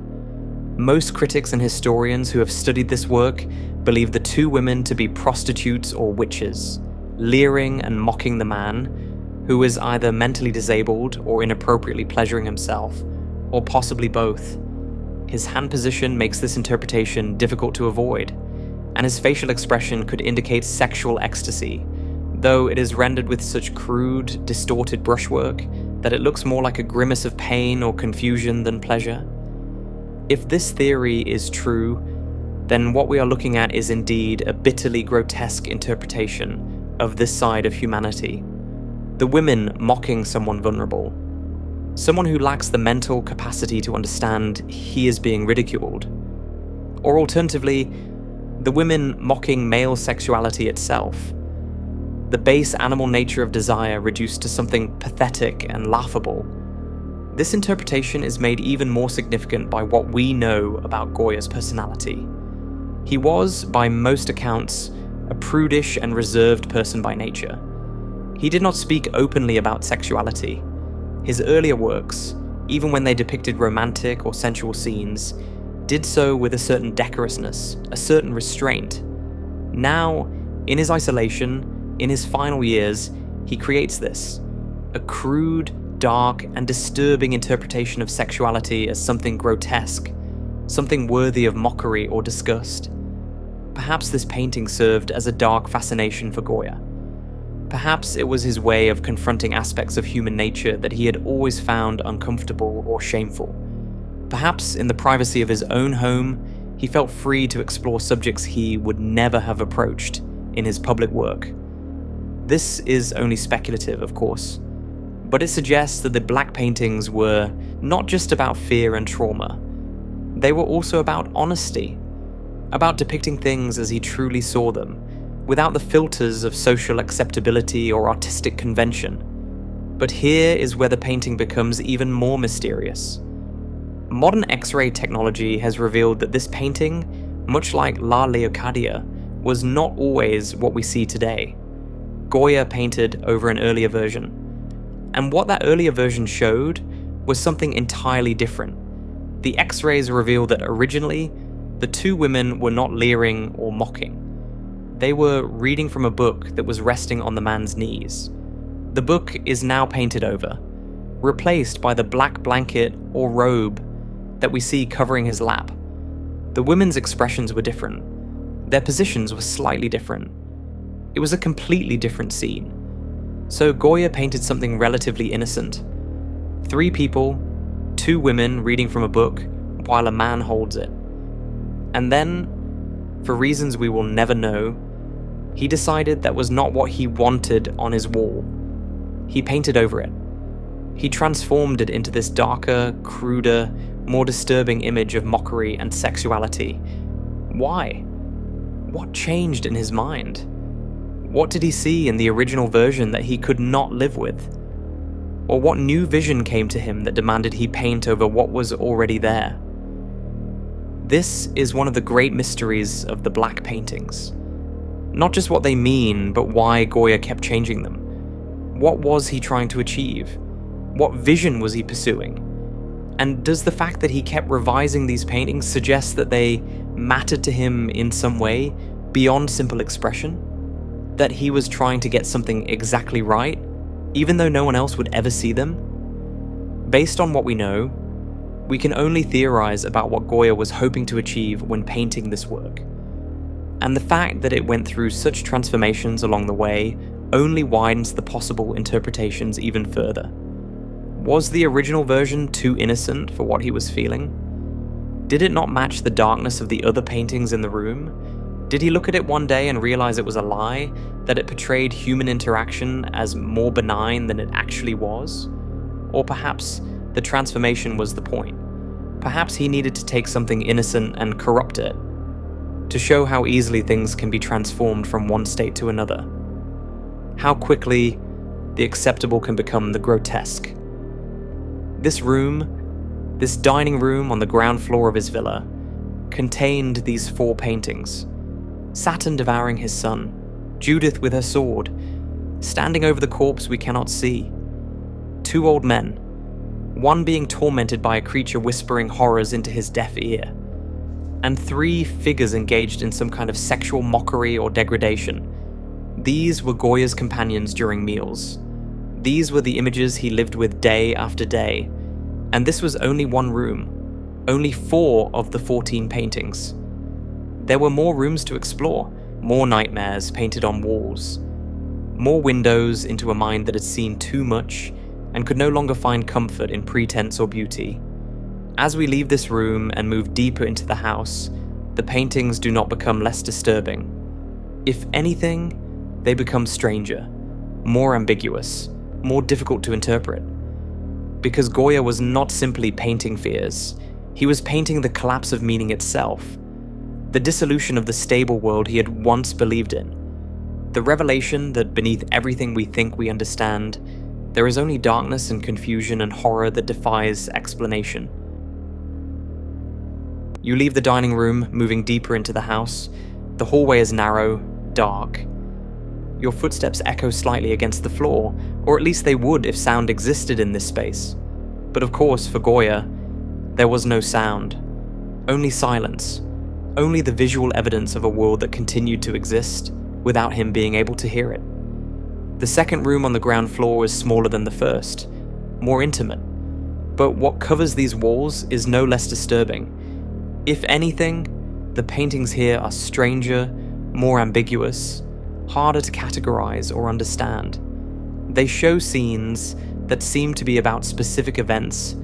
Most critics and historians who have studied this work believe the two women to be prostitutes or witches, leering and mocking the man, who is either mentally disabled or inappropriately pleasuring himself, or possibly both. His hand position makes this interpretation difficult to avoid, and his facial expression could indicate sexual ecstasy, though it is rendered with such crude, distorted brushwork that it looks more like a grimace of pain or confusion than pleasure. If this theory is true, then what we are looking at is indeed a bitterly grotesque interpretation of this side of humanity. The women mocking someone vulnerable, someone who lacks the mental capacity to understand he is being ridiculed. Or alternatively, the women mocking male sexuality itself. the base animal nature of desire reduced to something pathetic and laughable. This interpretation is made even more significant by what we know about Goya's personality. He was, by most accounts, a prudish and reserved person by nature. He did not speak openly about sexuality. His earlier works, even when they depicted romantic or sensual scenes, did so with a certain decorousness, a certain restraint. Now, in his isolation, in his final years, he creates this, a crude, dark, and disturbing interpretation of sexuality as something grotesque, something worthy of mockery or disgust. Perhaps this painting served as a dark fascination for Goya. Perhaps it was his way of confronting aspects of human nature that he had always found uncomfortable or shameful. Perhaps in the privacy of his own home, he felt free to explore subjects he would never have approached in his public work. This is only speculative, of course, but it suggests that the Black paintings were not just about fear and trauma. They were also about honesty, about depicting things as he truly saw them, without the filters of social acceptability or artistic convention. But here is where the painting becomes even more mysterious. Modern X-ray technology has revealed that this painting, much like La Leocadia, was not always what we see today. Goya painted over an earlier version. And what that earlier version showed was something entirely different. The X-rays reveal that originally, the two women were not leering or mocking. They were reading from a book that was resting on the man's knees. The book is now painted over, replaced by the black blanket or robe that we see covering his lap. The women's expressions were different. Their positions were slightly different. It was a completely different scene. So Goya painted something relatively innocent. 3 people, 2 women reading from a book, while a man holds it. And then, for reasons we will never know, he decided that was not what he wanted on his wall. He painted over it. He transformed it into this darker, cruder, more disturbing image of mockery and sexuality. Why? What changed in his mind? What did he see in the original version that he could not live with? Or what new vision came to him that demanded he paint over what was already there? This is one of the great mysteries of the Black paintings. Not just what they mean, but why Goya kept changing them. What was he trying to achieve? What vision was he pursuing? And does the fact that he kept revising these paintings suggest that they mattered to him in some way beyond simple expression? That he was trying to get something exactly right, even though no one else would ever see them? Based on what we know, we can only theorize about what Goya was hoping to achieve when painting this work. And the fact that it went through such transformations along the way only widens the possible interpretations even further. Was the original version too innocent for what he was feeling? Did it not match the darkness of the other paintings in the room? Did he look at it one day and realize it was a lie, that it portrayed human interaction as more benign than it actually was? Or perhaps the transformation was the point. Perhaps he needed to take something innocent and corrupt it, to show how easily things can be transformed from one state to another. How quickly the acceptable can become the grotesque. This room, this dining room on the ground floor of his villa, contained these 4 paintings. Saturn devouring his son, Judith with her sword, standing over the corpse we cannot see. 2 old men, one being tormented by a creature whispering horrors into his deaf ear, and 3 figures engaged in some kind of sexual mockery or degradation. These were Goya's companions during meals. These were the images he lived with day after day, and this was only one room, only 4 of the 14 paintings. There were more rooms to explore, more nightmares painted on walls, more windows into a mind that had seen too much and could no longer find comfort in pretense or beauty. As we leave this room and move deeper into the house, the paintings do not become less disturbing. If anything, they become stranger, more ambiguous, more difficult to interpret. Because Goya was not simply painting fears, he was painting the collapse of meaning itself, the dissolution of the stable world he had once believed in. The revelation that beneath everything we think we understand, there is only darkness and confusion and horror that defies explanation. You leave the dining room, moving deeper into the house. The hallway is narrow, dark. Your footsteps echo slightly against the floor, or at least they would if sound existed in this space. But of course, for Goya, there was no sound. Only silence. Only the visual evidence of a world that continued to exist without him being able to hear it. The second room on the ground floor is smaller than the first, more intimate. But what covers these walls is no less disturbing. If anything, the paintings here are stranger, more ambiguous, harder to categorize or understand. They show scenes that seem to be about specific events,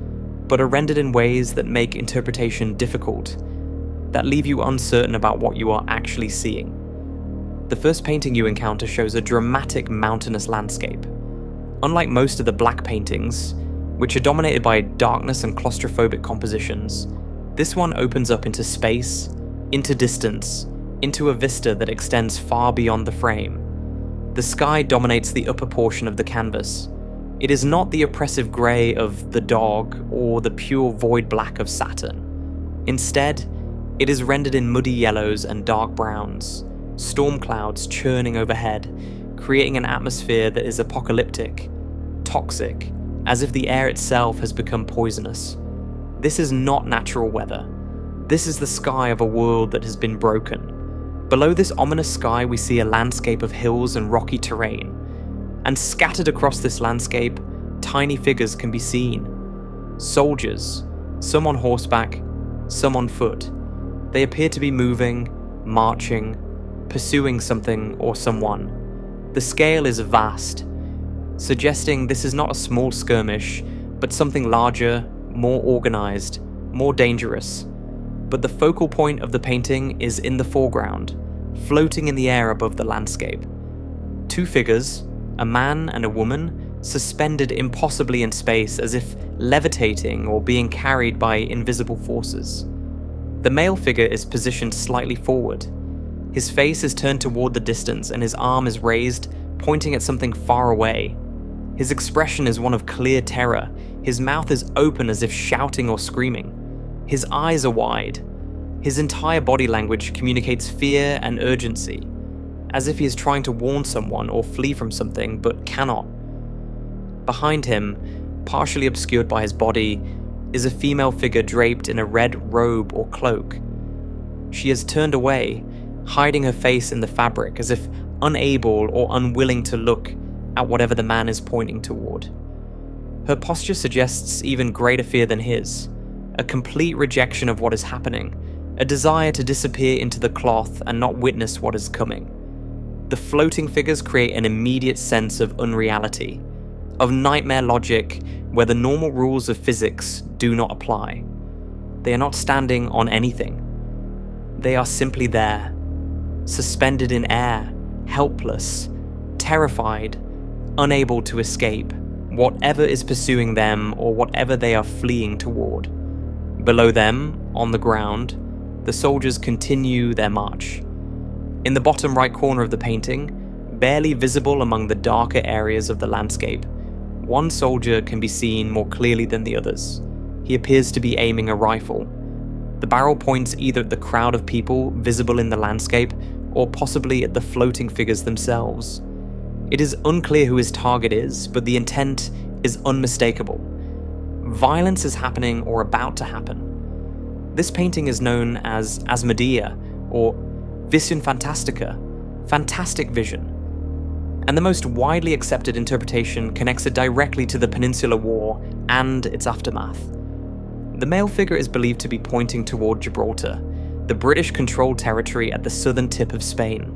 but are rendered in ways that make interpretation difficult, that leave you uncertain about what you are actually seeing. The first painting you encounter shows a dramatic mountainous landscape. Unlike most of the Black paintings, which are dominated by darkness and claustrophobic compositions, this one opens up into space, into distance, into a vista that extends far beyond the frame. The sky dominates the upper portion of the canvas. It is not the oppressive grey of The Dog or the pure void black of Saturn. Instead, it is rendered in muddy yellows and dark browns, storm clouds churning overhead, creating an atmosphere that is apocalyptic, toxic, as if the air itself has become poisonous. This is not natural weather. This is the sky of a world that has been broken. Below this ominous sky, we see a landscape of hills and rocky terrain. And scattered across this landscape, tiny figures can be seen. Soldiers, some on horseback, some on foot. They appear to be moving, marching, pursuing something or someone. The scale is vast, suggesting this is not a small skirmish, but something larger, more organized, more dangerous. But the focal point of the painting is in the foreground, floating in the air above the landscape. Two figures, a man and a woman, suspended impossibly in space as if levitating or being carried by invisible forces. The male figure is positioned slightly forward. His face is turned toward the distance and his arm is raised, pointing at something far away. His expression is one of clear terror. His mouth is open as if shouting or screaming. His eyes are wide. His entire body language communicates fear and urgency, as if he is trying to warn someone or flee from something, but cannot. Behind him, partially obscured by his body, is a female figure draped in a red robe or cloak. She has turned away, hiding her face in the fabric as if unable or unwilling to look at whatever the man is pointing toward. Her posture suggests even greater fear than his, a complete rejection of what is happening, a desire to disappear into the cloth and not witness what is coming. The floating figures create an immediate sense of unreality, of nightmare logic where the normal rules of physics do not apply. They are not standing on anything. They are simply there, suspended in air, helpless, terrified, unable to escape whatever is pursuing them or whatever they are fleeing toward. Below them, on the ground, the soldiers continue their march. In the bottom right corner of the painting, barely visible among the darker areas of the landscape, one soldier can be seen more clearly than the others. He appears to be aiming a rifle. The barrel points either at the crowd of people visible in the landscape or possibly at the floating figures themselves. It is unclear who his target is, but the intent is unmistakable. Violence is happening or about to happen. This painting is known as Asmodea, or Vision Fantastica, fantastic vision. And the most widely accepted interpretation connects it directly to the Peninsular War and its aftermath. The male figure is believed to be pointing toward Gibraltar, the British-controlled territory at the southern tip of Spain.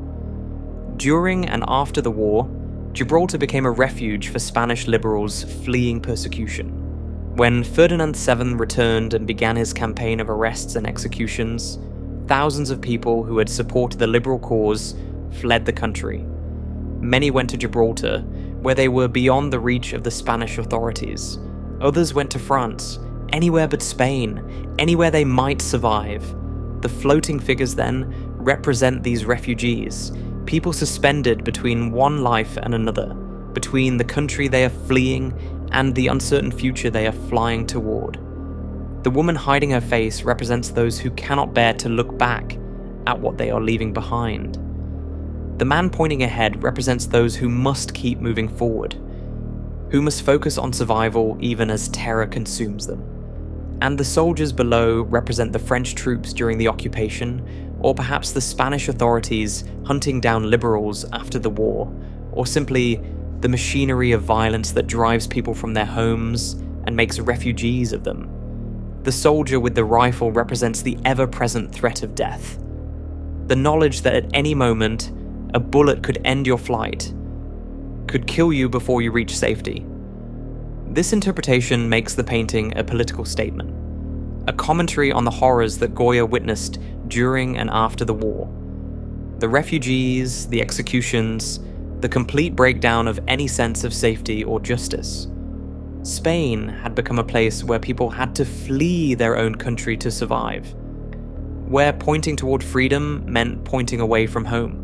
During and after the war, Gibraltar became a refuge for Spanish liberals fleeing persecution. When Ferdinand VII returned and began his campaign of arrests and executions, thousands of people who had supported the liberal cause fled the country. Many went to Gibraltar, where they were beyond the reach of the Spanish authorities. Others went to France, anywhere but Spain, anywhere they might survive. The floating figures then represent these refugees, People suspended between one life and another, between the country they are fleeing and the uncertain future they are flying toward. The woman hiding her face represents those who cannot bear to look back at what they are leaving behind. The man pointing ahead represents those who must keep moving forward, who must focus on survival even as terror consumes them. And the soldiers below represent the French troops during the occupation, or perhaps the Spanish authorities hunting down liberals after the war, or simply the machinery of violence that drives people from their homes and makes refugees of them. The soldier with the rifle represents the ever-present threat of death. The knowledge that at any moment, a bullet could end your flight, could kill you before you reach safety. This interpretation makes the painting a political statement, a commentary on the horrors that Goya witnessed during and after the war. The refugees, the executions, the complete breakdown of any sense of safety or justice. Spain had become a place where people had to flee their own country to survive, where pointing toward freedom meant pointing away from home.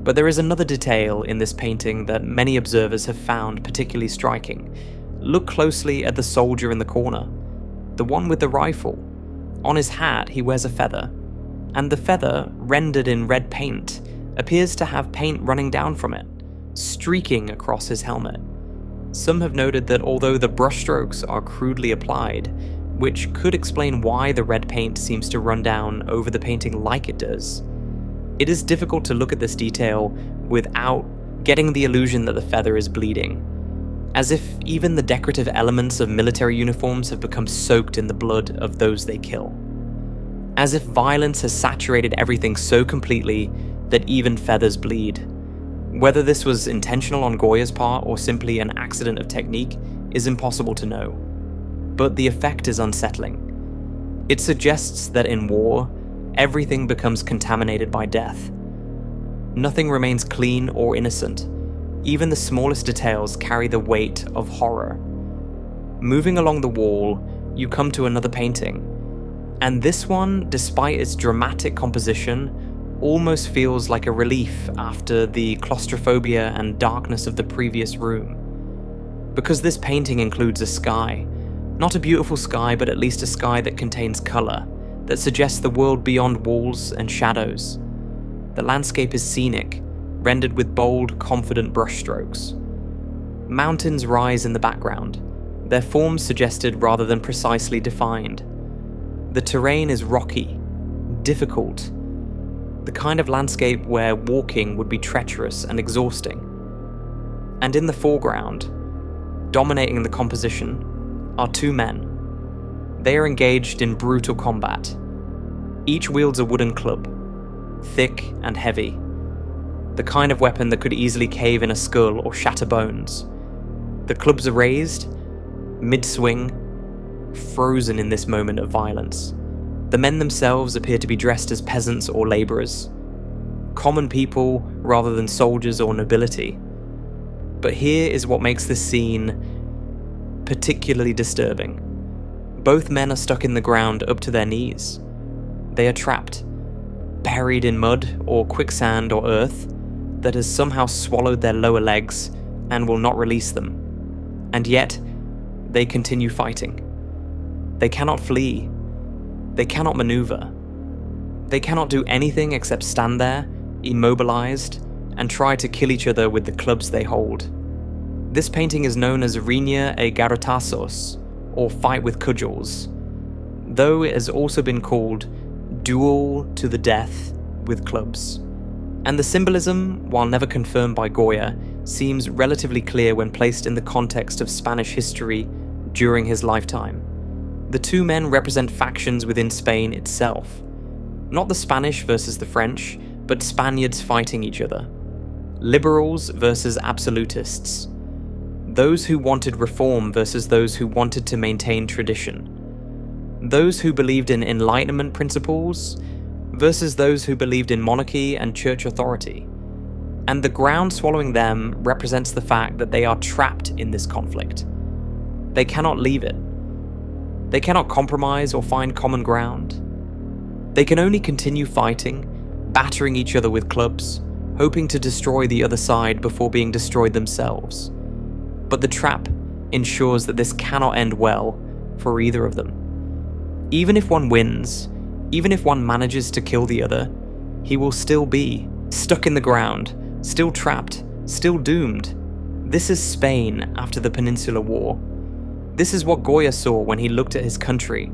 But there is another detail in this painting that many observers have found particularly striking. Look closely at the soldier in the corner, the one with the rifle. On his hat, he wears a feather, and the feather, rendered in red paint, appears to have paint running down from it, streaking across his helmet. Some have noted that although the brushstrokes are crudely applied, which could explain why the red paint seems to run down over the painting like it does, it is difficult to look at this detail without getting the illusion that the feather is bleeding, as if even the decorative elements of military uniforms have become soaked in the blood of those they kill. As if violence has saturated everything so completely that even feathers bleed. Whether this was intentional on Goya's part or simply an accident of technique is impossible to know, but the effect is unsettling. It suggests that in war, everything becomes contaminated by death. Nothing remains clean or innocent. Even the smallest details carry the weight of horror. Moving along the wall, you come to another painting, and this one, despite its dramatic composition, almost feels like a relief after the claustrophobia and darkness of the previous room. Because this painting includes a sky. Not a beautiful sky, but at least a sky that contains colour, that suggests the world beyond walls and shadows. The landscape is scenic, rendered with bold, confident brushstrokes. Mountains rise in the background, their forms suggested rather than precisely defined. The terrain is rocky, difficult, the kind of landscape where walking would be treacherous and exhausting. And in the foreground, dominating the composition, are two men. They are engaged in brutal combat. Each wields a wooden club, thick and heavy, the kind of weapon that could easily cave in a skull or shatter bones. The clubs are raised, mid-swing, frozen in this moment of violence. The men themselves appear to be dressed as peasants or labourers, common people rather than soldiers or nobility. But here is what makes this scene particularly disturbing. Both men are stuck in the ground up to their knees. They are trapped, buried in mud or quicksand or earth that has somehow swallowed their lower legs and will not release them. And yet, they continue fighting. They cannot flee. They cannot maneuver. They cannot do anything except stand there, immobilized, and try to kill each other with the clubs they hold. This painting is known as Riña e Garrotazos, or Fight with Cudgels, though it has also been called Duel to the Death with Clubs. And the symbolism, while never confirmed by Goya, seems relatively clear when placed in the context of Spanish history during his lifetime. The two men represent factions within Spain itself. Not the Spanish versus the French, but Spaniards fighting each other. Liberals versus absolutists. Those who wanted reform versus those who wanted to maintain tradition. Those who believed in Enlightenment principles versus those who believed in monarchy and church authority. And the ground swallowing them represents the fact that they are trapped in this conflict. They cannot leave it. They cannot compromise or find common ground. They can only continue fighting, battering each other with clubs, hoping to destroy the other side before being destroyed themselves. But the trap ensures that this cannot end well for either of them. Even if one wins, even if one manages to kill the other, he will still be stuck in the ground, still trapped, still doomed. This is Spain after the Peninsular War. This is what Goya saw when he looked at his country.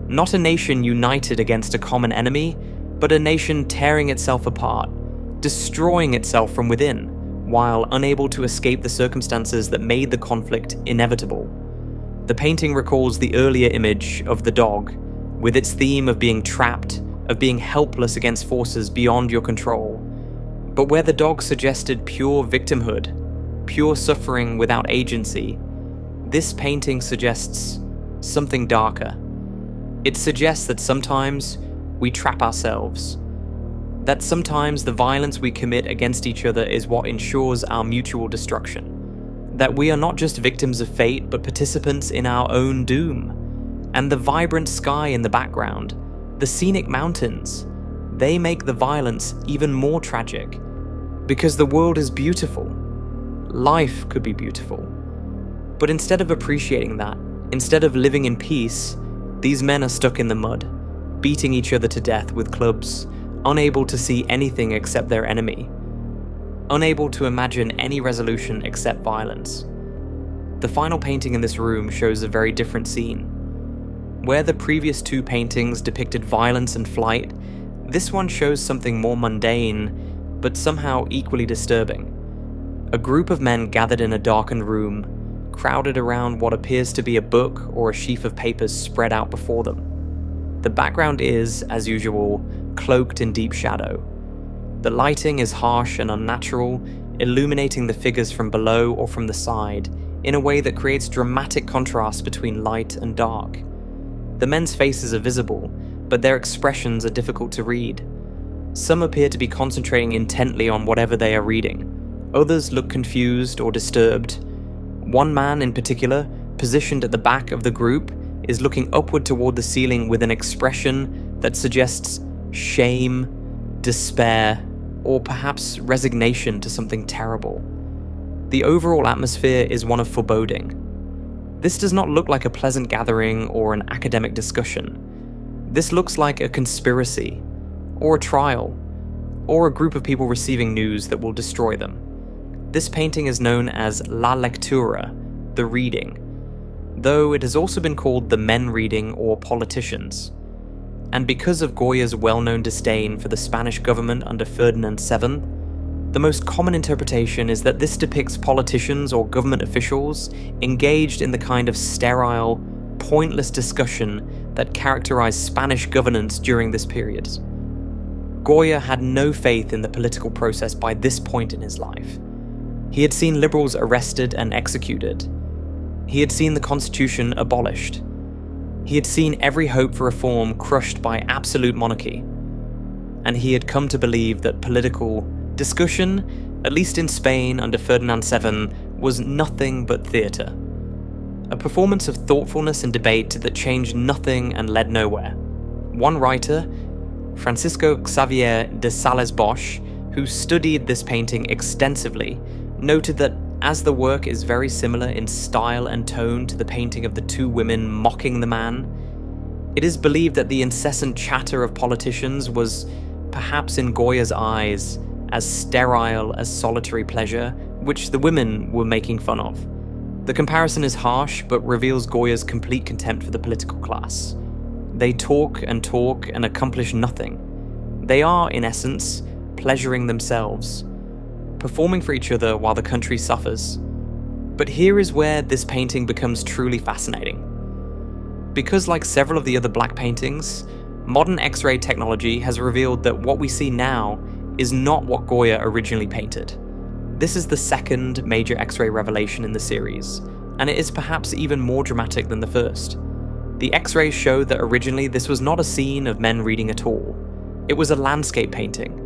Not a nation united against a common enemy, but a nation tearing itself apart, destroying itself from within, while unable to escape the circumstances that made the conflict inevitable. The painting recalls the earlier image of the dog, with its theme of being trapped, of being helpless against forces beyond your control. But where the dog suggested pure victimhood, pure suffering without agency, this painting suggests something darker. It suggests that sometimes we trap ourselves, that sometimes the violence we commit against each other is what ensures our mutual destruction, that we are not just victims of fate but participants in our own doom. And the vibrant sky in the background, the scenic mountains, they make the violence even more tragic, because the world is beautiful. Life could be beautiful. But instead of appreciating that, instead of living in peace, these men are stuck in the mud, beating each other to death with clubs, unable to see anything except their enemy, unable to imagine any resolution except violence. The final painting in this room shows a very different scene. Where the previous two paintings depicted violence and flight, this one shows something more mundane, but somehow equally disturbing. A group of men gathered in a darkened room, crowded around what appears to be a book or a sheaf of papers spread out before them. The background is, as usual, cloaked in deep shadow. The lighting is harsh and unnatural, illuminating the figures from below or from the side, in a way that creates dramatic contrast between light and dark. The men's faces are visible, but their expressions are difficult to read. Some appear to be concentrating intently on whatever they are reading. Others look confused or disturbed. One man in particular, positioned at the back of the group, is looking upward toward the ceiling with an expression that suggests shame, despair, or perhaps resignation to something terrible. The overall atmosphere is one of foreboding. This does not look like a pleasant gathering or an academic discussion. This looks like a conspiracy, or a trial, or a group of people receiving news that will destroy them. This painting is known as La Lectura, the reading, though it has also been called the men reading or politicians. And because of Goya's well-known disdain for the Spanish government under Ferdinand VII, the most common interpretation is that this depicts politicians or government officials engaged in the kind of sterile, pointless discussion that characterized Spanish governance during this period. Goya had no faith in the political process by this point in his life. He had seen liberals arrested and executed. He had seen the constitution abolished. He had seen every hope for reform crushed by absolute monarchy. And he had come to believe that political discussion, at least in Spain under Ferdinand VII, was nothing but theatre. A performance of thoughtfulness and debate that changed nothing and led nowhere. One writer, Francisco Xavier de Sales Bosch, who studied this painting extensively, noted that as the work is very similar in style and tone to the painting of the two women mocking the man, it is believed that the incessant chatter of politicians was, perhaps in Goya's eyes, as sterile as solitary pleasure, which the women were making fun of. The comparison is harsh, but reveals Goya's complete contempt for the political class. They talk and accomplish nothing. They are, in essence, pleasuring themselves, performing for each other while the country suffers. But here is where this painting becomes truly fascinating. Because like several of the other black paintings, modern X-ray technology has revealed that what we see now is not what Goya originally painted. This is the second major X-ray revelation in the series, and it is perhaps even more dramatic than the first. The X-rays show that originally this was not a scene of men reading at all. It was a landscape painting,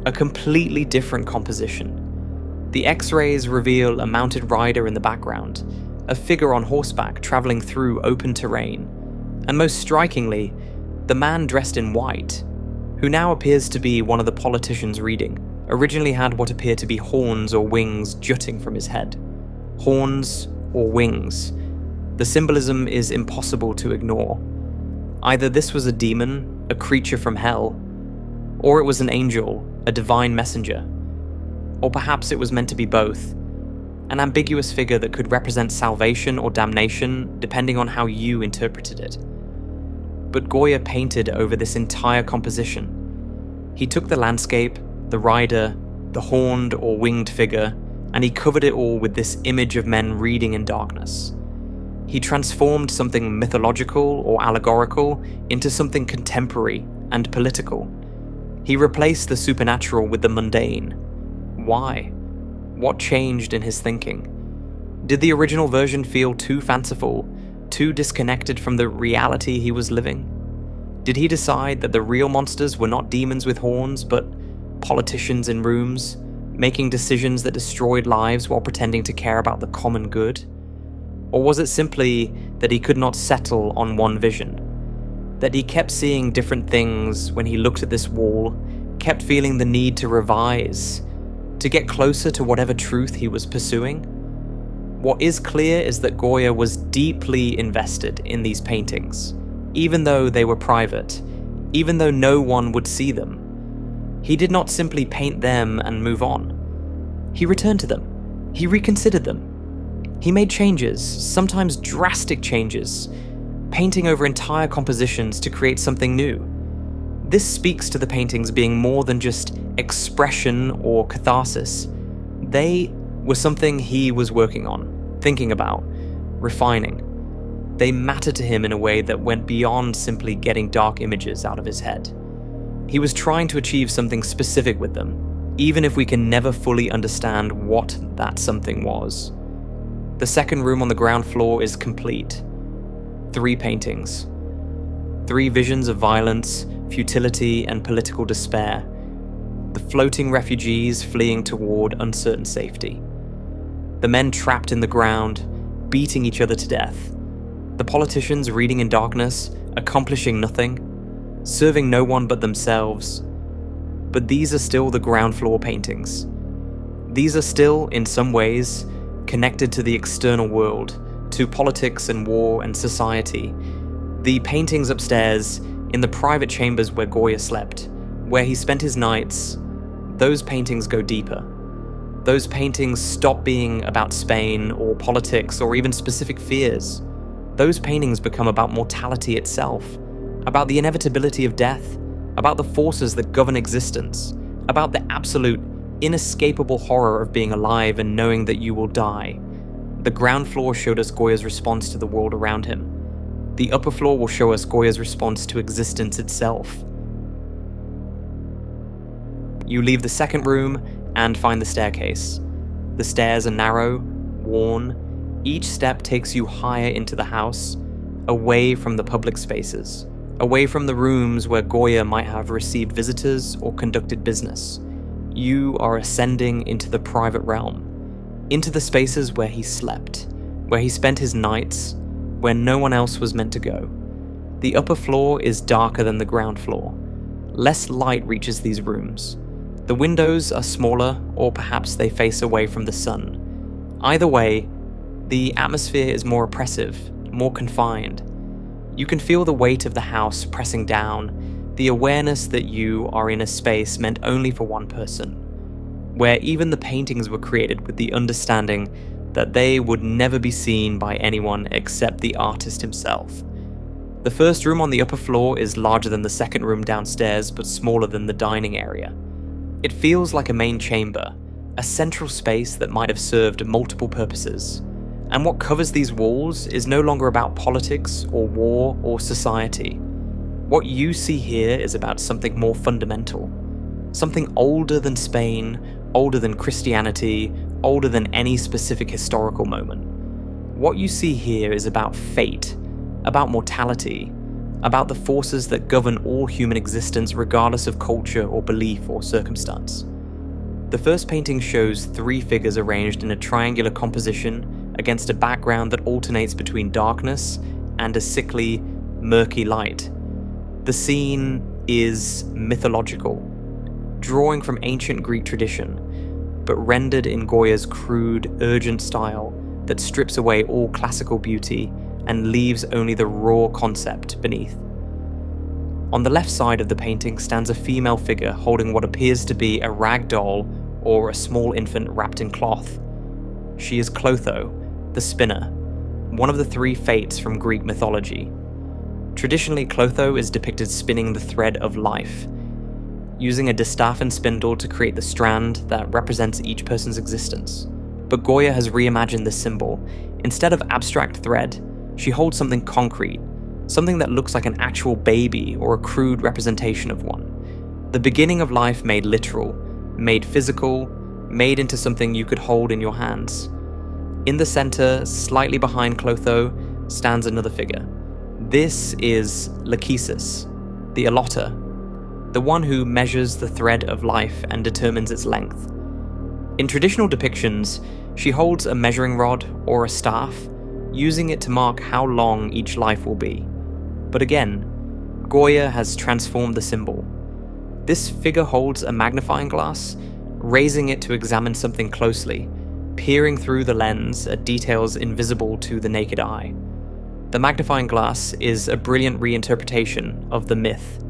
a completely different composition. The X-rays reveal a mounted rider in the background, a figure on horseback traveling through open terrain, and most strikingly, the man dressed in white, who now appears to be one of the politicians reading, originally had what appear to be horns or wings jutting from his head. Horns or wings. The symbolism is impossible to ignore. Either this was a demon, a creature from hell, or it was an angel, a divine messenger. Or perhaps it was meant to be both. An ambiguous figure that could represent salvation or damnation depending on how you interpreted it. But Goya painted over this entire composition. He took the landscape, the rider, the horned or winged figure, and he covered it all with this image of men reading in darkness. He transformed something mythological or allegorical into something contemporary and political. He replaced the supernatural with the mundane. Why? What changed in his thinking? Did the original version feel too fanciful, too disconnected from the reality he was living? Did he decide that the real monsters were not demons with horns, but politicians in rooms, making decisions that destroyed lives while pretending to care about the common good? Or was it simply that he could not settle on one vision? That he kept seeing different things when he looked at this wall, kept feeling the need to revise, to get closer to whatever truth he was pursuing? What is clear is that Goya was deeply invested in these paintings, even though they were private, even though no one would see them. He did not simply paint them and move on. He returned to them. He reconsidered them. He made changes, sometimes drastic changes, painting over entire compositions to create something new. This speaks to the paintings being more than just expression or catharsis. They were something he was working on, thinking about, refining. They mattered to him in a way that went beyond simply getting dark images out of his head. He was trying to achieve something specific with them, even if we can never fully understand what that something was. The second room on the ground floor is complete. 3 paintings. 3 visions of violence, futility, and political despair. The floating refugees fleeing toward uncertain safety. The men trapped in the ground, beating each other to death. The politicians reading in darkness, accomplishing nothing, serving no one but themselves. But these are still the ground floor paintings. These are still, in some ways, connected to the external world, to politics and war and society. The paintings upstairs, in the private chambers where Goya slept, where he spent his nights, those paintings go deeper. Those paintings stop being about Spain or politics or even specific fears. Those paintings become about mortality itself, about the inevitability of death, about the forces that govern existence, about the absolute, inescapable horror of being alive and knowing that you will die. The ground floor showed us Goya's response to the world around him. The upper floor will show us Goya's response to existence itself. You leave the second room and find the staircase. The stairs are narrow, worn. Each step takes you higher into the house, away from the public spaces, away from the rooms where Goya might have received visitors or conducted business. You are ascending into the private realm, into the spaces where he slept, where he spent his nights, where no one else was meant to go. The upper floor is darker than the ground floor. Less light reaches these rooms. The windows are smaller, or perhaps they face away from the sun. Either way, the atmosphere is more oppressive, more confined. You can feel the weight of the house pressing down, the awareness that you are in a space meant only for one person, where even the paintings were created with the understanding that they would never be seen by anyone except the artist himself. The first room on the upper floor is larger than the second room downstairs, but smaller than the dining area. It feels like a main chamber, a central space that might have served multiple purposes. And what covers these walls is no longer about politics or war or society. What you see here is about something more fundamental, something older than Spain, older than Christianity, older than any specific historical moment. What you see here is about fate, about mortality, about the forces that govern all human existence regardless of culture or belief or circumstance. The first painting shows 3 figures arranged in a triangular composition against a background that alternates between darkness and a sickly, murky light. The scene is mythological, drawing from ancient Greek tradition, but rendered in Goya's crude, urgent style that strips away all classical beauty and leaves only the raw concept beneath. On the left side of the painting stands a female figure holding what appears to be a rag doll or a small infant wrapped in cloth. She is Clotho, the spinner, one of the three fates from Greek mythology. Traditionally, Clotho is depicted spinning the thread of life, using a distaff and spindle to create the strand that represents each person's existence. But Goya has reimagined this symbol. Instead of abstract thread, she holds something concrete, something that looks like an actual baby or a crude representation of one. The beginning of life made literal, made physical, made into something you could hold in your hands. In the center, slightly behind Clotho, stands another figure. This is Lachesis, the allotter, the one who measures the thread of life and determines its length. In traditional depictions, she holds a measuring rod or a staff, using it to mark how long each life will be. But again, Goya has transformed the symbol. This figure holds a magnifying glass, raising it to examine something closely, peering through the lens at details invisible to the naked eye. The magnifying glass is a brilliant reinterpretation of the myth.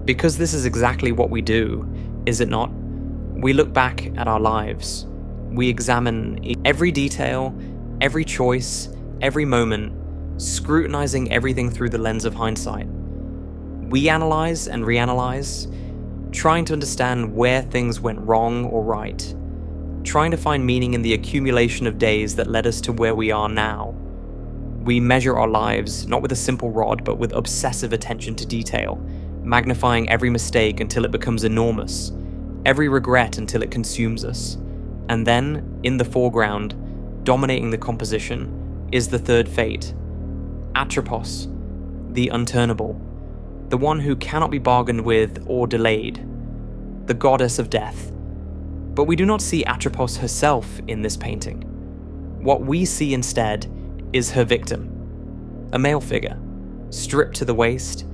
Because this is exactly what we do, is it not? We look back at our lives. We examine every detail, every choice, every moment, scrutinizing everything through the lens of hindsight. We analyze and reanalyze, trying to understand where things went wrong or right, trying to find meaning in the accumulation of days that led us to where we are now. We measure our lives, not with a simple rod, but with obsessive attention to detail, magnifying every mistake until it becomes enormous, every regret until it consumes us. And then, in the foreground, dominating the composition, is the third fate, Atropos, the unturnable, the one who cannot be bargained with or delayed, the goddess of death. But we do not see Atropos herself in this painting. What we see instead is her victim, a male figure, stripped to the waist,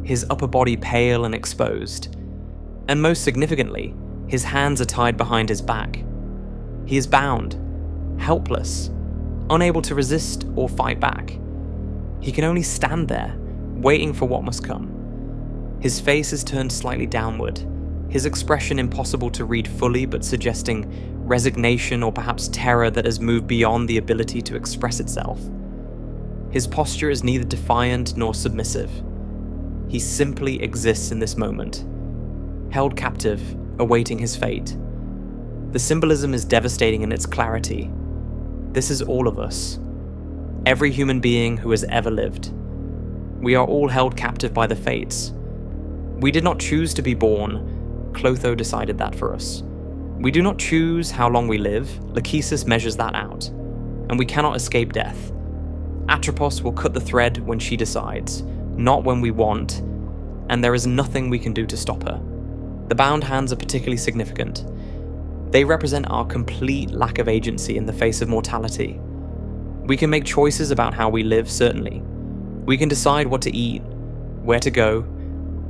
his upper body pale and exposed, and most significantly, his hands are tied behind his back. He is bound, helpless, unable to resist or fight back. He can only stand there, waiting for what must come. His face is turned slightly downward, his expression impossible to read fully but suggesting resignation or perhaps terror that has moved beyond the ability to express itself. His posture is neither defiant nor submissive. He simply exists in this moment, held captive, awaiting his fate. The symbolism is devastating in its clarity. This is all of us. Every human being who has ever lived. We are all held captive by the fates. We did not choose to be born. Clotho decided that for us. We do not choose how long we live. Lachesis measures that out. And we cannot escape death. Atropos will cut the thread when she decides, not when we want, and there is nothing we can do to stop her. The bound hands are particularly significant. They represent our complete lack of agency in the face of mortality. We can make choices about how we live, certainly. We can decide what to eat, where to go,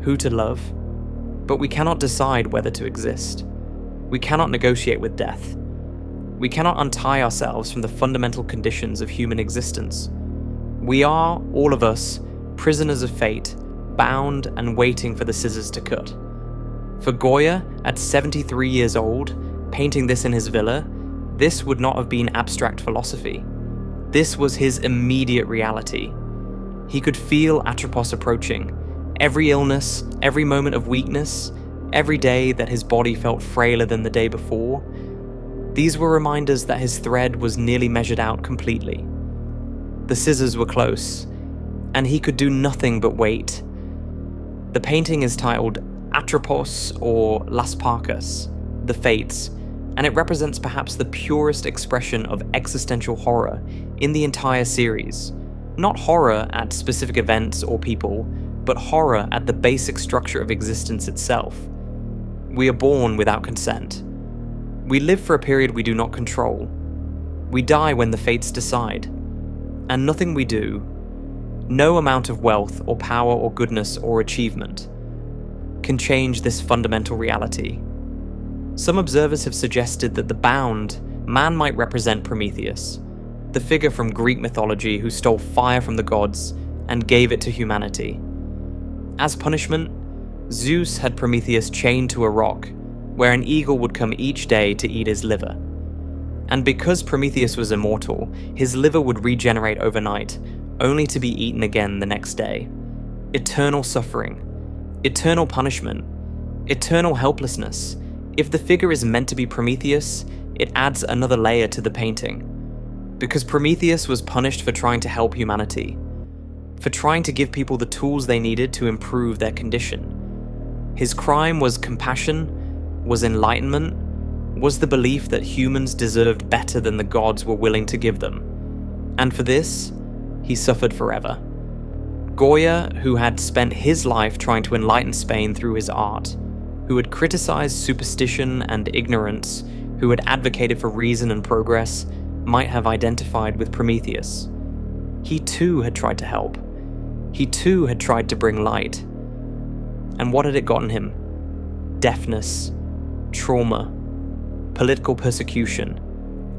who to love, but we cannot decide whether to exist. We cannot negotiate with death. We cannot untie ourselves from the fundamental conditions of human existence. We are, all of us, prisoners of fate, bound and waiting for the scissors to cut. For Goya, at 73 years old, painting this in his villa, this would not have been abstract philosophy. This was his immediate reality. He could feel Atropos approaching. Every illness, every moment of weakness, every day that his body felt frailer than the day before, these were reminders that his thread was nearly measured out completely. The scissors were close, and he could do nothing but wait. The painting is titled Atropos or Las Parcas, the Fates, and it represents perhaps the purest expression of existential horror in the entire series. Not horror at specific events or people, but horror at the basic structure of existence itself. We are born without consent. We live for a period we do not control. We die when the fates decide. And nothing we do, no amount of wealth or power or goodness or achievement, can change this fundamental reality. Some observers have suggested that the bound man might represent Prometheus, the figure from Greek mythology who stole fire from the gods and gave it to humanity. As punishment, Zeus had Prometheus chained to a rock, where an eagle would come each day to eat his liver. And because Prometheus was immortal, his liver would regenerate overnight, only to be eaten again the next day. Eternal suffering, eternal punishment, eternal helplessness. If the figure is meant to be Prometheus, it adds another layer to the painting. Because Prometheus was punished for trying to help humanity, for trying to give people the tools they needed to improve their condition. His crime was compassion, was enlightenment, was the belief that humans deserved better than the gods were willing to give them. And for this, he suffered forever. Goya, who had spent his life trying to enlighten Spain through his art, who had criticized superstition and ignorance, who had advocated for reason and progress, might have identified with Prometheus. He too had tried to help. He too had tried to bring light. And what had it gotten him? Deafness, trauma, political persecution,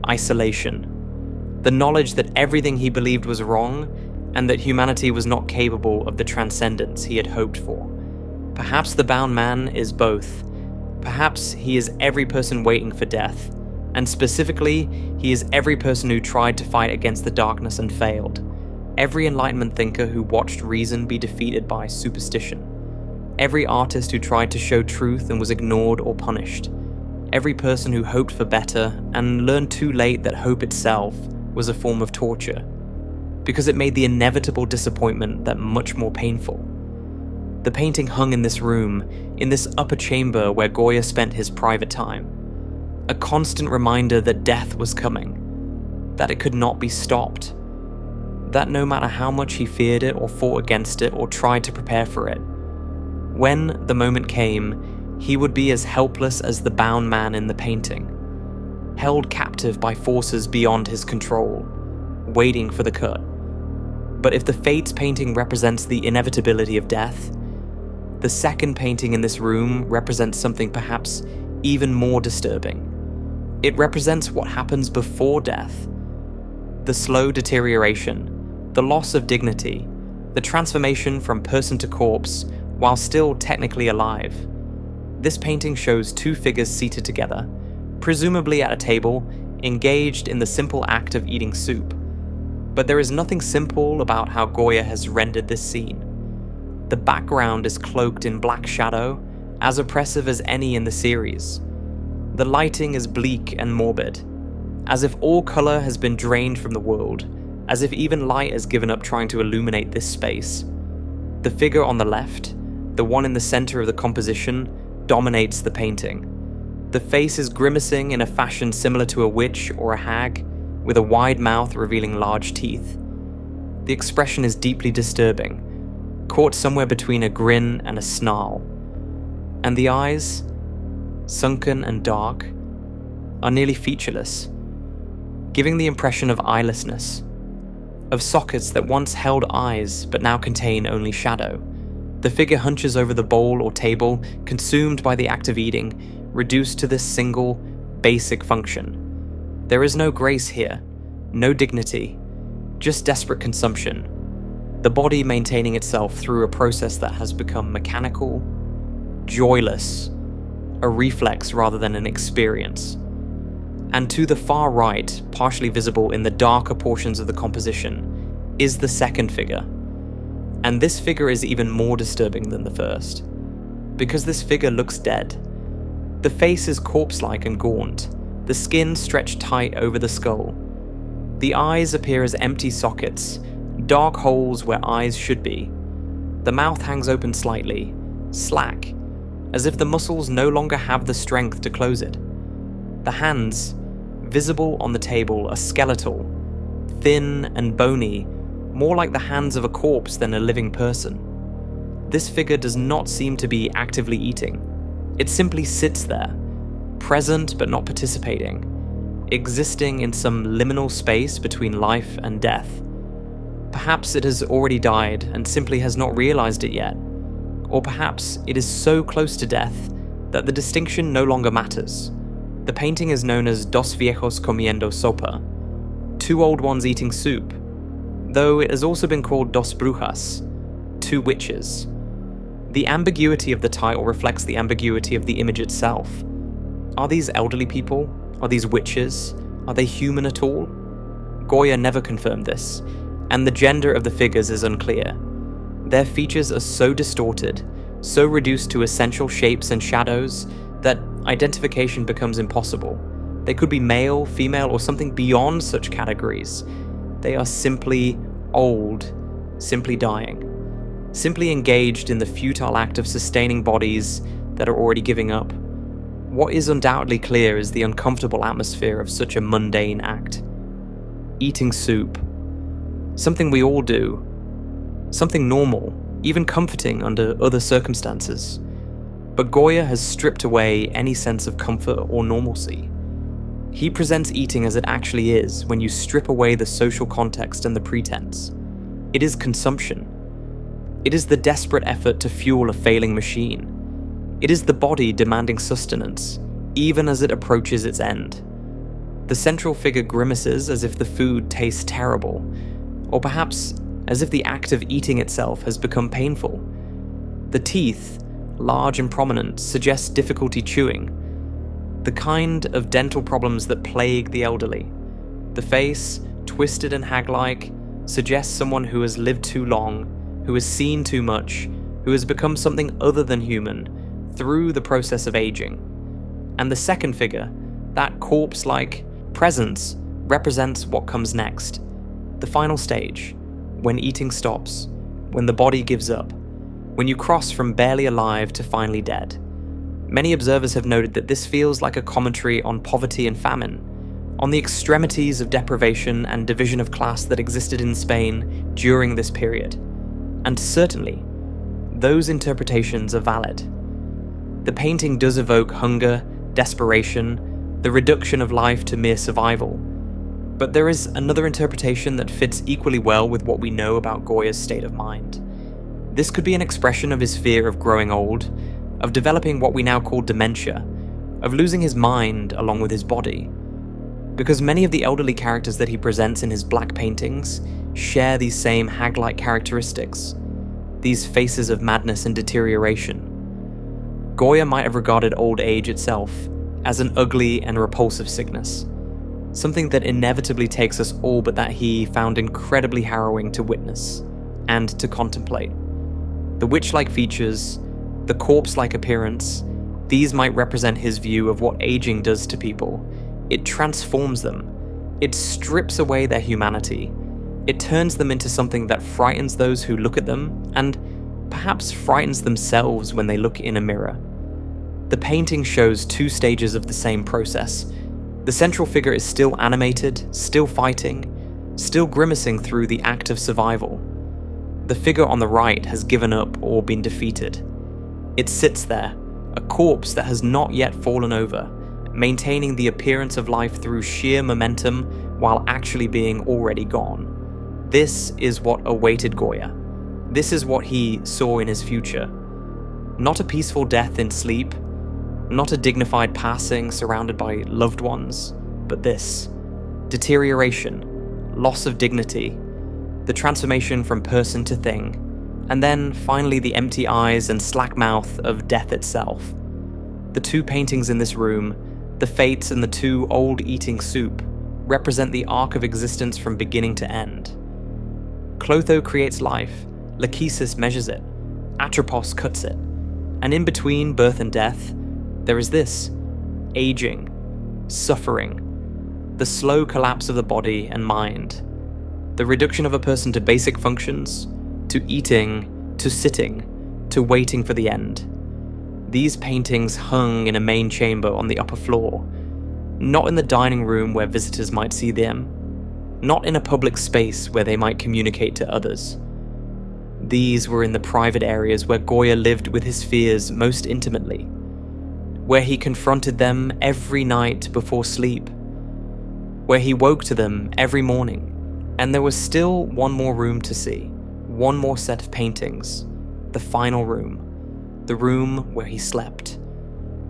isolation, the knowledge that everything he believed was wrong and that humanity was not capable of the transcendence he had hoped for. Perhaps the bound man is both. Perhaps he is every person waiting for death, and specifically, he is every person who tried to fight against the darkness and failed. Every Enlightenment thinker who watched reason be defeated by superstition. Every artist who tried to show truth and was ignored or punished. Every person who hoped for better and learned too late that hope itself was a form of torture, because it made the inevitable disappointment that much more painful. The painting hung in this room, in this upper chamber where Goya spent his private time. A constant reminder that death was coming, that it could not be stopped, that no matter how much he feared it or fought against it or tried to prepare for it, when the moment came, he would be as helpless as the bound man in the painting, held captive by forces beyond his control, waiting for the cut. But if the Fates painting represents the inevitability of death, the second painting in this room represents something perhaps even more disturbing. It represents what happens before death. The slow deterioration, the loss of dignity, the transformation from person to corpse while still technically alive. This painting shows two figures seated together, presumably at a table, engaged in the simple act of eating soup. But there is nothing simple about how Goya has rendered this scene. The background is cloaked in black shadow, as oppressive as any in the series. The lighting is bleak and morbid, as if all color has been drained from the world, as if even light has given up trying to illuminate this space. The figure on the left, the one in the center of the composition, dominates the painting. The face is grimacing in a fashion similar to a witch or a hag, with a wide mouth revealing large teeth. The expression is deeply disturbing, caught somewhere between a grin and a snarl. And the eyes, sunken and dark, are nearly featureless, giving the impression of eyelessness, of sockets that once held eyes but now contain only shadow. The figure hunches over the bowl or table, consumed by the act of eating, reduced to this single, basic function. There is no grace here, no dignity, just desperate consumption. The body maintaining itself through a process that has become mechanical, joyless, a reflex rather than an experience. And to the far right, partially visible in the darker portions of the composition, is the second figure. And this figure is even more disturbing than the first, because this figure looks dead. The face is corpse-like and gaunt, the skin stretched tight over the skull. The eyes appear as empty sockets, dark holes where eyes should be. The mouth hangs open slightly, slack, as if the muscles no longer have the strength to close it. The hands, visible on the table, are skeletal, thin and bony, more like the hands of a corpse than a living person. This figure does not seem to be actively eating. It simply sits there, present but not participating, existing in some liminal space between life and death. Perhaps it has already died and simply has not realized it yet. Or perhaps it is so close to death that the distinction no longer matters. The painting is known as Dos viejos comiendo sopa, two old ones eating soup, though it has also been called Dos brujas, two witches. The ambiguity of the title reflects the ambiguity of the image itself. Are these elderly people? Are these witches? Are they human at all? Goya never confirmed this, and the gender of the figures is unclear. Their features are so distorted, so reduced to essential shapes and shadows, that identification becomes impossible. They could be male, female, or something beyond such categories. They are simply old, simply dying, simply engaged in the futile act of sustaining bodies that are already giving up. What is undoubtedly clear is the uncomfortable atmosphere of such a mundane act. Eating soup. Something we all do. Something normal, even comforting under other circumstances. But Goya has stripped away any sense of comfort or normalcy. He presents eating as it actually is when you strip away the social context and the pretense. It is consumption. It is the desperate effort to fuel a failing machine. It is the body demanding sustenance, even as it approaches its end. The central figure grimaces as if the food tastes terrible, or perhaps as if the act of eating itself has become painful. The teeth, large and prominent, suggest difficulty chewing, the kind of dental problems that plague the elderly. The face, twisted and hag-like, suggests someone who has lived too long, who has seen too much, who has become something other than human through the process of aging. And the second figure, that corpse-like presence, represents what comes next. The final stage, when eating stops, when the body gives up, when you cross from barely alive to finally dead. Many observers have noted that this feels like a commentary on poverty and famine, on the extremities of deprivation and division of class that existed in Spain during this period. And certainly, those interpretations are valid. The painting does evoke hunger, desperation, the reduction of life to mere survival. But there is another interpretation that fits equally well with what we know about Goya's state of mind. This could be an expression of his fear of growing old, of developing what we now call dementia, of losing his mind along with his body. Because many of the elderly characters that he presents in his black paintings share these same hag-like characteristics, these faces of madness and deterioration. Goya might have regarded old age itself as an ugly and repulsive sickness, something that inevitably takes us all but that he found incredibly harrowing to witness and to contemplate. The witch-like features, the corpse-like appearance, these might represent his view of what aging does to people. It transforms them. It strips away their humanity. It turns them into something that frightens those who look at them, and perhaps frightens themselves when they look in a mirror. The painting shows two stages of the same process. The central figure is still animated, still fighting, still grimacing through the act of survival. The figure on the right has given up or been defeated. It sits there, a corpse that has not yet fallen over, maintaining the appearance of life through sheer momentum while actually being already gone. This is what awaited Goya. This is what he saw in his future. Not a peaceful death in sleep, not a dignified passing surrounded by loved ones, but this: deterioration, loss of dignity, the transformation from person to thing, and then finally the empty eyes and slack mouth of death itself. The two paintings in this room, the Fates and the two old eating soup, represent the arc of existence from beginning to end. Clotho creates life, Lachesis measures it, Atropos cuts it, and in between birth and death, there is this: aging, suffering, the slow collapse of the body and mind, the reduction of a person to basic functions, to eating, to sitting, to waiting for the end. These paintings hung in a main chamber on the upper floor, not in the dining room where visitors might see them, not in a public space where they might communicate to others. These were in the private areas where Goya lived with his fears most intimately, where he confronted them every night before sleep, where he woke to them every morning. And there was still one more room to see, one more set of paintings, the final room, the room where he slept.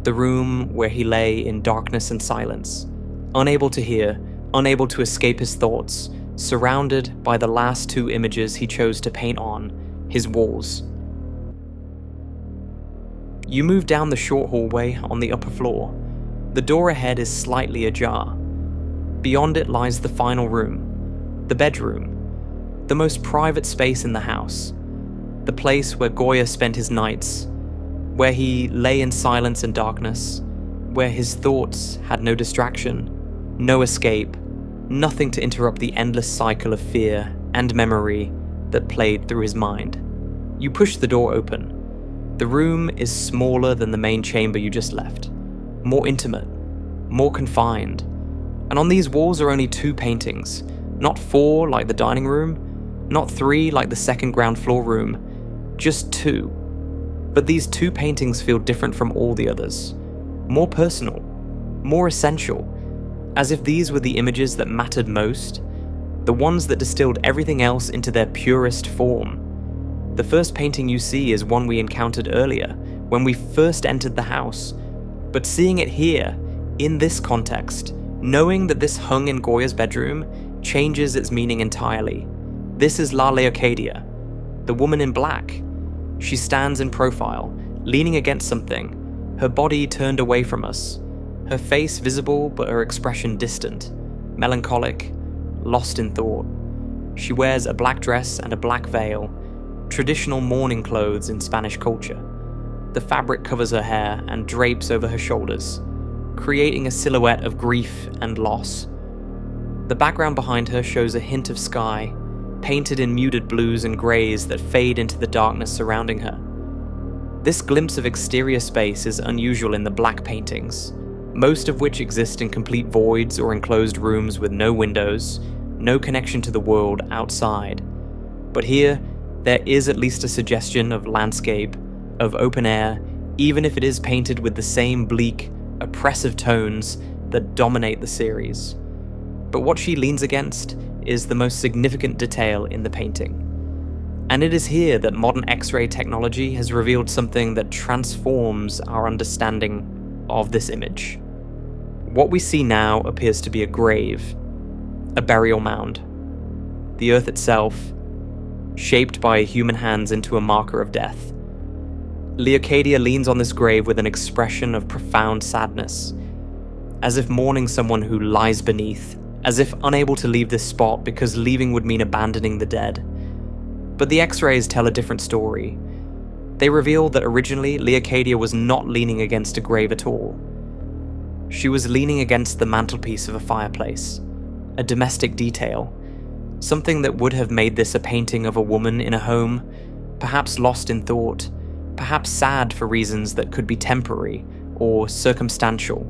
The room where he lay in darkness and silence, unable to hear, unable to escape his thoughts, surrounded by the last two images he chose to paint on his walls. You move down the short hallway on the upper floor. The door ahead is slightly ajar. Beyond it lies the final room, the bedroom, the most private space in the house, the place where Goya spent his nights, where he lay in silence and darkness, where his thoughts had no distraction, no escape, nothing to interrupt the endless cycle of fear and memory that played through his mind. You push the door open. The room is smaller than the main chamber you just left, more intimate, more confined. And on these walls are only two paintings, not four like the dining room, not three like the second ground floor room, just two. But these two paintings feel different from all the others, more personal, more essential, as if these were the images that mattered most, the ones that distilled everything else into their purest form. The first painting you see is one we encountered earlier, when we first entered the house, but seeing it here, in this context, knowing that this hung in Goya's bedroom, changes its meaning entirely. This is La Leocadia, the woman in black. She stands in profile, leaning against something, her body turned away from us, her face visible but her expression distant, melancholic, lost in thought. She wears a black dress and a black veil, traditional mourning clothes in Spanish culture. The fabric covers her hair and drapes over her shoulders, creating a silhouette of grief and loss. The background behind her shows a hint of sky, painted in muted blues and greys that fade into the darkness surrounding her. This glimpse of exterior space is unusual in the black paintings, most of which exist in complete voids or enclosed rooms with no windows, no connection to the world outside. But here, there is at least a suggestion of landscape, of open air, even if it is painted with the same bleak, oppressive tones that dominate the series. But what she leans against is the most significant detail in the painting. And it is here that modern X-ray technology has revealed something that transforms our understanding of this image. What we see now appears to be a grave, a burial mound. The earth itself, shaped by human hands into a marker of death. Leocadia leans on this grave with an expression of profound sadness, as if mourning someone who lies beneath, as if unable to leave this spot because leaving would mean abandoning the dead. But the X-rays tell a different story. They reveal that originally Leocadia was not leaning against a grave at all. She was leaning against the mantelpiece of a fireplace, a domestic detail, something that would have made this a painting of a woman in a home, perhaps lost in thought, perhaps sad for reasons that could be temporary or circumstantial.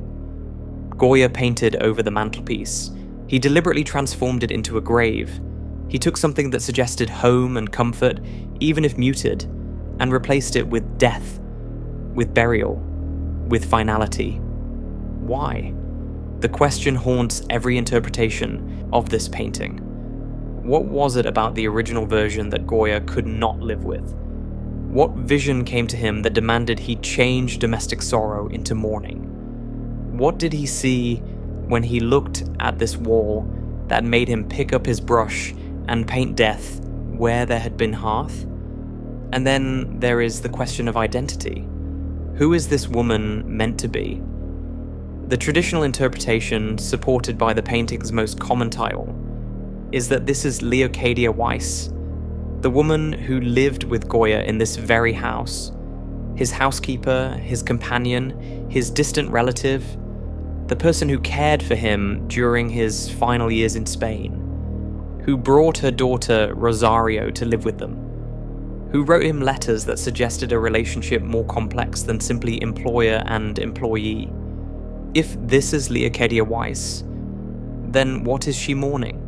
Goya painted over the mantelpiece. He deliberately transformed it into a grave. He took something that suggested home and comfort, even if muted, and replaced it with death, with burial, with finality. Why? The question haunts every interpretation of this painting. What was it about the original version that Goya could not live with? What vision came to him that demanded he change domestic sorrow into mourning? What did he see when he looked at this wall that made him pick up his brush and paint death where there had been hearth? And then there is the question of identity. Who is this woman meant to be? The traditional interpretation, supported by the painting's most common title, is that this is Leocadia Weiss, the woman who lived with Goya in this very house, his housekeeper, his companion, his distant relative, the person who cared for him during his final years in Spain, who brought her daughter Rosario to live with them, who wrote him letters that suggested a relationship more complex than simply employer and employee. If this is Leocadia Weiss, then what is she mourning?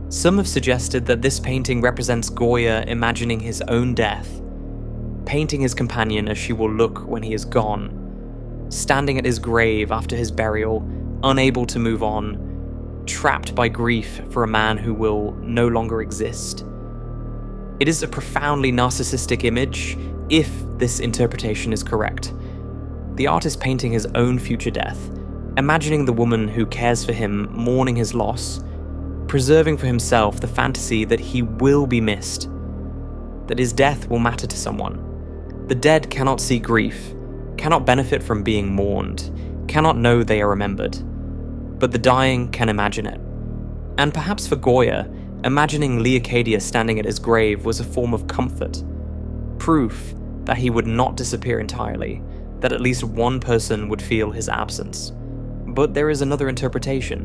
Some have suggested that this painting represents Goya imagining his own death, painting his companion as she will look when he is gone, standing at his grave after his burial, unable to move on, trapped by grief for a man who will no longer exist. It is a profoundly narcissistic image, if this interpretation is correct. The artist painting his own future death, imagining the woman who cares for him mourning his loss, preserving for himself the fantasy that he will be missed, that his death will matter to someone. The dead cannot see grief, cannot benefit from being mourned, cannot know they are remembered, but the dying can imagine it. And perhaps for Goya, imagining Leocadia standing at his grave was a form of comfort, proof that he would not disappear entirely, that at least one person would feel his absence. But there is another interpretation,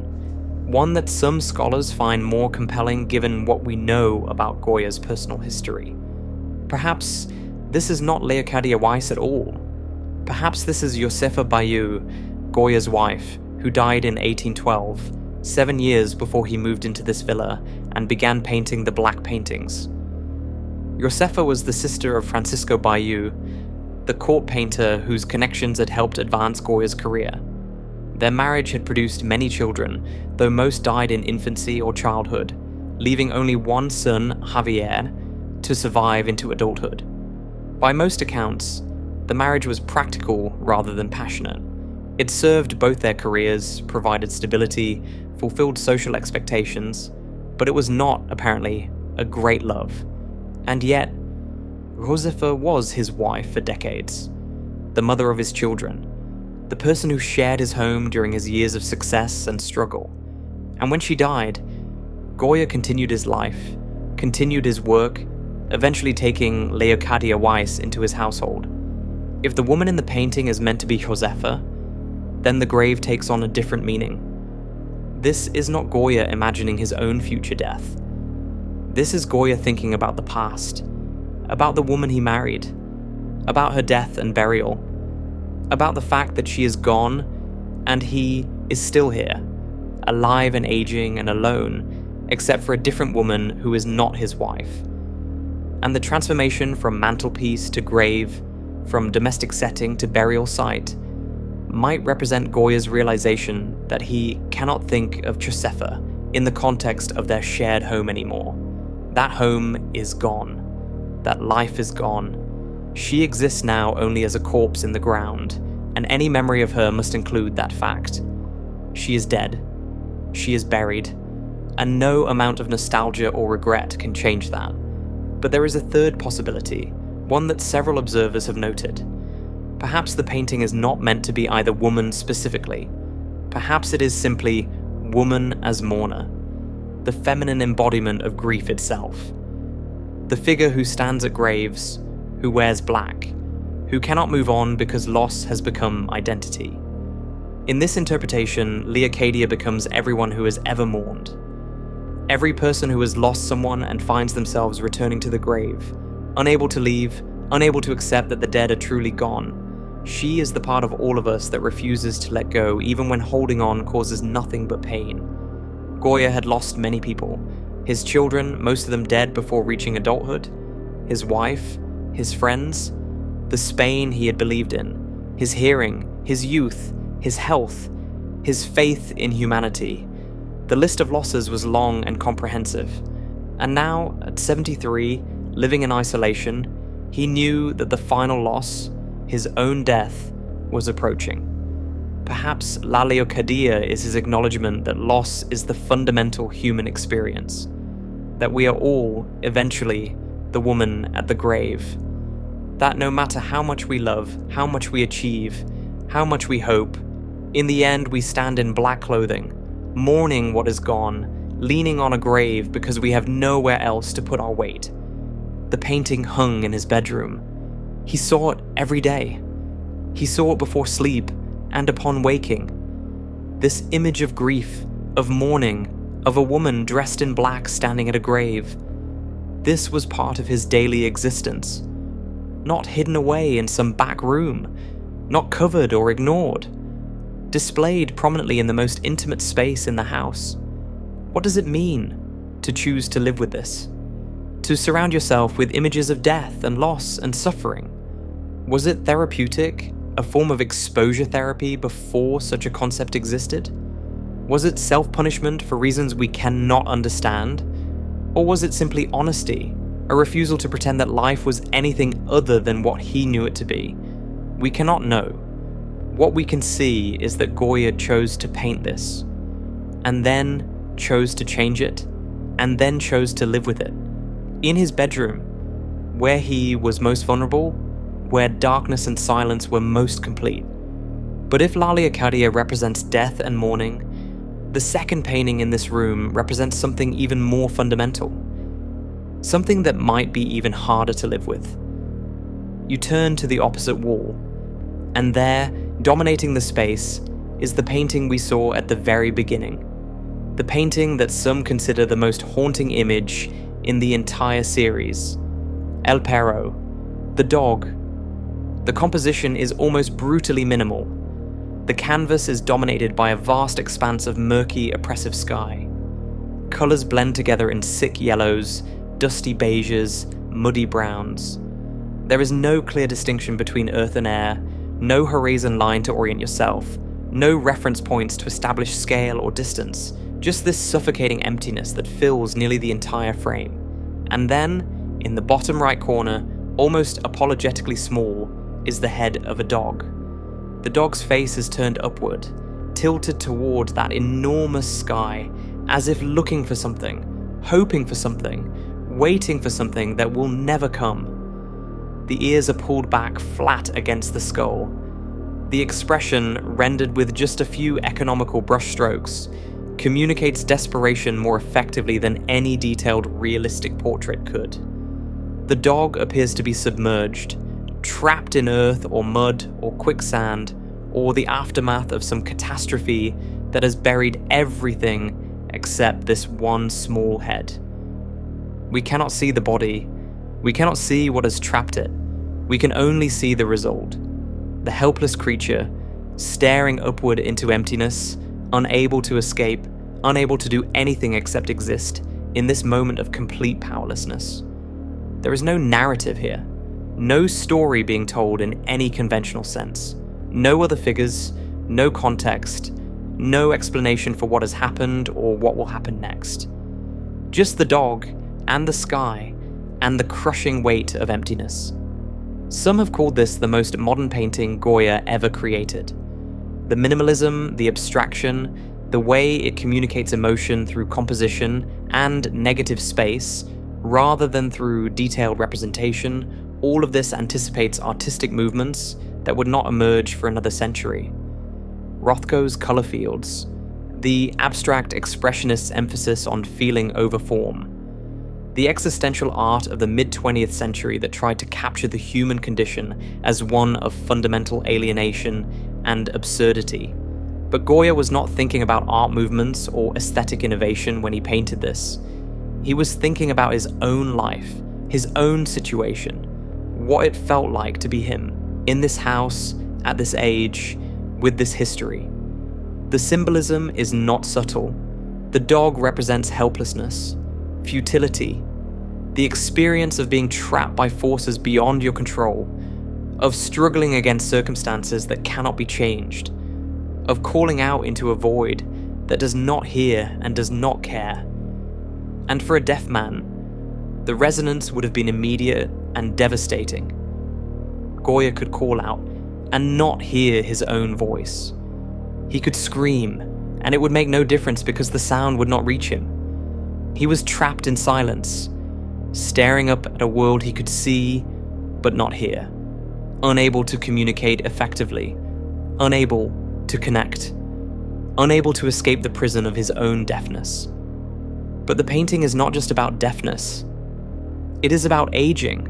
one that some scholars find more compelling given what we know about Goya's personal history. Perhaps this is not Leocadia Weiss at all. Perhaps this is Josefa Bayeux, Goya's wife, who died in 1812, 7 years before he moved into this villa and began painting the Black Paintings. Josefa was the sister of Francisco Bayeux, the court painter whose connections had helped advance Goya's career. Their marriage had produced many children, though most died in infancy or childhood, leaving only one son, Javier, to survive into adulthood. By most accounts, the marriage was practical rather than passionate. It served both their careers, provided stability, fulfilled social expectations, but it was not, apparently, a great love. And yet, Josefa was his wife for decades, the mother of his children, the person who shared his home during his years of success and struggle. And when she died, Goya continued his life, continued his work, eventually taking Leocadia Weiss into his household. If the woman in the painting is meant to be Josefa, then the grave takes on a different meaning. This is not Goya imagining his own future death. This is Goya thinking about the past, about the woman he married, about her death and burial, about the fact that she is gone and he is still here, alive and aging and alone, except for a different woman who is not his wife. And the transformation from mantelpiece to grave, from domestic setting to burial site, might represent Goya's realization that he cannot think of Josefa in the context of their shared home anymore. That home is gone. That life is gone. She exists now only as a corpse in the ground, and any memory of her must include that fact. She is dead. She is buried, and no amount of nostalgia or regret can change that. But there is a third possibility, one that several observers have noted. Perhaps the painting is not meant to be either woman specifically. Perhaps it is simply woman as mourner, the feminine embodiment of grief itself. The figure who stands at graves, who wears black, who cannot move on because loss has become identity. In this interpretation, Leocadia becomes everyone who has ever mourned. Every person who has lost someone and finds themselves returning to the grave, unable to leave, unable to accept that the dead are truly gone. She is the part of all of us that refuses to let go even when holding on causes nothing but pain. Goya had lost many people. His children, most of them dead before reaching adulthood, his wife, his friends, the Spain he had believed in, his hearing, his youth, his health, his faith in humanity. The list of losses was long and comprehensive. And now, at 73, living in isolation, he knew that the final loss, his own death, was approaching. Perhaps La Leocadia is his acknowledgement that loss is the fundamental human experience, that we are all, eventually, the woman at the grave, that no matter how much we love, how much we achieve, how much we hope, in the end we stand in black clothing, mourning what is gone, leaning on a grave because we have nowhere else to put our weight. The painting hung in his bedroom. He saw it every day. He saw it before sleep and upon waking. This image of grief, of mourning, of a woman dressed in black standing at a grave. This was part of his daily existence, not hidden away in some back room, not covered or ignored, displayed prominently in the most intimate space in the house. What does it mean to choose to live with this? To surround yourself with images of death and loss and suffering? Was it therapeutic, a form of exposure therapy before such a concept existed? Was it self-punishment for reasons we cannot understand? Or was it simply honesty, a refusal to pretend that life was anything other than what he knew it to be? We cannot know. What we can see is that Goya chose to paint this, and then chose to change it, and then chose to live with it. In his bedroom, where he was most vulnerable, where darkness and silence were most complete. But if La Liacadia represents death and mourning, the second painting in this room represents something even more fundamental. Something that might be even harder to live with. You turn to the opposite wall, and there, dominating the space, is the painting we saw at the very beginning. The painting that some consider the most haunting image in the entire series. El Perro, the dog. The composition is almost brutally minimal. The canvas is dominated by a vast expanse of murky, oppressive sky. Colours blend together in sick yellows, dusty beiges, muddy browns. There is no clear distinction between earth and air, no horizon line to orient yourself, no reference points to establish scale or distance, just this suffocating emptiness that fills nearly the entire frame. And then, in the bottom right corner, almost apologetically small, is the head of a dog. The dog's face is turned upward, tilted toward that enormous sky, as if looking for something, hoping for something, waiting for something that will never come. The ears are pulled back flat against the skull. The expression, rendered with just a few economical brushstrokes, communicates desperation more effectively than any detailed realistic portrait could. The dog appears to be submerged, trapped in earth or mud or quicksand, or the aftermath of some catastrophe that has buried everything except this one small head. We cannot see the body, we cannot see what has trapped it, we can only see the result. The helpless creature, staring upward into emptiness, unable to escape, unable to do anything except exist in this moment of complete powerlessness. There is no narrative here, no story being told in any conventional sense, no other figures, no context, no explanation for what has happened or what will happen next. Just the dog and the sky and the crushing weight of emptiness. Some have called this the most modern painting Goya ever created. The minimalism, the abstraction, the way it communicates emotion through composition and negative space, rather than through detailed representation, all of this anticipates artistic movements that would not emerge for another century. Rothko's color fields, the abstract expressionist's emphasis on feeling over form, the existential art of the mid-20th century that tried to capture the human condition as one of fundamental alienation and absurdity. But Goya was not thinking about art movements or aesthetic innovation when he painted this. He was thinking about his own life, his own situation, what it felt like to be him, in this house, at this age, with this history. The symbolism is not subtle. The dog represents helplessness, futility, the experience of being trapped by forces beyond your control, of struggling against circumstances that cannot be changed, of calling out into a void that does not hear and does not care. And for a deaf man, the resonance would have been immediate and devastating. Goya could call out and not hear his own voice. He could scream, and it would make no difference because the sound would not reach him. He was trapped in silence, staring up at a world he could see but not hear, unable to communicate effectively, unable to connect, unable to escape the prison of his own deafness. But the painting is not just about deafness. It is about aging,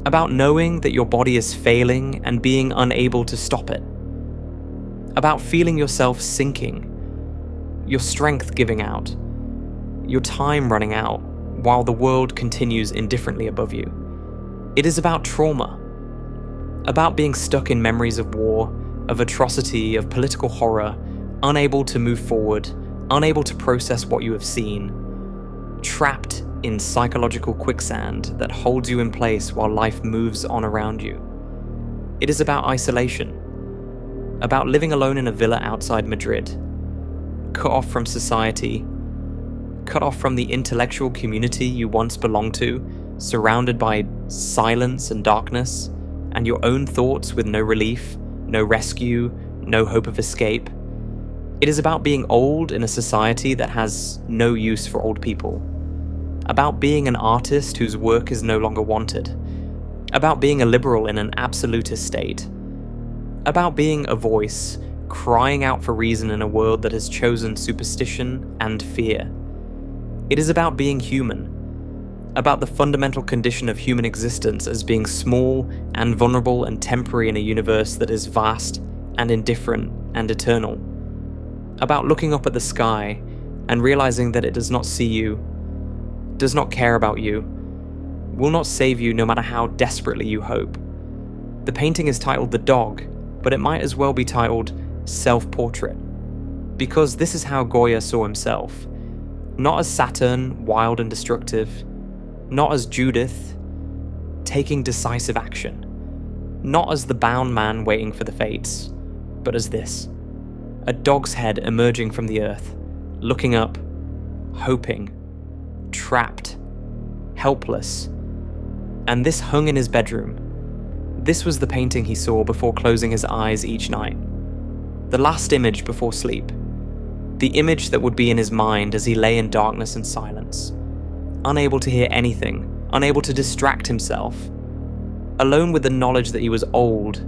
about knowing that your body is failing and being unable to stop it, about feeling yourself sinking, your strength giving out, your time running out while the world continues indifferently above you. It is about trauma, about being stuck in memories of war, of atrocity, of political horror, unable to move forward, unable to process what you have seen, trapped in psychological quicksand that holds you in place while life moves on around you. It is about isolation, about living alone in a villa outside Madrid, cut off from society, cut off from the intellectual community you once belonged to, surrounded by silence and darkness, and your own thoughts with no relief, no rescue, no hope of escape. It is about being old in a society that has no use for old people. About being an artist whose work is no longer wanted. About being a liberal in an absolutist state. About being a voice crying out for reason in a world that has chosen superstition and fear. It is about being human. About the fundamental condition of human existence as being small and vulnerable and temporary in a universe that is vast and indifferent and eternal. About looking up at the sky and realizing that it does not see you, does not care about you, will not save you no matter how desperately you hope. The painting is titled The Dog, but it might as well be titled Self-Portrait, because this is how Goya saw himself. Not as Saturn, wild and destructive, not as Judith, taking decisive action, not as the bound man waiting for the fates, but as this, a dog's head emerging from the earth, looking up, hoping, trapped, helpless. And this hung in his bedroom. This was the painting he saw before closing his eyes each night. The last image before sleep. The image that would be in his mind as he lay in darkness and silence. Unable to hear anything, unable to distract himself. Alone with the knowledge that he was old,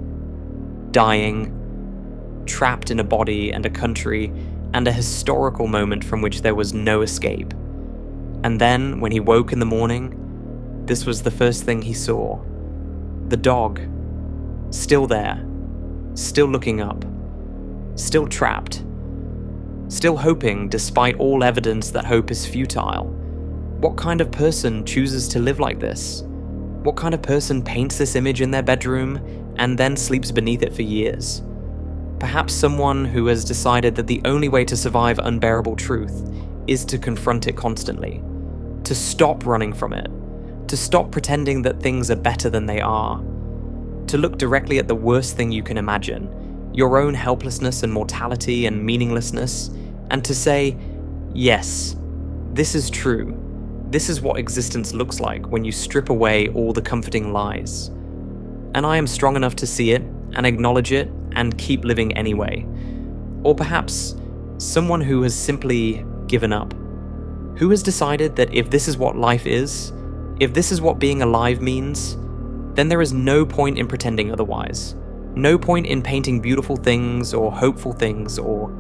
dying, trapped in a body and a country and a historical moment from which there was no escape. And then, when he woke in the morning, this was the first thing he saw. The dog, still there, still looking up, still trapped, still hoping despite all evidence that hope is futile. What kind of person chooses to live like this? What kind of person paints this image in their bedroom and then sleeps beneath it for years? Perhaps someone who has decided that the only way to survive unbearable truth is to confront it constantly, to stop running from it, to stop pretending that things are better than they are, to look directly at the worst thing you can imagine, your own helplessness and mortality and meaninglessness, and to say, yes, this is true. This is what existence looks like when you strip away all the comforting lies. And I am strong enough to see it and acknowledge it and keep living anyway. Or perhaps someone who has simply given up. Who has decided that if this is what life is, if this is what being alive means, then there is no point in pretending otherwise. No point in painting beautiful things or hopeful things or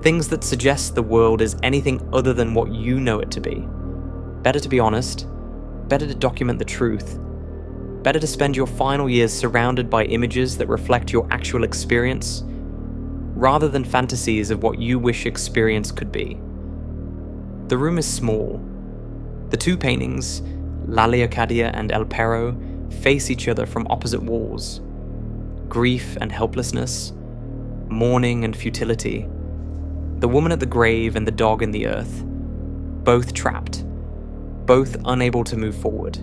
things that suggest the world is anything other than what you know it to be. Better to be honest, better to document the truth, better to spend your final years surrounded by images that reflect your actual experience, rather than fantasies of what you wish experience could be. The room is small. The two paintings, La Leocadia and El Perro, face each other from opposite walls. Grief and helplessness, mourning and futility, the woman at the grave and the dog in the earth, both trapped, both unable to move forward,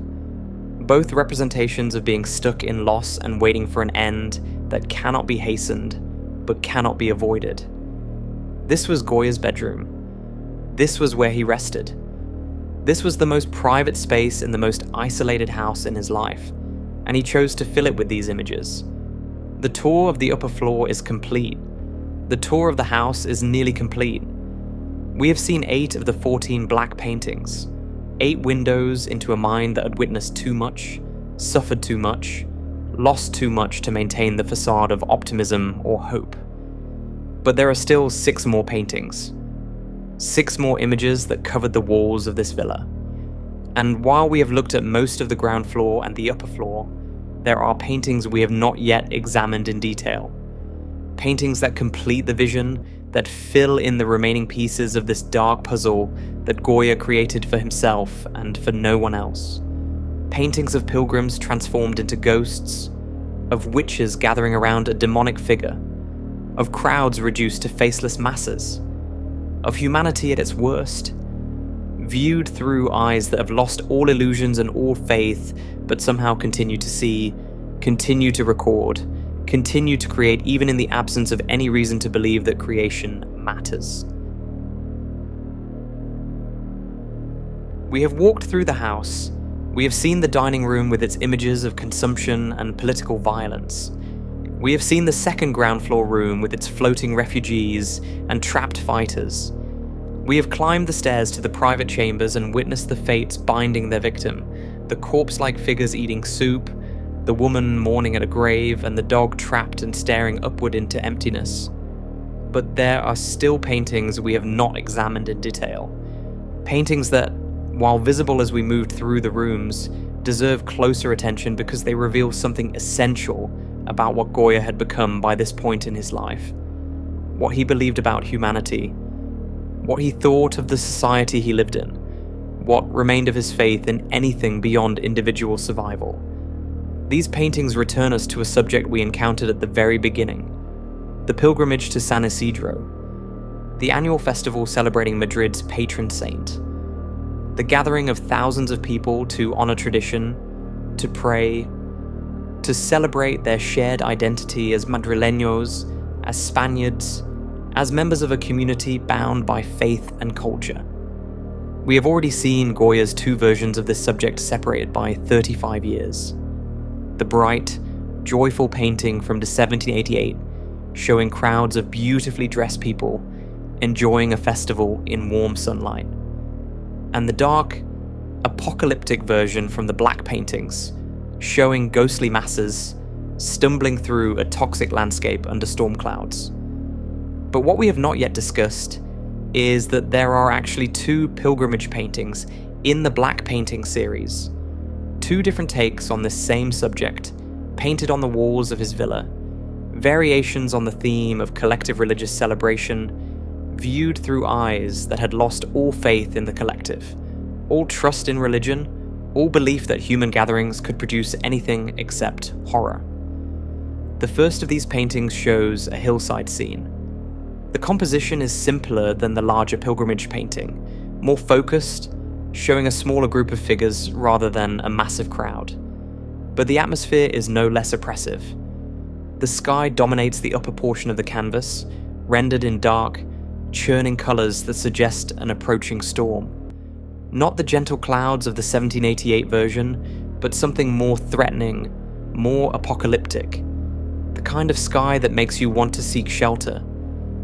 both representations of being stuck in loss and waiting for an end that cannot be hastened, but cannot be avoided. This was Goya's bedroom. This was where he rested. This was the most private space in the most isolated house in his life, and he chose to fill it with these images. The tour of the upper floor is complete. The tour of the house is nearly complete. We have seen 8 of the 14 black paintings, 8 windows into a mind that had witnessed too much, suffered too much, lost too much to maintain the facade of optimism or hope. But there are still 6 more paintings. 6 more images that covered the walls of this villa. And while we have looked at most of the ground floor and the upper floor, there are paintings we have not yet examined in detail. Paintings that complete the vision, that fill in the remaining pieces of this dark puzzle that Goya created for himself and for no one else. Paintings of pilgrims transformed into ghosts, of witches gathering around a demonic figure, of crowds reduced to faceless masses, of humanity at its worst, viewed through eyes that have lost all illusions and all faith, but somehow continue to see, continue to record, continue to create even in the absence of any reason to believe that creation matters. We have walked through the house. We have seen the dining room with its images of consumption and political violence. We have seen the second ground floor room with its floating refugees and trapped fighters. We have climbed the stairs to the private chambers and witnessed the fates binding their victim, the corpse-like figures eating soup, the woman mourning at a grave, and the dog trapped and staring upward into emptiness. But there are still paintings we have not examined in detail. Paintings that, while visible as we moved through the rooms, deserve closer attention because they reveal something essential about what Goya had become by this point in his life. What he believed about humanity, what he thought of the society he lived in, what remained of his faith in anything beyond individual survival. These paintings return us to a subject we encountered at the very beginning, the pilgrimage to San Isidro, the annual festival celebrating Madrid's patron saint. The gathering of thousands of people to honor tradition, to pray, to celebrate their shared identity as Madrileños, as Spaniards, as members of a community bound by faith and culture. We have already seen Goya's two versions of this subject separated by 35 years. The bright, joyful painting from 1788, showing crowds of beautifully dressed people enjoying a festival in warm sunlight. And the dark, apocalyptic version from the Black Paintings, showing ghostly masses stumbling through a toxic landscape under storm clouds. But what we have not yet discussed is that there are actually two pilgrimage paintings in the Black Painting series. Two different takes on this same subject, painted on the walls of his villa. Variations on the theme of collective religious celebration, viewed through eyes that had lost all faith in the collective, all trust in religion, all belief that human gatherings could produce anything except horror. The first of these paintings shows a hillside scene. The composition is simpler than the larger pilgrimage painting, more focused, showing a smaller group of figures rather than a massive crowd. But the atmosphere is no less oppressive. The sky dominates the upper portion of the canvas, rendered in dark, churning colors that suggest an approaching storm. Not the gentle clouds of the 1788 version, but something more threatening, more apocalyptic. The kind of sky that makes you want to seek shelter,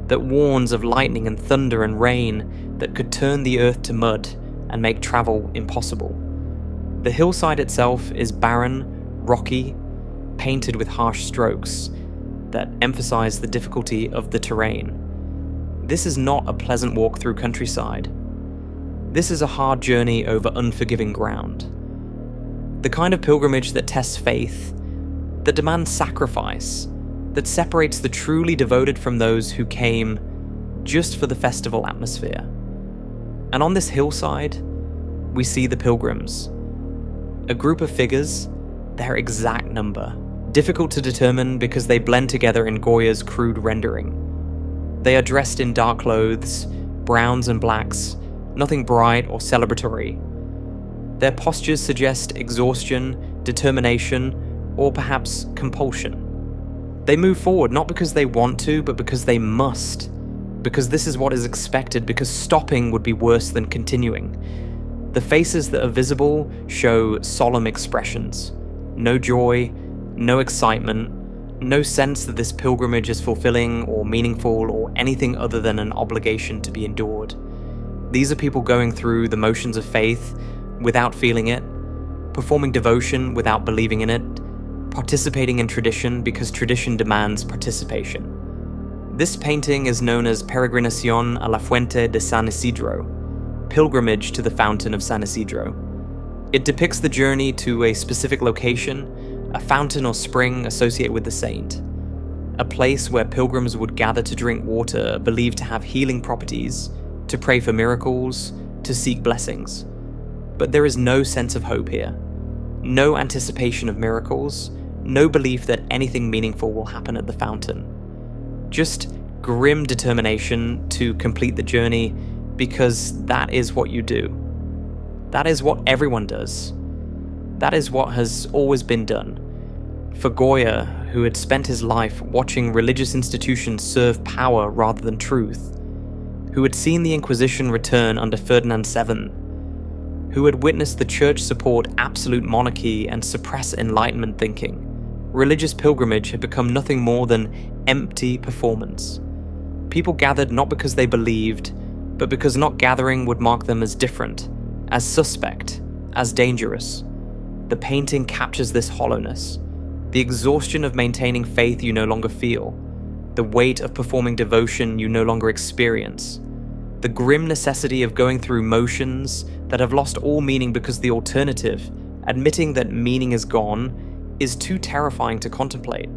that warns of lightning and thunder and rain that could turn the earth to mud and make travel impossible. The hillside itself is barren, rocky, painted with harsh strokes that emphasize the difficulty of the terrain. This is not a pleasant walk through countryside. This is a hard journey over unforgiving ground. The kind of pilgrimage that tests faith, that demands sacrifice, that separates the truly devoted from those who came just for the festival atmosphere. And on this hillside, we see the pilgrims. A group of figures, their exact number, difficult to determine because they blend together in Goya's crude rendering. They are dressed in dark clothes, browns and blacks, nothing bright or celebratory. Their postures suggest exhaustion, determination, or perhaps compulsion. They move forward not because they want to, but because they must. Because this is what is expected, because stopping would be worse than continuing. The faces that are visible show solemn expressions. No joy, no excitement, no sense that this pilgrimage is fulfilling or meaningful or anything other than an obligation to be endured. These are people going through the motions of faith without feeling it, performing devotion without believing in it, participating in tradition because tradition demands participation. This painting is known as Peregrinación a la Fuente de San Isidro, pilgrimage to the fountain of San Isidro. It depicts the journey to a specific location, a fountain or spring associated with the saint, a place where pilgrims would gather to drink water believed to have healing properties, to pray for miracles, to seek blessings. But there is no sense of hope here, no anticipation of miracles, no belief that anything meaningful will happen at the fountain. Just grim determination to complete the journey because that is what you do. That is what everyone does. That is what has always been done. For Goya, who had spent his life watching religious institutions serve power rather than truth, who had seen the Inquisition return under Ferdinand VII, who had witnessed the church support absolute monarchy and suppress Enlightenment thinking, religious pilgrimage had become nothing more than empty performance. People gathered not because they believed, but because not gathering would mark them as different, as suspect, as dangerous. The painting captures this hollowness, the exhaustion of maintaining faith you no longer feel, the weight of performing devotion you no longer experience, the grim necessity of going through motions that have lost all meaning because the alternative, admitting that meaning is gone, is too terrifying to contemplate.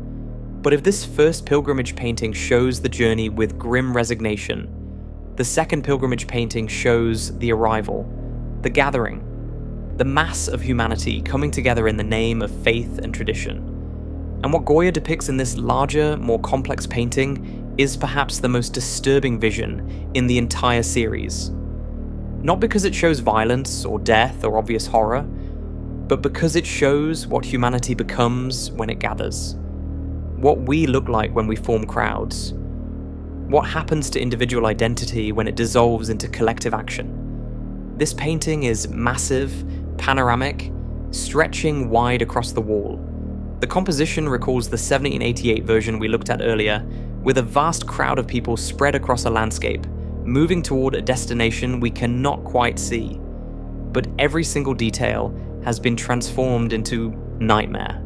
But if this first pilgrimage painting shows the journey with grim resignation, the second pilgrimage painting shows the arrival, the gathering, the mass of humanity coming together in the name of faith and tradition. And what Goya depicts in this larger, more complex painting is perhaps the most disturbing vision in the entire series. Not because it shows violence or death or obvious horror, but because it shows what humanity becomes when it gathers. What we look like when we form crowds. What happens to individual identity when it dissolves into collective action. This painting is massive, panoramic, stretching wide across the wall. The composition recalls the 1788 version we looked at earlier, with a vast crowd of people spread across a landscape, moving toward a destination we cannot quite see. But every single detail has been transformed into nightmare.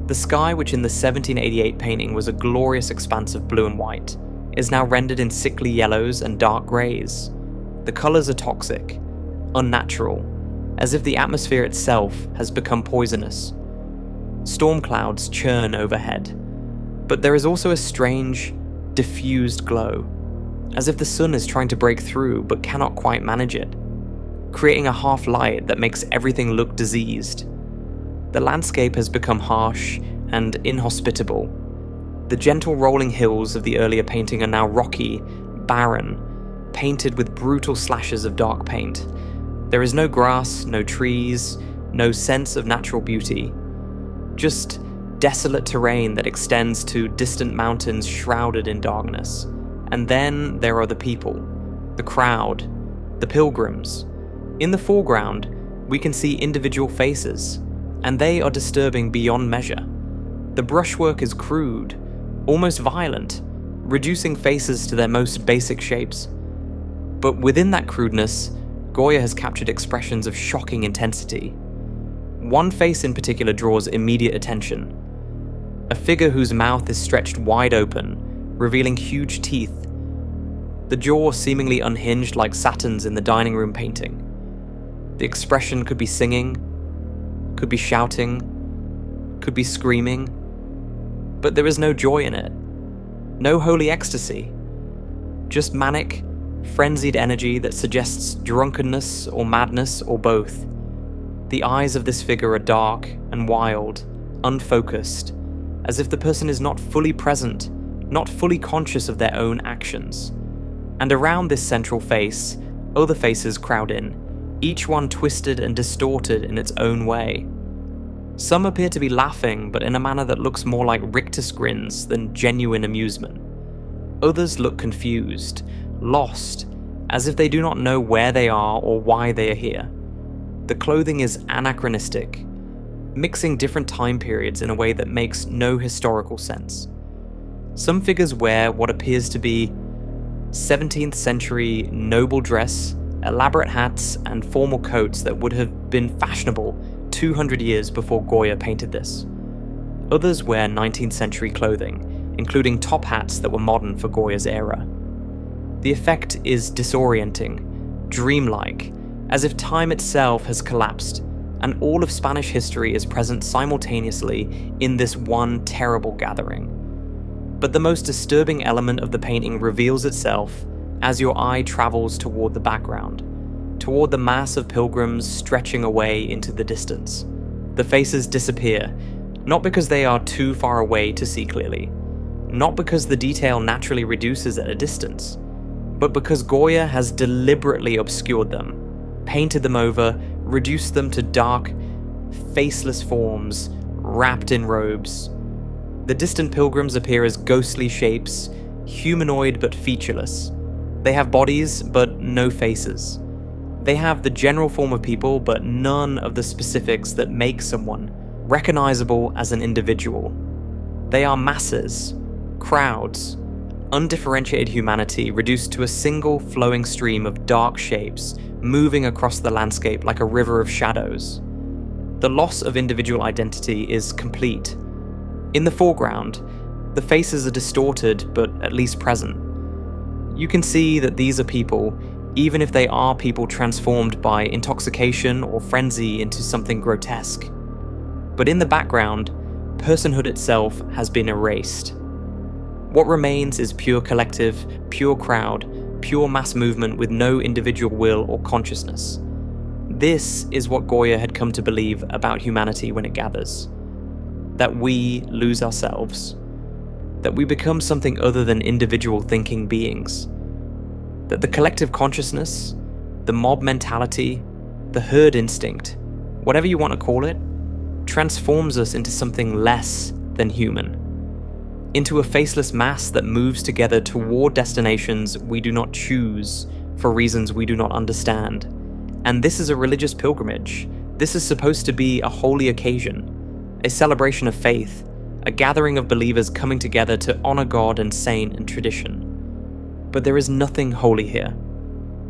The sky, which in the 1788 painting was a glorious expanse of blue and white, is now rendered in sickly yellows and dark greys. The colours are toxic, unnatural, as if the atmosphere itself has become poisonous. Storm clouds churn overhead, but there is also a strange, diffused glow, as if the sun is trying to break through but cannot quite manage it, creating a half-light that makes everything look diseased. The landscape has become harsh and inhospitable. The gentle rolling hills of the earlier painting are now rocky, barren, painted with brutal slashes of dark paint. There is no grass, no trees, no sense of natural beauty. Just desolate terrain that extends to distant mountains shrouded in darkness. And then there are the people, the crowd, the pilgrims. In the foreground, we can see individual faces, and they are disturbing beyond measure. The brushwork is crude, almost violent, reducing faces to their most basic shapes. But within that crudeness, Goya has captured expressions of shocking intensity. One face in particular draws immediate attention. A figure whose mouth is stretched wide open, revealing huge teeth. The jaw seemingly unhinged like Saturn's in the dining room painting. The expression could be singing, could be shouting, could be screaming, but there is no joy in it. No holy ecstasy. Just manic, frenzied energy that suggests drunkenness or madness or both. The eyes of this figure are dark and wild, unfocused, as if the person is not fully present, not fully conscious of their own actions. And around this central face, other faces crowd in, each one twisted and distorted in its own way. Some appear to be laughing, but in a manner that looks more like rictus grins than genuine amusement. Others look confused, lost, as if they do not know where they are or why they are here. The clothing is anachronistic, mixing different time periods in a way that makes no historical sense. Some figures wear what appears to be 17th century noble dress, elaborate hats, and formal coats that would have been fashionable 200 years before Goya painted this. Others wear 19th century clothing, including top hats that were modern for Goya's era. The effect is disorienting, dreamlike, as if time itself has collapsed, and all of Spanish history is present simultaneously in this one terrible gathering. But the most disturbing element of the painting reveals itself as your eye travels toward the background, toward the mass of pilgrims stretching away into the distance. The faces disappear, not because they are too far away to see clearly, not because the detail naturally reduces at a distance, but because Goya has deliberately obscured them, painted them over, reduced them to dark, faceless forms, wrapped in robes. The distant pilgrims appear as ghostly shapes, humanoid but featureless. They have bodies but no faces. They have the general form of people but none of the specifics that make someone, recognizable as an individual. They are masses, crowds, undifferentiated humanity reduced to a single flowing stream of dark shapes moving across the landscape like a river of shadows. The loss of individual identity is complete. In the foreground, the faces are distorted but at least present. You can see that these are people, even if they are people transformed by intoxication or frenzy into something grotesque. But in the background, personhood itself has been erased. What remains is pure collective, pure crowd, pure mass movement with no individual will or consciousness. This is what Goya had come to believe about humanity when it gathers. That we lose ourselves. That we become something other than individual thinking beings. That the collective consciousness, the mob mentality, the herd instinct, whatever you want to call it, transforms us into something less than human. Into a faceless mass that moves together toward destinations we do not choose for reasons we do not understand. And this is a religious pilgrimage. This is supposed to be a holy occasion, a celebration of faith, a gathering of believers coming together to honor God and saint and tradition. But there is nothing holy here,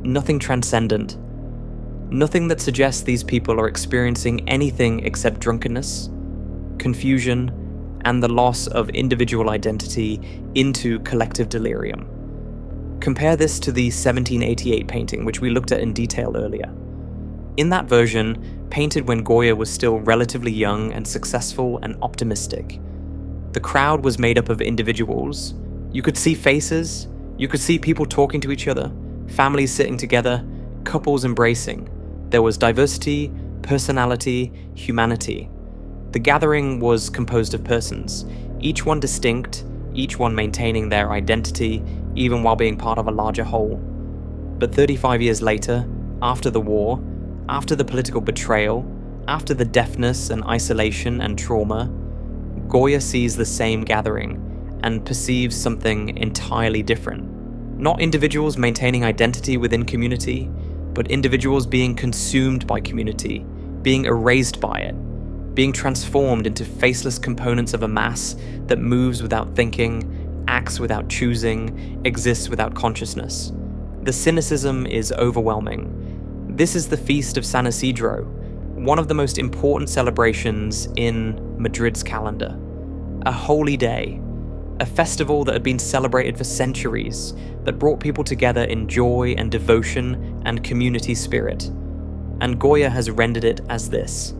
nothing transcendent, nothing that suggests these people are experiencing anything except drunkenness, confusion, and the loss of individual identity into collective delirium. Compare this to the 1788 painting, which we looked at in detail earlier. In that version, painted when Goya was still relatively young and successful and optimistic, the crowd was made up of individuals. You could see faces, you could see people talking to each other, families sitting together, couples embracing. There was diversity, personality, humanity. The gathering was composed of persons, each one distinct, each one maintaining their identity, even while being part of a larger whole. But 35 years later, after the war, after the political betrayal, after the deafness and isolation and trauma, Goya sees the same gathering and perceives something entirely different. Not individuals maintaining identity within community, but individuals being consumed by community, being erased by it, being transformed into faceless components of a mass that moves without thinking, acts without choosing, exists without consciousness. The cynicism is overwhelming. This is the Feast of San Isidro, one of the most important celebrations in Madrid's calendar. A holy day, a festival that had been celebrated for centuries, that brought people together in joy and devotion and community spirit. And Goya has rendered it as this: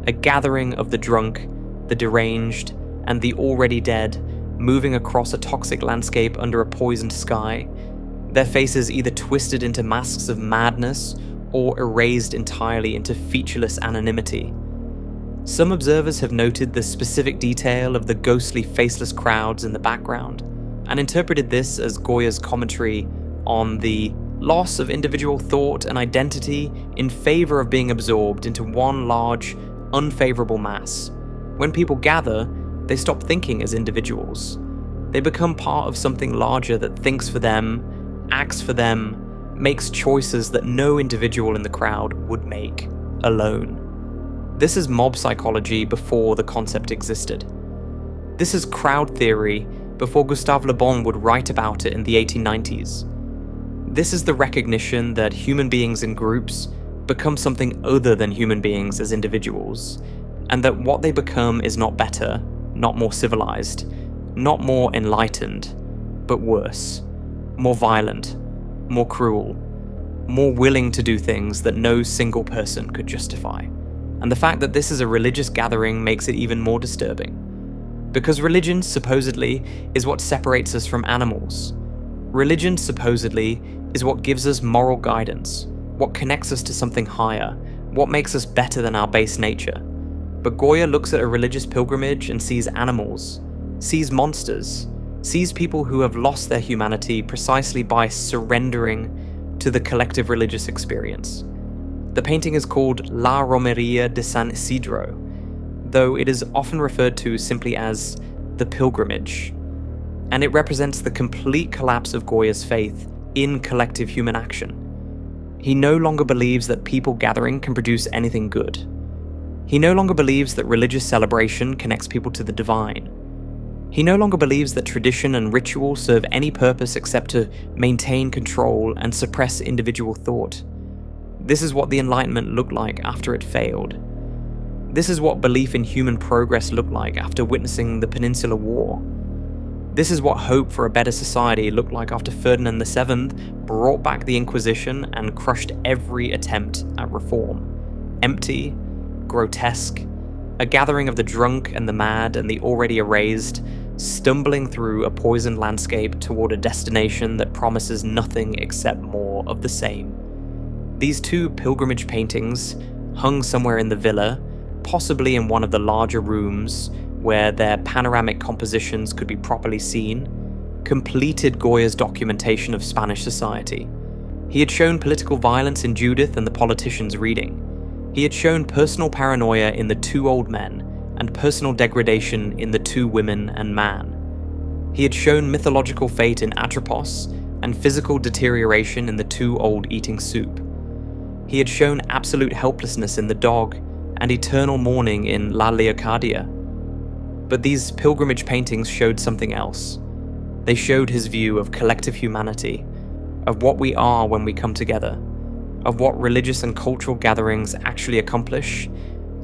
a gathering of the drunk, the deranged, and the already dead, moving across a toxic landscape under a poisoned sky, their faces either twisted into masks of madness or erased entirely into featureless anonymity. Some observers have noted the specific detail of the ghostly faceless crowds in the background, and interpreted this as Goya's commentary on the loss of individual thought and identity in favor of being absorbed into one large, unfavorable mass. When people gather, they stop thinking as individuals. They become part of something larger that thinks for them, acts for them, makes choices that no individual in the crowd would make alone. This is mob psychology before the concept existed. This is crowd theory before Gustave Le Bon would write about it in the 1890s. This is the recognition that human beings in groups become something other than human beings as individuals, and that what they become is not better, not more civilized, not more enlightened, but worse, more violent, more cruel, more willing to do things that no single person could justify. And the fact that this is a religious gathering makes it even more disturbing. Because religion, supposedly, is what separates us from animals. Religion, supposedly, is what gives us moral guidance, what connects us to something higher, what makes us better than our base nature. But Goya looks at a religious pilgrimage and sees animals, sees monsters, sees people who have lost their humanity precisely by surrendering to the collective religious experience. The painting is called La Romería de San Isidro, though it is often referred to simply as the pilgrimage, and it represents the complete collapse of Goya's faith in collective human action. He no longer believes that people gathering can produce anything good. He no longer believes that religious celebration connects people to the divine. He no longer believes that tradition and ritual serve any purpose except to maintain control and suppress individual thought. This is what the Enlightenment looked like after it failed. This is what belief in human progress looked like after witnessing the Peninsular War. This is what hope for a better society looked like after Ferdinand VII brought back the Inquisition and crushed every attempt at reform. Empty, grotesque, a gathering of the drunk and the mad and the already erased, stumbling through a poisoned landscape toward a destination that promises nothing except more of the same. These two pilgrimage paintings, hung somewhere in the villa, possibly in one of the larger rooms where their panoramic compositions could be properly seen, completed Goya's documentation of Spanish society. He had shown political violence in Judith and the politician's reading. He had shown personal paranoia in the two old men, and personal degradation in the two women and man. He had shown mythological fate in Atropos, and physical deterioration in the two old eating soup. He had shown absolute helplessness in the dog, and eternal mourning in La Leocadia. But these pilgrimage paintings showed something else. They showed his view of collective humanity, of what we are when we come together, of what religious and cultural gatherings actually accomplish,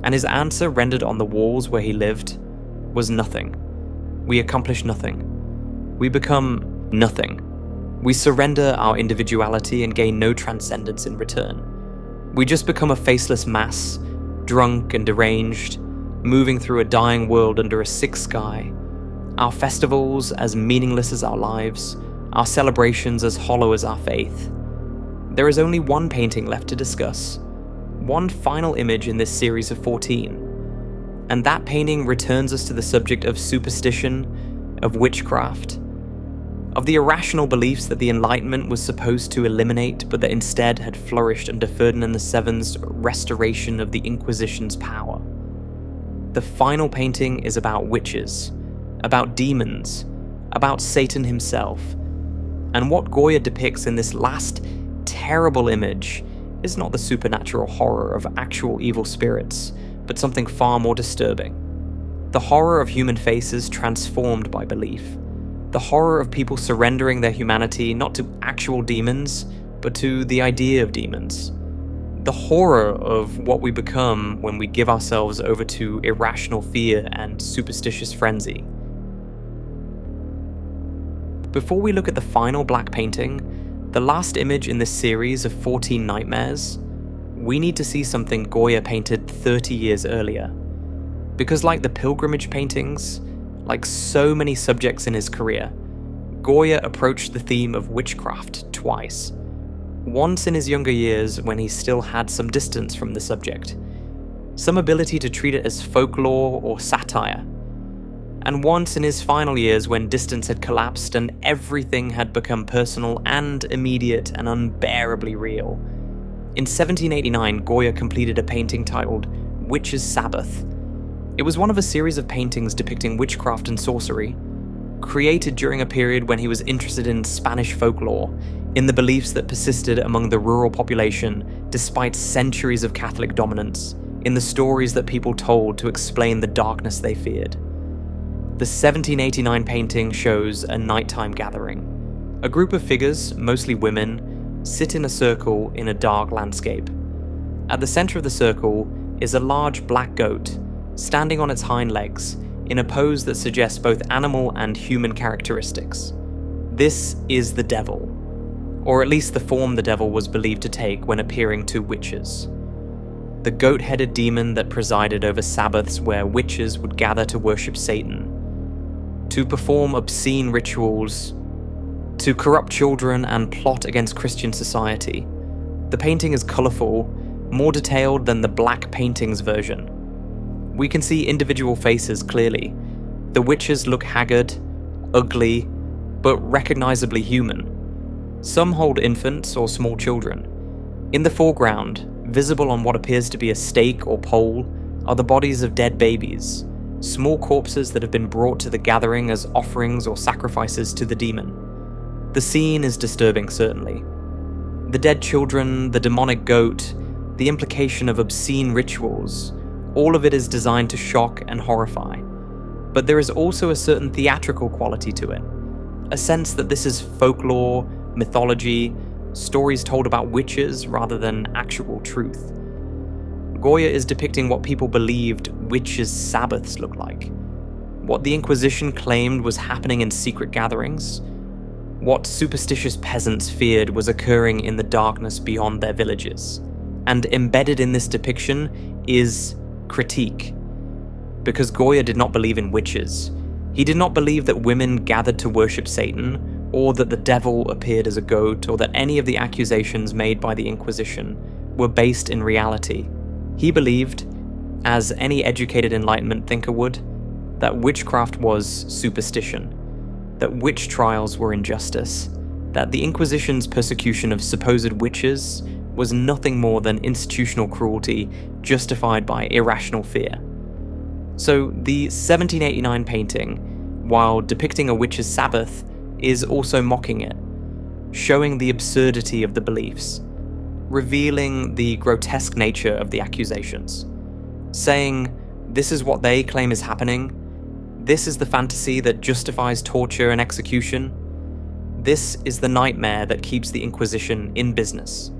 and his answer, rendered on the walls where he lived, was nothing. We accomplish nothing. We become nothing. We surrender our individuality and gain no transcendence in return. We just become a faceless mass, drunk and deranged, moving through a dying world under a sick sky, our festivals as meaningless as our lives, our celebrations as hollow as our faith. There is only one painting left to discuss, one final image in this series of 14, and that painting returns us to the subject of superstition, of witchcraft, of the irrational beliefs that the Enlightenment was supposed to eliminate, but that instead had flourished under Ferdinand VII's restoration of the Inquisition's power. The final painting is about witches, about demons, about Satan himself, and what Goya depicts in this last terrible image is not the supernatural horror of actual evil spirits, but something far more disturbing. The horror of human faces transformed by belief. The horror of people surrendering their humanity not to actual demons, but to the idea of demons. The horror of what we become when we give ourselves over to irrational fear and superstitious frenzy. Before we look at the final black painting, the last image in this series of 14 nightmares, we need to see something Goya painted 30 years earlier. Because like the pilgrimage paintings, like so many subjects in his career, Goya approached the theme of witchcraft twice. Once in his younger years when he still had some distance from the subject, some ability to treat it as folklore or satire, and once in his final years when distance had collapsed and everything had become personal and immediate and unbearably real. In 1789, Goya completed a painting titled Witch's Sabbath. It was one of a series of paintings depicting witchcraft and sorcery, created during a period when he was interested in Spanish folklore, in the beliefs that persisted among the rural population despite centuries of Catholic dominance, in the stories that people told to explain the darkness they feared. The 1789 painting shows a nighttime gathering. A group of figures, mostly women, sit in a circle in a dark landscape. At the center of the circle is a large black goat, standing on its hind legs, in a pose that suggests both animal and human characteristics. This is the devil, or at least the form the devil was believed to take when appearing to witches. The goat-headed demon that presided over Sabbaths where witches would gather to worship Satan, to perform obscene rituals, to corrupt children and plot against Christian society. The painting is colorful, more detailed than the black paintings version. We can see individual faces clearly. The witches look haggard, ugly, but recognizably human. Some hold infants or small children. In the foreground, visible on what appears to be a stake or pole, are the bodies of dead babies, small corpses that have been brought to the gathering as offerings or sacrifices to the demon. The scene is disturbing, certainly. The dead children, the demonic goat, the implication of obscene rituals, All of it is designed to shock and horrify. But there is also a certain theatrical quality to it, a sense that this is folklore, mythology, stories told about witches rather than actual truth. Goya is depicting what people believed witches' Sabbaths looked like, what the Inquisition claimed was happening in secret gatherings, what superstitious peasants feared was occurring in the darkness beyond their villages. And embedded in this depiction is critique. Because Goya did not believe in witches. He did not believe that women gathered to worship Satan, or that the devil appeared as a goat, or that any of the accusations made by the Inquisition were based in reality. He believed, as any educated Enlightenment thinker would, that witchcraft was superstition, that witch trials were injustice, that the Inquisition's persecution of supposed witches was nothing more than institutional cruelty justified by irrational fear. So the 1789 painting, while depicting a witch's Sabbath, is also mocking it, showing the absurdity of the beliefs, revealing the grotesque nature of the accusations, saying, this is what they claim is happening, this is the fantasy that justifies torture and execution, this is the nightmare that keeps the Inquisition in business.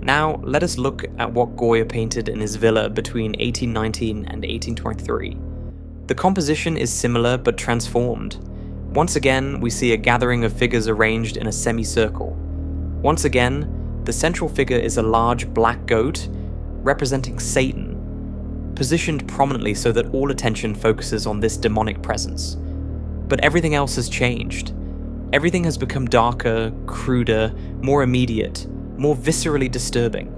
Now, let us look at what Goya painted in his villa between 1819 and 1823. The composition is similar but transformed. Once again, we see a gathering of figures arranged in a semicircle. Once again, the central figure is a large black goat representing Satan, positioned prominently so that all attention focuses on this demonic presence. But everything else has changed. Everything has become darker, cruder, more immediate, more viscerally disturbing.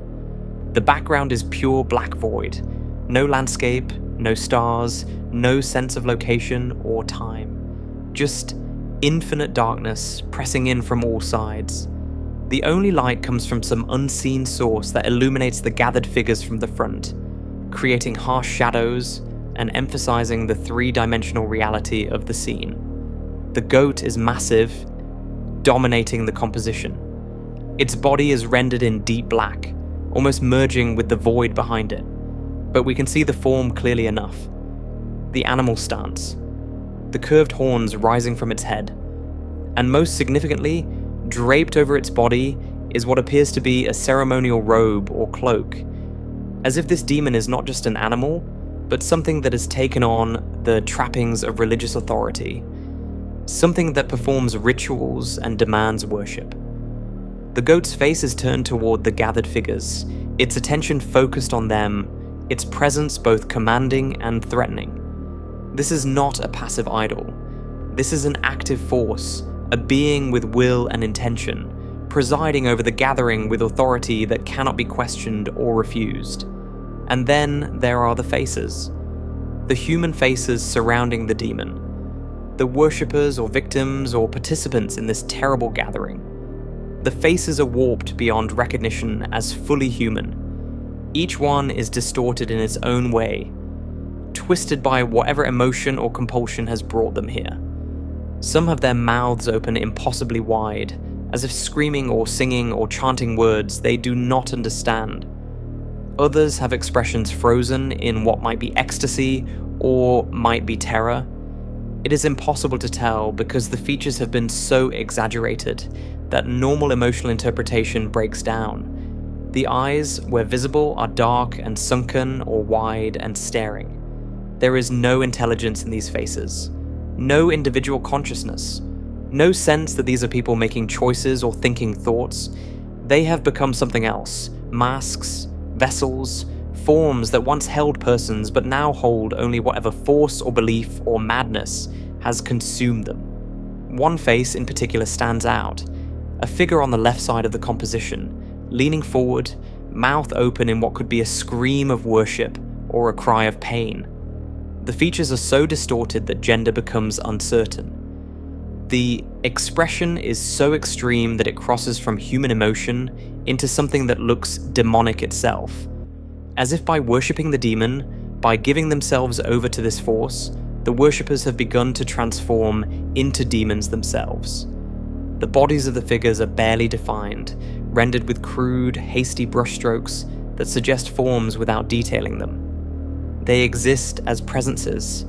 The background is pure black void. No landscape, no stars, no sense of location or time. Just infinite darkness pressing in from all sides. The only light comes from some unseen source that illuminates the gathered figures from the front, creating harsh shadows and emphasizing the three-dimensional reality of the scene. The goat is massive, dominating the composition. Its body is rendered in deep black, almost merging with the void behind it, but we can see the form clearly enough. The animal stance, the curved horns rising from its head, and most significantly, draped over its body is what appears to be a ceremonial robe or cloak, as if this demon is not just an animal, but something that has taken on the trappings of religious authority, something that performs rituals and demands worship. The goat's face is turned toward the gathered figures, its attention focused on them, its presence both commanding and threatening. This is not a passive idol. This is an active force, a being with will and intention, presiding over the gathering with authority that cannot be questioned or refused. And then there are the faces. The human faces surrounding the demon. The worshippers or victims or participants in this terrible gathering. The faces are warped beyond recognition as fully human. Each one is distorted in its own way, twisted by whatever emotion or compulsion has brought them here. Some have their mouths open impossibly wide, as if screaming or singing or chanting words they do not understand. Others have expressions frozen in what might be ecstasy or might be terror. It is impossible to tell because the features have been so exaggerated that normal emotional interpretation breaks down. The eyes, where visible, are dark and sunken or wide and staring. There is no intelligence in these faces, no individual consciousness, no sense that these are people making choices or thinking thoughts. They have become something else, masks, vessels, forms that once held persons but now hold only whatever force or belief or madness has consumed them. One face in particular stands out, a figure on the left side of the composition, leaning forward, mouth open in what could be a scream of worship or a cry of pain. The features are so distorted that gender becomes uncertain. The expression is so extreme that it crosses from human emotion into something that looks demonic itself. As if by worshipping the demon, by giving themselves over to this force, the worshippers have begun to transform into demons themselves. The bodies of the figures are barely defined, rendered with crude, hasty brushstrokes that suggest forms without detailing them. They exist as presences,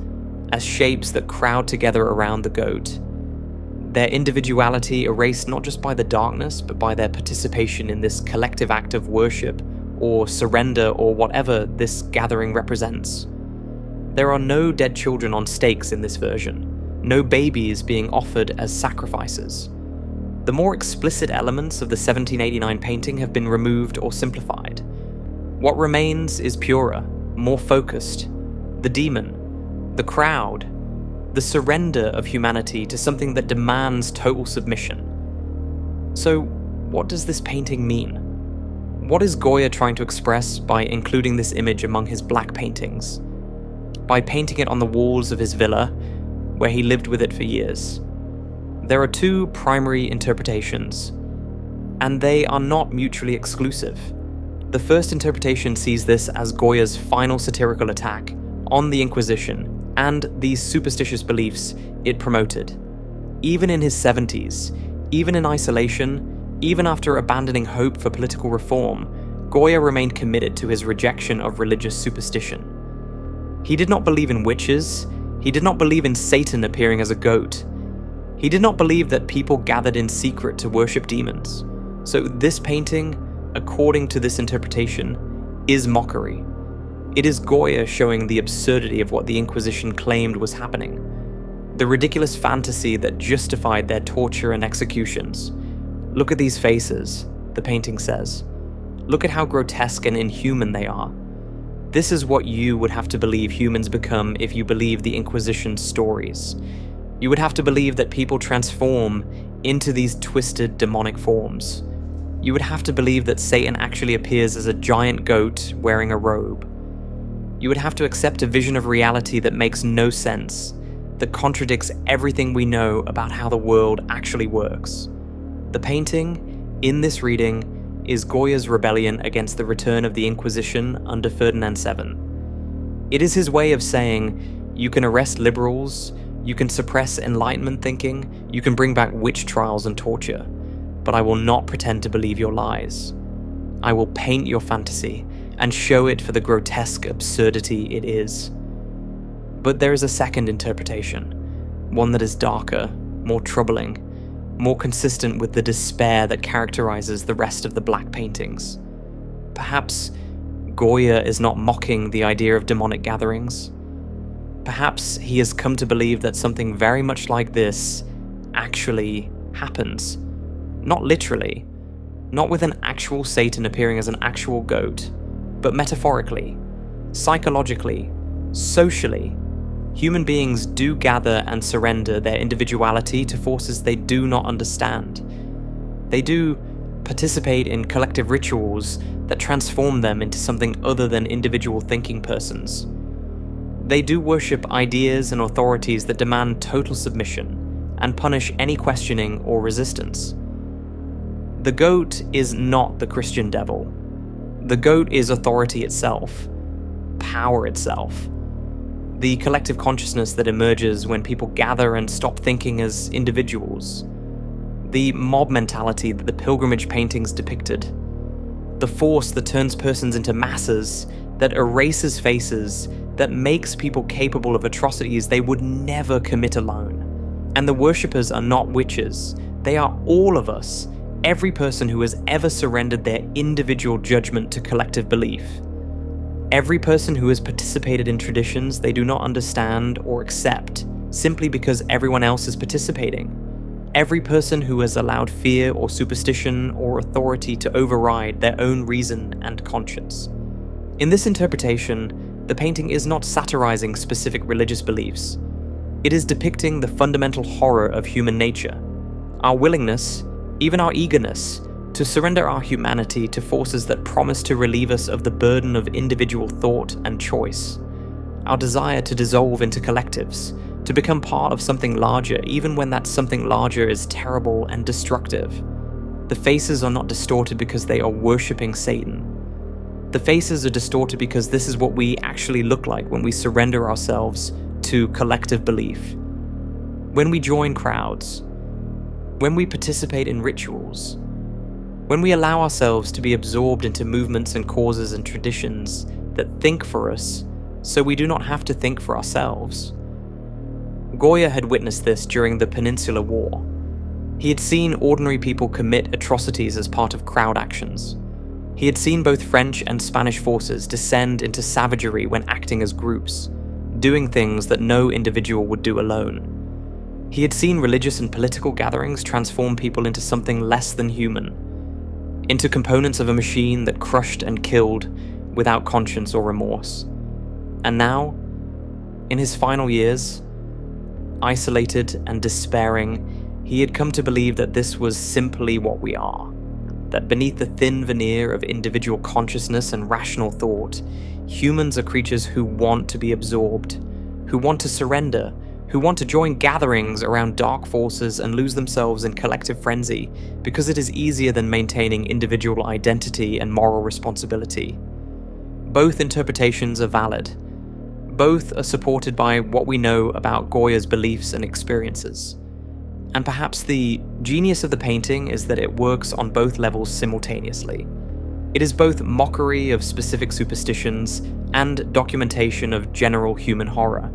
as shapes that crowd together around the goat. Their individuality erased not just by the darkness, but by their participation in this collective act of worship or surrender or whatever this gathering represents. There are no dead children on stakes in this version, no babies being offered as sacrifices. The more explicit elements of the 1789 painting have been removed or simplified. What remains is purer, more focused. The demon, the crowd, the surrender of humanity to something that demands total submission. So, what does this painting mean? What is Goya trying to express by including this image among his black paintings? By painting it on the walls of his villa, where he lived with it for years? There are two primary interpretations, and they are not mutually exclusive. The first interpretation sees this as Goya's final satirical attack on the Inquisition and these superstitious beliefs it promoted. Even in his 70s, even in isolation, even after abandoning hope for political reform, Goya remained committed to his rejection of religious superstition. He did not believe in witches, he did not believe in Satan appearing as a goat. He did not believe that people gathered in secret to worship demons. So this painting, according to this interpretation, is mockery. It is Goya showing the absurdity of what the Inquisition claimed was happening, the ridiculous fantasy that justified their torture and executions. Look at these faces, the painting says. Look at how grotesque and inhuman they are. This is what you would have to believe humans become if you believe the Inquisition's stories. You would have to believe that people transform into these twisted demonic forms. You would have to believe that Satan actually appears as a giant goat wearing a robe. You would have to accept a vision of reality that makes no sense, that contradicts everything we know about how the world actually works. The painting, in this reading, is Goya's rebellion against the return of the Inquisition under Ferdinand VII. It is his way of saying, you can arrest liberals, you can suppress Enlightenment thinking, you can bring back witch trials and torture, but I will not pretend to believe your lies. I will paint your fantasy and show it for the grotesque absurdity it is. But there is a second interpretation, one that is darker, more troubling, more consistent with the despair that characterizes the rest of the black paintings. Perhaps Goya is not mocking the idea of demonic gatherings. Perhaps he has come to believe that something very much like this actually happens. Not literally, not with an actual Satan appearing as an actual goat, but metaphorically, psychologically, socially. Human beings do gather and surrender their individuality to forces they do not understand. They do participate in collective rituals that transform them into something other than individual thinking persons. They do worship ideas and authorities that demand total submission and punish any questioning or resistance. The goat is not the Christian devil. The goat is authority itself, power itself. The collective consciousness that emerges when people gather and stop thinking as individuals. The mob mentality that the pilgrimage paintings depicted. The force that turns persons into masses, that erases faces, that makes people capable of atrocities they would never commit alone. And the worshippers are not witches. They are all of us, every person who has ever surrendered their individual judgment to collective belief. Every person who has participated in traditions they do not understand or accept, simply because everyone else is participating. Every person who has allowed fear or superstition or authority to override their own reason and conscience. In this interpretation, the painting is not satirizing specific religious beliefs. It is depicting the fundamental horror of human nature, our willingness, even our eagerness, to surrender our humanity to forces that promise to relieve us of the burden of individual thought and choice. Our desire to dissolve into collectives, to become part of something larger, even when that something larger is terrible and destructive. The faces are not distorted because they are worshipping Satan. The faces are distorted because this is what we actually look like when we surrender ourselves to collective belief. When we join crowds, when we participate in rituals, when we allow ourselves to be absorbed into movements and causes and traditions that think for us, so we do not have to think for ourselves. Goya had witnessed this during the Peninsular War. He had seen ordinary people commit atrocities as part of crowd actions. He had seen both French and Spanish forces descend into savagery when acting as groups, doing things that no individual would do alone. He had seen religious and political gatherings transform people into something less than human, into components of a machine that crushed and killed without conscience or remorse. And now, in his final years, isolated and despairing, he had come to believe that this was simply what we are. That beneath the thin veneer of individual consciousness and rational thought, humans are creatures who want to be absorbed, who want to surrender, who want to join gatherings around dark forces and lose themselves in collective frenzy because it is easier than maintaining individual identity and moral responsibility. Both interpretations are valid. Both are supported by what we know about Goya's beliefs and experiences. And perhaps the genius of the painting is that it works on both levels simultaneously. It is both mockery of specific superstitions and documentation of general human horror.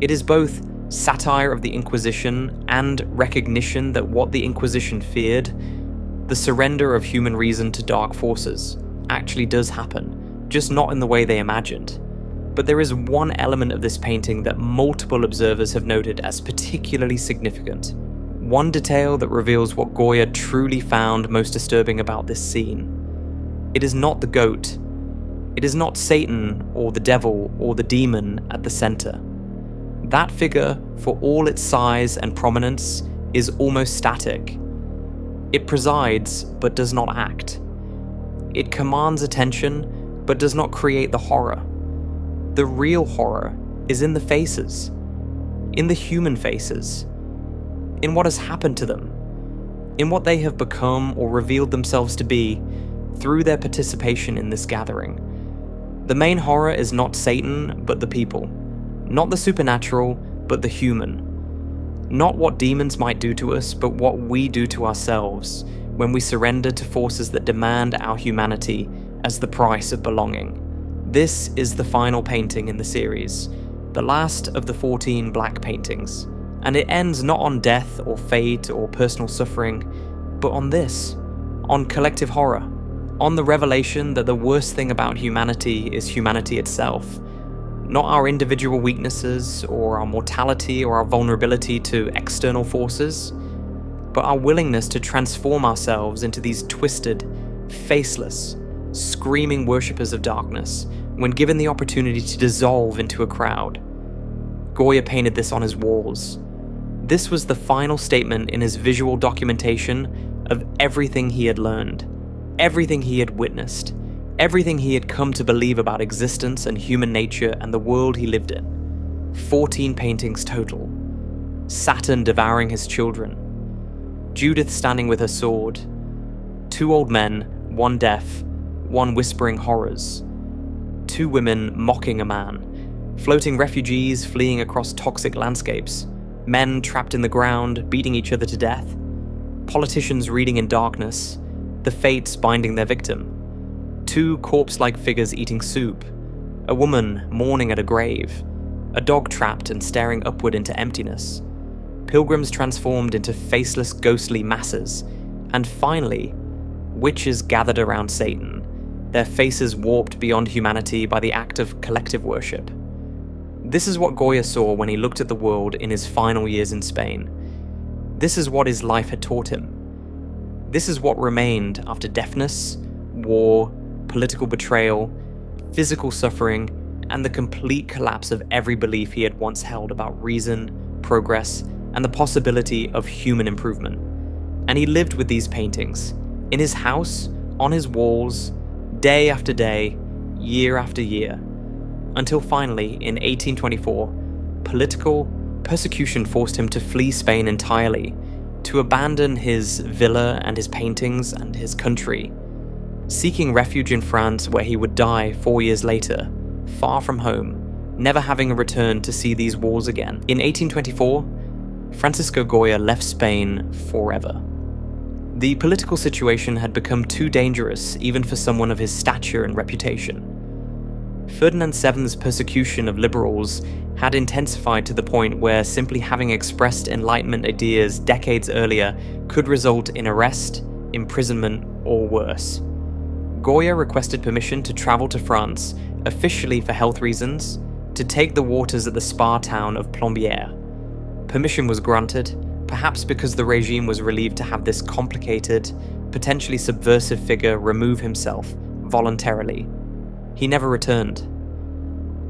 It is both satire of the Inquisition and recognition that what the Inquisition feared, the surrender of human reason to dark forces, actually does happen, just not in the way they imagined. But there is one element of this painting that multiple observers have noted as particularly significant. One detail that reveals what Goya truly found most disturbing about this scene. It is not the goat. It is not Satan or the devil or the demon at the center. That figure, for all its size and prominence, is almost static. It presides, but does not act. It commands attention, but does not create the horror. The real horror is in the faces, in the human faces, in what has happened to them, in what they have become or revealed themselves to be through their participation in this gathering. The main horror is not Satan, but the people. Not the supernatural, but the human. Not what demons might do to us, but what we do to ourselves when we surrender to forces that demand our humanity as the price of belonging. This is the final painting in the series, the last of the 14 black paintings, and it ends not on death or fate or personal suffering, but on this, on collective horror, on the revelation that the worst thing about humanity is humanity itself. Not our individual weaknesses, or our mortality, or our vulnerability to external forces, but our willingness to transform ourselves into these twisted, faceless, screaming worshippers of darkness when given the opportunity to dissolve into a crowd. Goya painted this on his walls. This was the final statement in his visual documentation of everything he had learned, everything he had witnessed, everything he had come to believe about existence and human nature and the world he lived in. 14 paintings total. Saturn devouring his children. Judith standing with her sword. 2 old men, 1 deaf, 1 whispering horrors. 2 women mocking a man. Floating refugees fleeing across toxic landscapes. Men trapped in the ground, beating each other to death. Politicians reading in darkness. The fates binding their victim. 2 corpse-like figures eating soup, a woman mourning at a grave, a dog trapped and staring upward into emptiness, pilgrims transformed into faceless ghostly masses, and finally, witches gathered around Satan, their faces warped beyond humanity by the act of collective worship. This is what Goya saw when he looked at the world in his final years in Spain. This is what his life had taught him. This is what remained after deafness, war, political betrayal, physical suffering, and the complete collapse of every belief he had once held about reason, progress, and the possibility of human improvement. And he lived with these paintings, in his house, on his walls, day after day, year after year, until finally, in 1824, political persecution forced him to flee Spain entirely, to abandon his villa and his paintings and his country, seeking refuge in France where he would die 4 years later, far from home, never having returned to see these walls again. In 1824, Francisco Goya left Spain forever. The political situation had become too dangerous even for someone of his stature and reputation. Ferdinand VII's persecution of liberals had intensified to the point where simply having expressed Enlightenment ideas decades earlier could result in arrest, imprisonment, or worse. Goya requested permission to travel to France, officially for health reasons, to take the waters at the spa town of Plombières. Permission was granted, perhaps because the regime was relieved to have this complicated, potentially subversive figure remove himself voluntarily. He never returned.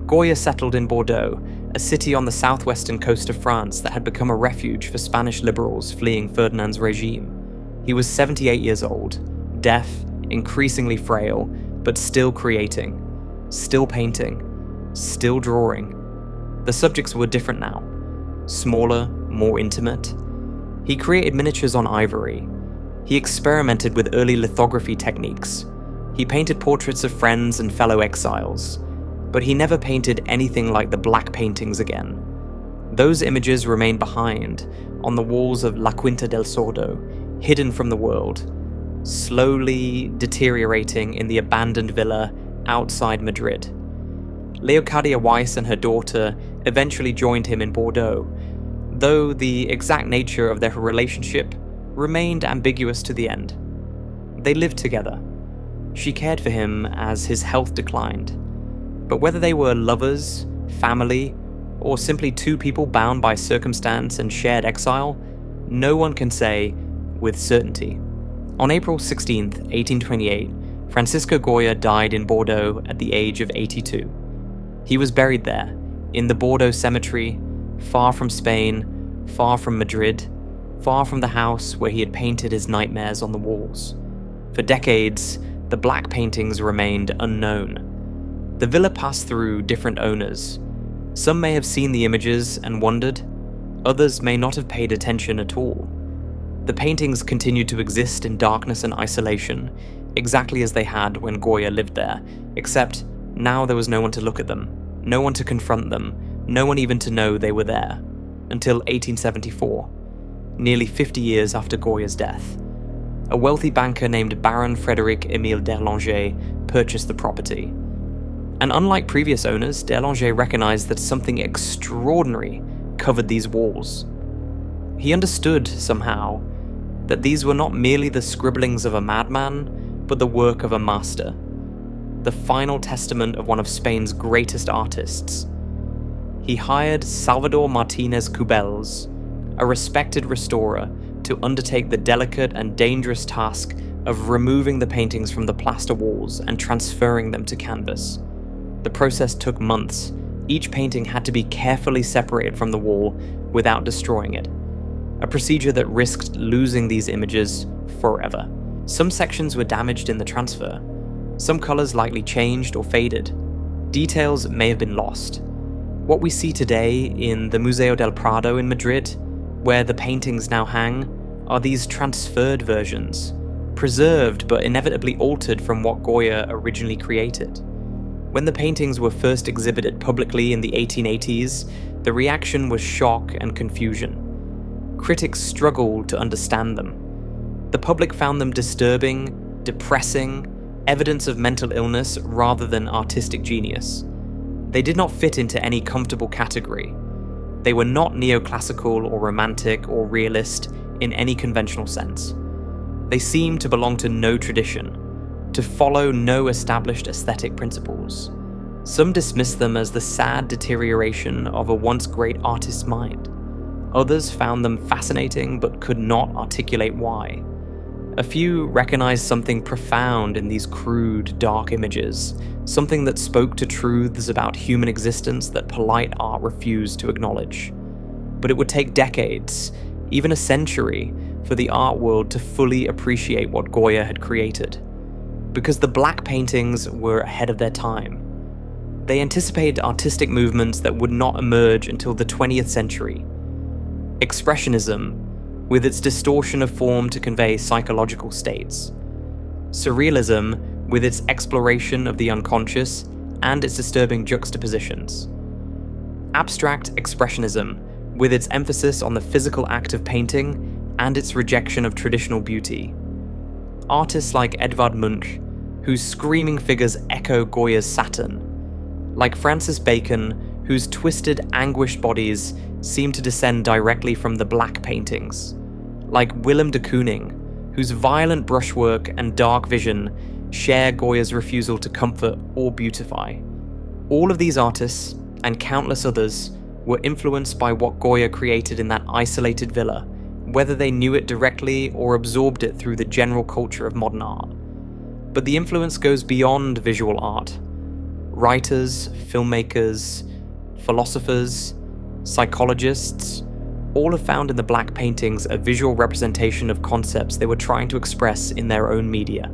Goya settled in Bordeaux, a city on the southwestern coast of France that had become a refuge for Spanish liberals fleeing Ferdinand's regime. He was 78 years old, deaf, increasingly frail, but still creating, still painting, still drawing. The subjects were different now, smaller, more intimate. He created miniatures on ivory. He experimented with early lithography techniques. He painted portraits of friends and fellow exiles, but he never painted anything like the Black Paintings again. Those images remain behind, on the walls of La Quinta del Sordo, hidden from the world, slowly deteriorating in the abandoned villa outside Madrid. Leocadia Weiss and her daughter eventually joined him in Bordeaux, though the exact nature of their relationship remained ambiguous to the end. They lived together. She cared for him as his health declined, but whether they were lovers, family, or simply two people bound by circumstance and shared exile, no one can say with certainty. On April 16, 1828, Francisco Goya died in Bordeaux at the age of 82. He was buried there, in the Bordeaux cemetery, far from Spain, far from Madrid, far from the house where he had painted his nightmares on the walls. For decades, the Black Paintings remained unknown. The villa passed through different owners. Some may have seen the images and wondered, others may not have paid attention at all. The paintings continued to exist in darkness and isolation, exactly as they had when Goya lived there, except now there was no one to look at them, no one to confront them, no one even to know they were there, until 1874, nearly 50 years after Goya's death. A wealthy banker named Baron Frédéric Émile d'Erlanger purchased the property. And unlike previous owners, d'Erlanger recognized that something extraordinary covered these walls. He understood, somehow, that these were not merely the scribblings of a madman, but the work of a master, the final testament of one of Spain's greatest artists. He hired Salvador Martinez Cubells, a respected restorer, to undertake the delicate and dangerous task of removing the paintings from the plaster walls and transferring them to canvas. The process took months. Each painting had to be carefully separated from the wall without destroying it, a procedure that risked losing these images forever. Some sections were damaged in the transfer. Some colors likely changed or faded. Details may have been lost. What we see today in the Museo del Prado in Madrid, where the paintings now hang, are these transferred versions, preserved but inevitably altered from what Goya originally created. When the paintings were first exhibited publicly in the 1880s, the reaction was shock and confusion. Critics struggled to understand them. The public found them disturbing, depressing, evidence of mental illness rather than artistic genius. They did not fit into any comfortable category. They were not neoclassical or romantic or realist in any conventional sense. They seemed to belong to no tradition, to follow no established aesthetic principles. Some dismissed them as the sad deterioration of a once great artist's mind. Others found them fascinating but could not articulate why. A few recognized something profound in these crude, dark images, something that spoke to truths about human existence that polite art refused to acknowledge. But it would take decades, even a century, for the art world to fully appreciate what Goya had created. Because the Black Paintings were ahead of their time. They anticipated artistic movements that would not emerge until the 20th century. Expressionism, with its distortion of form to convey psychological states. Surrealism, with its exploration of the unconscious and its disturbing juxtapositions. Abstract Expressionism, with its emphasis on the physical act of painting and its rejection of traditional beauty. Artists like Edvard Munch, whose screaming figures echo Goya's Saturn. like Francis Bacon, whose twisted, anguished bodies seem to descend directly from the Black Paintings, like Willem de Kooning, whose violent brushwork and dark vision share Goya's refusal to comfort or beautify. All of these artists, and countless others, were influenced by what Goya created in that isolated villa, whether they knew it directly or absorbed it through the general culture of modern art. But the influence goes beyond visual art. Writers, filmmakers, philosophers, psychologists, all have found in the Black Paintings a visual representation of concepts they were trying to express in their own media.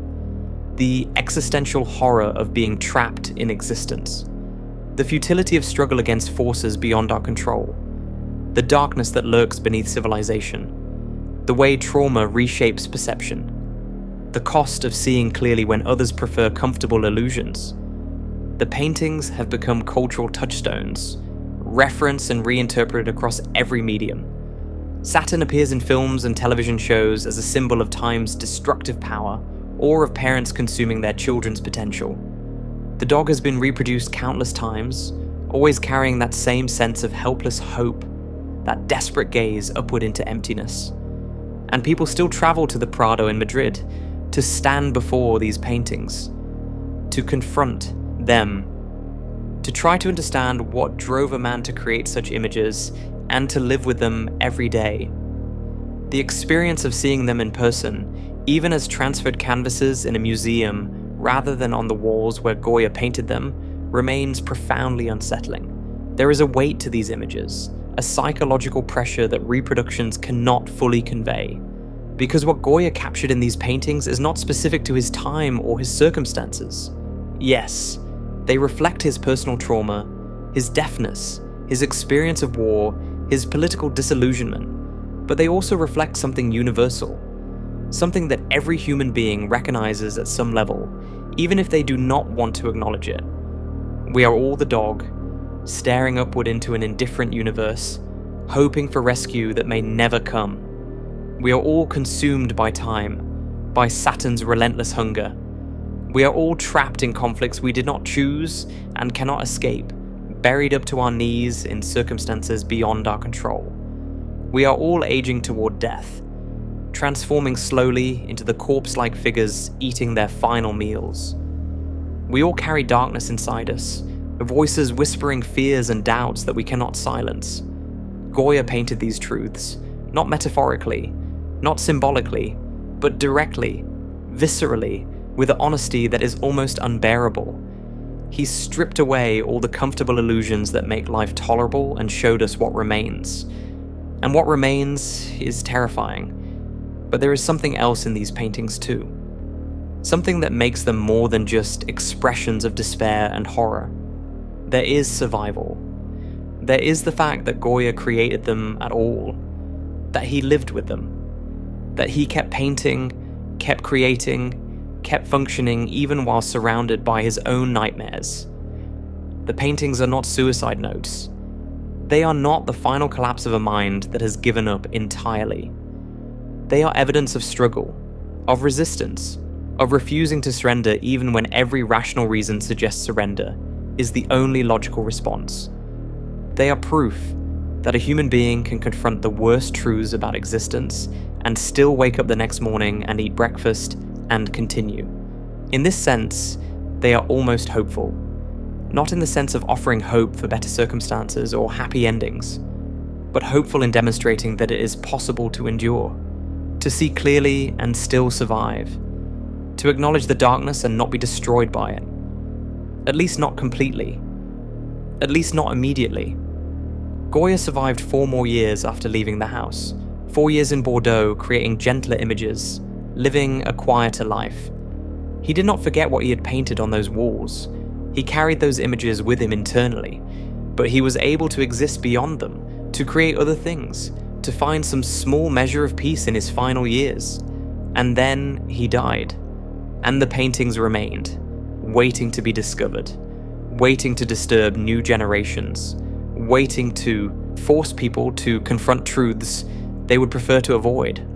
The existential horror of being trapped in existence. The futility of struggle against forces beyond our control. The darkness that lurks beneath civilization. The way trauma reshapes perception. The cost of seeing clearly when others prefer comfortable illusions. The paintings have become cultural touchstones, referenced and reinterpreted across every medium. Saturn appears in films and television shows as a symbol of time's destructive power, or of parents consuming their children's potential. The dog has been reproduced countless times, always carrying that same sense of helpless hope, that desperate gaze upward into emptiness. And people still travel to the Prado in Madrid to stand before these paintings, to confront them, to try to understand what drove a man to create such images and to live with them every day. The experience of seeing them in person, even as transferred canvases in a museum rather than on the walls where Goya painted them, remains profoundly unsettling. There is a weight to these images, a psychological pressure that reproductions cannot fully convey. Because what Goya captured in these paintings is not specific to his time or his circumstances. Yes, they reflect his personal trauma, his deafness, his experience of war, his political disillusionment, but they also reflect something universal, something that every human being recognizes at some level, even if they do not want to acknowledge it. We are all the dog, staring upward into an indifferent universe, hoping for rescue that may never come. We are all consumed by time, by Saturn's relentless hunger. We are all trapped in conflicts we did not choose and cannot escape, buried up to our knees in circumstances beyond our control. We are all aging toward death, transforming slowly into the corpse-like figures eating their final meals. We all carry darkness inside us, voices whispering fears and doubts that we cannot silence. Goya painted these truths, not metaphorically, not symbolically, but directly, viscerally, with an honesty that is almost unbearable. He stripped away all the comfortable illusions that make life tolerable and showed us what remains. And what remains is terrifying. But there is something else in these paintings too. Something that makes them more than just expressions of despair and horror. There is survival. There is the fact that Goya created them at all. That he lived with them. That he kept painting, kept creating, kept functioning even while surrounded by his own nightmares. The paintings are not suicide notes. They are not the final collapse of a mind that has given up entirely. They are evidence of struggle, of resistance, of refusing to surrender even when every rational reason suggests surrender is the only logical response. They are proof that a human being can confront the worst truths about existence and still wake up the next morning and eat breakfast and continue. In this sense, they are almost hopeful. Not in the sense of offering hope for better circumstances or happy endings, but hopeful in demonstrating that it is possible to endure, to see clearly and still survive, to acknowledge the darkness and not be destroyed by it. At least not completely. At least not immediately. Goya survived 4 more years after leaving the house. 4 years in Bordeaux, creating gentler images, living a quieter life. He did not forget what he had painted on those walls. He carried those images with him internally, but he was able to exist beyond them, to create other things, to find some small measure of peace in his final years. And then he died. And the paintings remained, waiting to be discovered, waiting to disturb new generations, waiting to force people to confront truths they would prefer to avoid.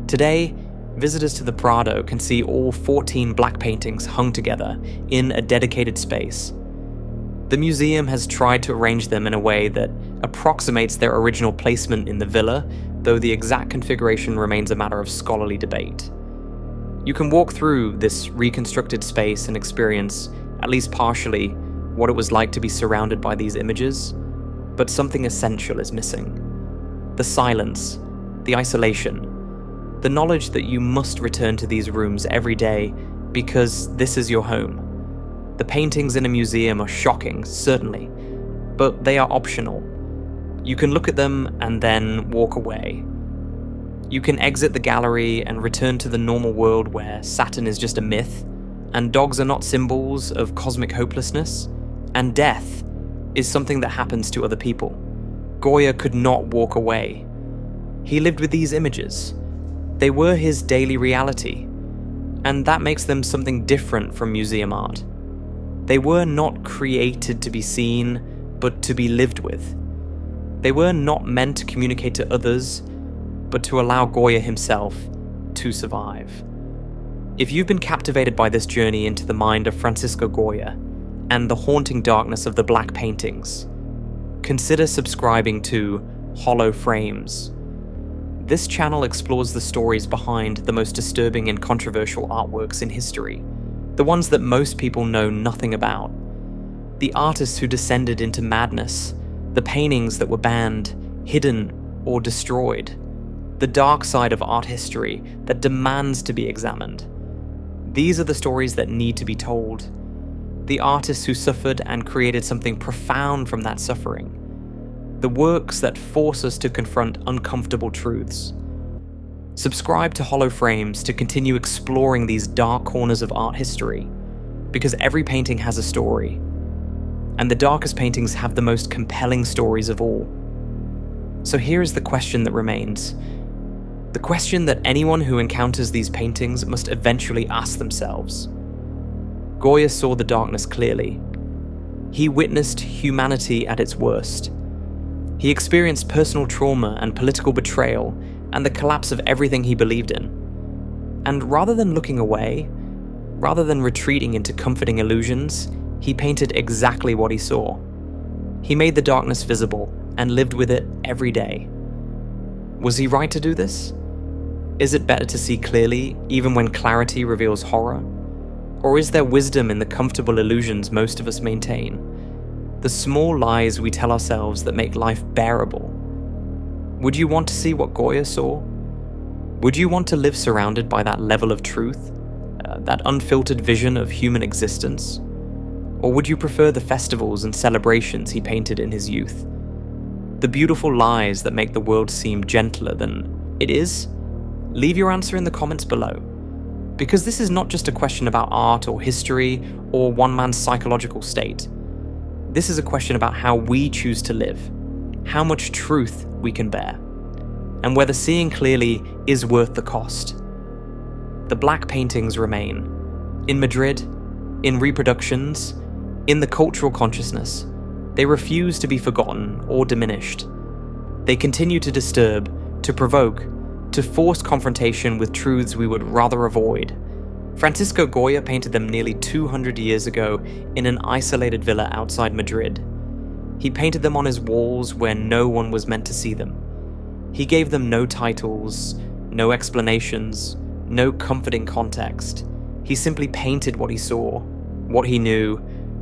Today, visitors to the Prado can see all 14 black paintings hung together in a dedicated space. The museum has tried to arrange them in a way that approximates their original placement in the villa, though the exact configuration remains a matter of scholarly debate. You can walk through this reconstructed space and experience, at least partially, what it was like to be surrounded by these images, but something essential is missing. The silence, the isolation, the knowledge that you must return to these rooms every day because this is your home. The paintings in a museum are shocking, certainly, but they are optional. You can look at them and then walk away. You can exit the gallery and return to the normal world where Saturn is just a myth, and dogs are not symbols of cosmic hopelessness, and death is something that happens to other people. Goya could not walk away. He lived with these images. They were his daily reality, and that makes them something different from museum art. They were not created to be seen, but to be lived with. They were not meant to communicate to others, but to allow Goya himself to survive. If you've been captivated by this journey into the mind of Francisco Goya and the haunting darkness of the Black Paintings, consider subscribing to Hollow Frames. This channel explores the stories behind the most disturbing and controversial artworks in history, the ones that most people know nothing about. The artists who descended into madness, the paintings that were banned, hidden, or destroyed. The dark side of art history that demands to be examined. These are the stories that need to be told. The artists who suffered and created something profound from that suffering. The works that force us to confront uncomfortable truths. Subscribe to Hollow Frames to continue exploring these dark corners of art history, because every painting has a story, and the darkest paintings have the most compelling stories of all. So here is the question that remains. The question that anyone who encounters these paintings must eventually ask themselves. Goya saw the darkness clearly. He witnessed humanity at its worst. He experienced personal trauma and political betrayal and the collapse of everything he believed in. And rather than looking away, rather than retreating into comforting illusions, he painted exactly what he saw. He made the darkness visible and lived with it every day. Was he right to do this? Is it better to see clearly, even when clarity reveals horror? Or is there wisdom in the comfortable illusions most of us maintain? The small lies we tell ourselves that make life bearable. Would you want to see what Goya saw? Would you want to live surrounded by that level of truth? That unfiltered vision of human existence? Or would you prefer the festivals and celebrations he painted in his youth? The beautiful lies that make the world seem gentler than it is? Leave your answer in the comments below. Because this is not just a question about art or history or one man's psychological state. This is a question about how we choose to live, how much truth we can bear, and whether seeing clearly is worth the cost. The Black Paintings remain. In Madrid, in reproductions, in the cultural consciousness. They refuse to be forgotten or diminished. They continue to disturb, to provoke, to force confrontation with truths we would rather avoid. Francisco Goya painted them nearly 200 years ago in an isolated villa outside Madrid. He painted them on his walls where no one was meant to see them. He gave them no titles, no explanations, no comforting context. He simply painted what he saw, what he knew,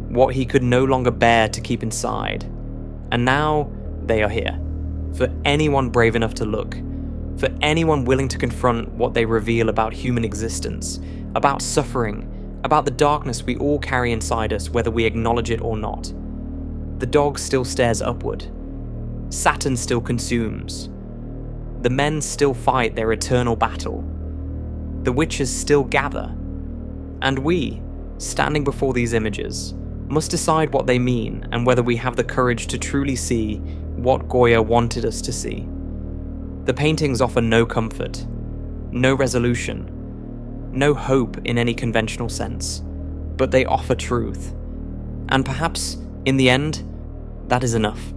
what he could no longer bear to keep inside. And now they are here, for anyone brave enough to look, for anyone willing to confront what they reveal about human existence, about suffering, about the darkness we all carry inside us, whether we acknowledge it or not. The dog still stares upward. Saturn still consumes. The men still fight their eternal battle. The witches still gather. And we, standing before these images, must decide what they mean and whether we have the courage to truly see what Goya wanted us to see. The paintings offer no comfort, no resolution, no hope in any conventional sense, but they offer truth. And perhaps, in the end, that is enough.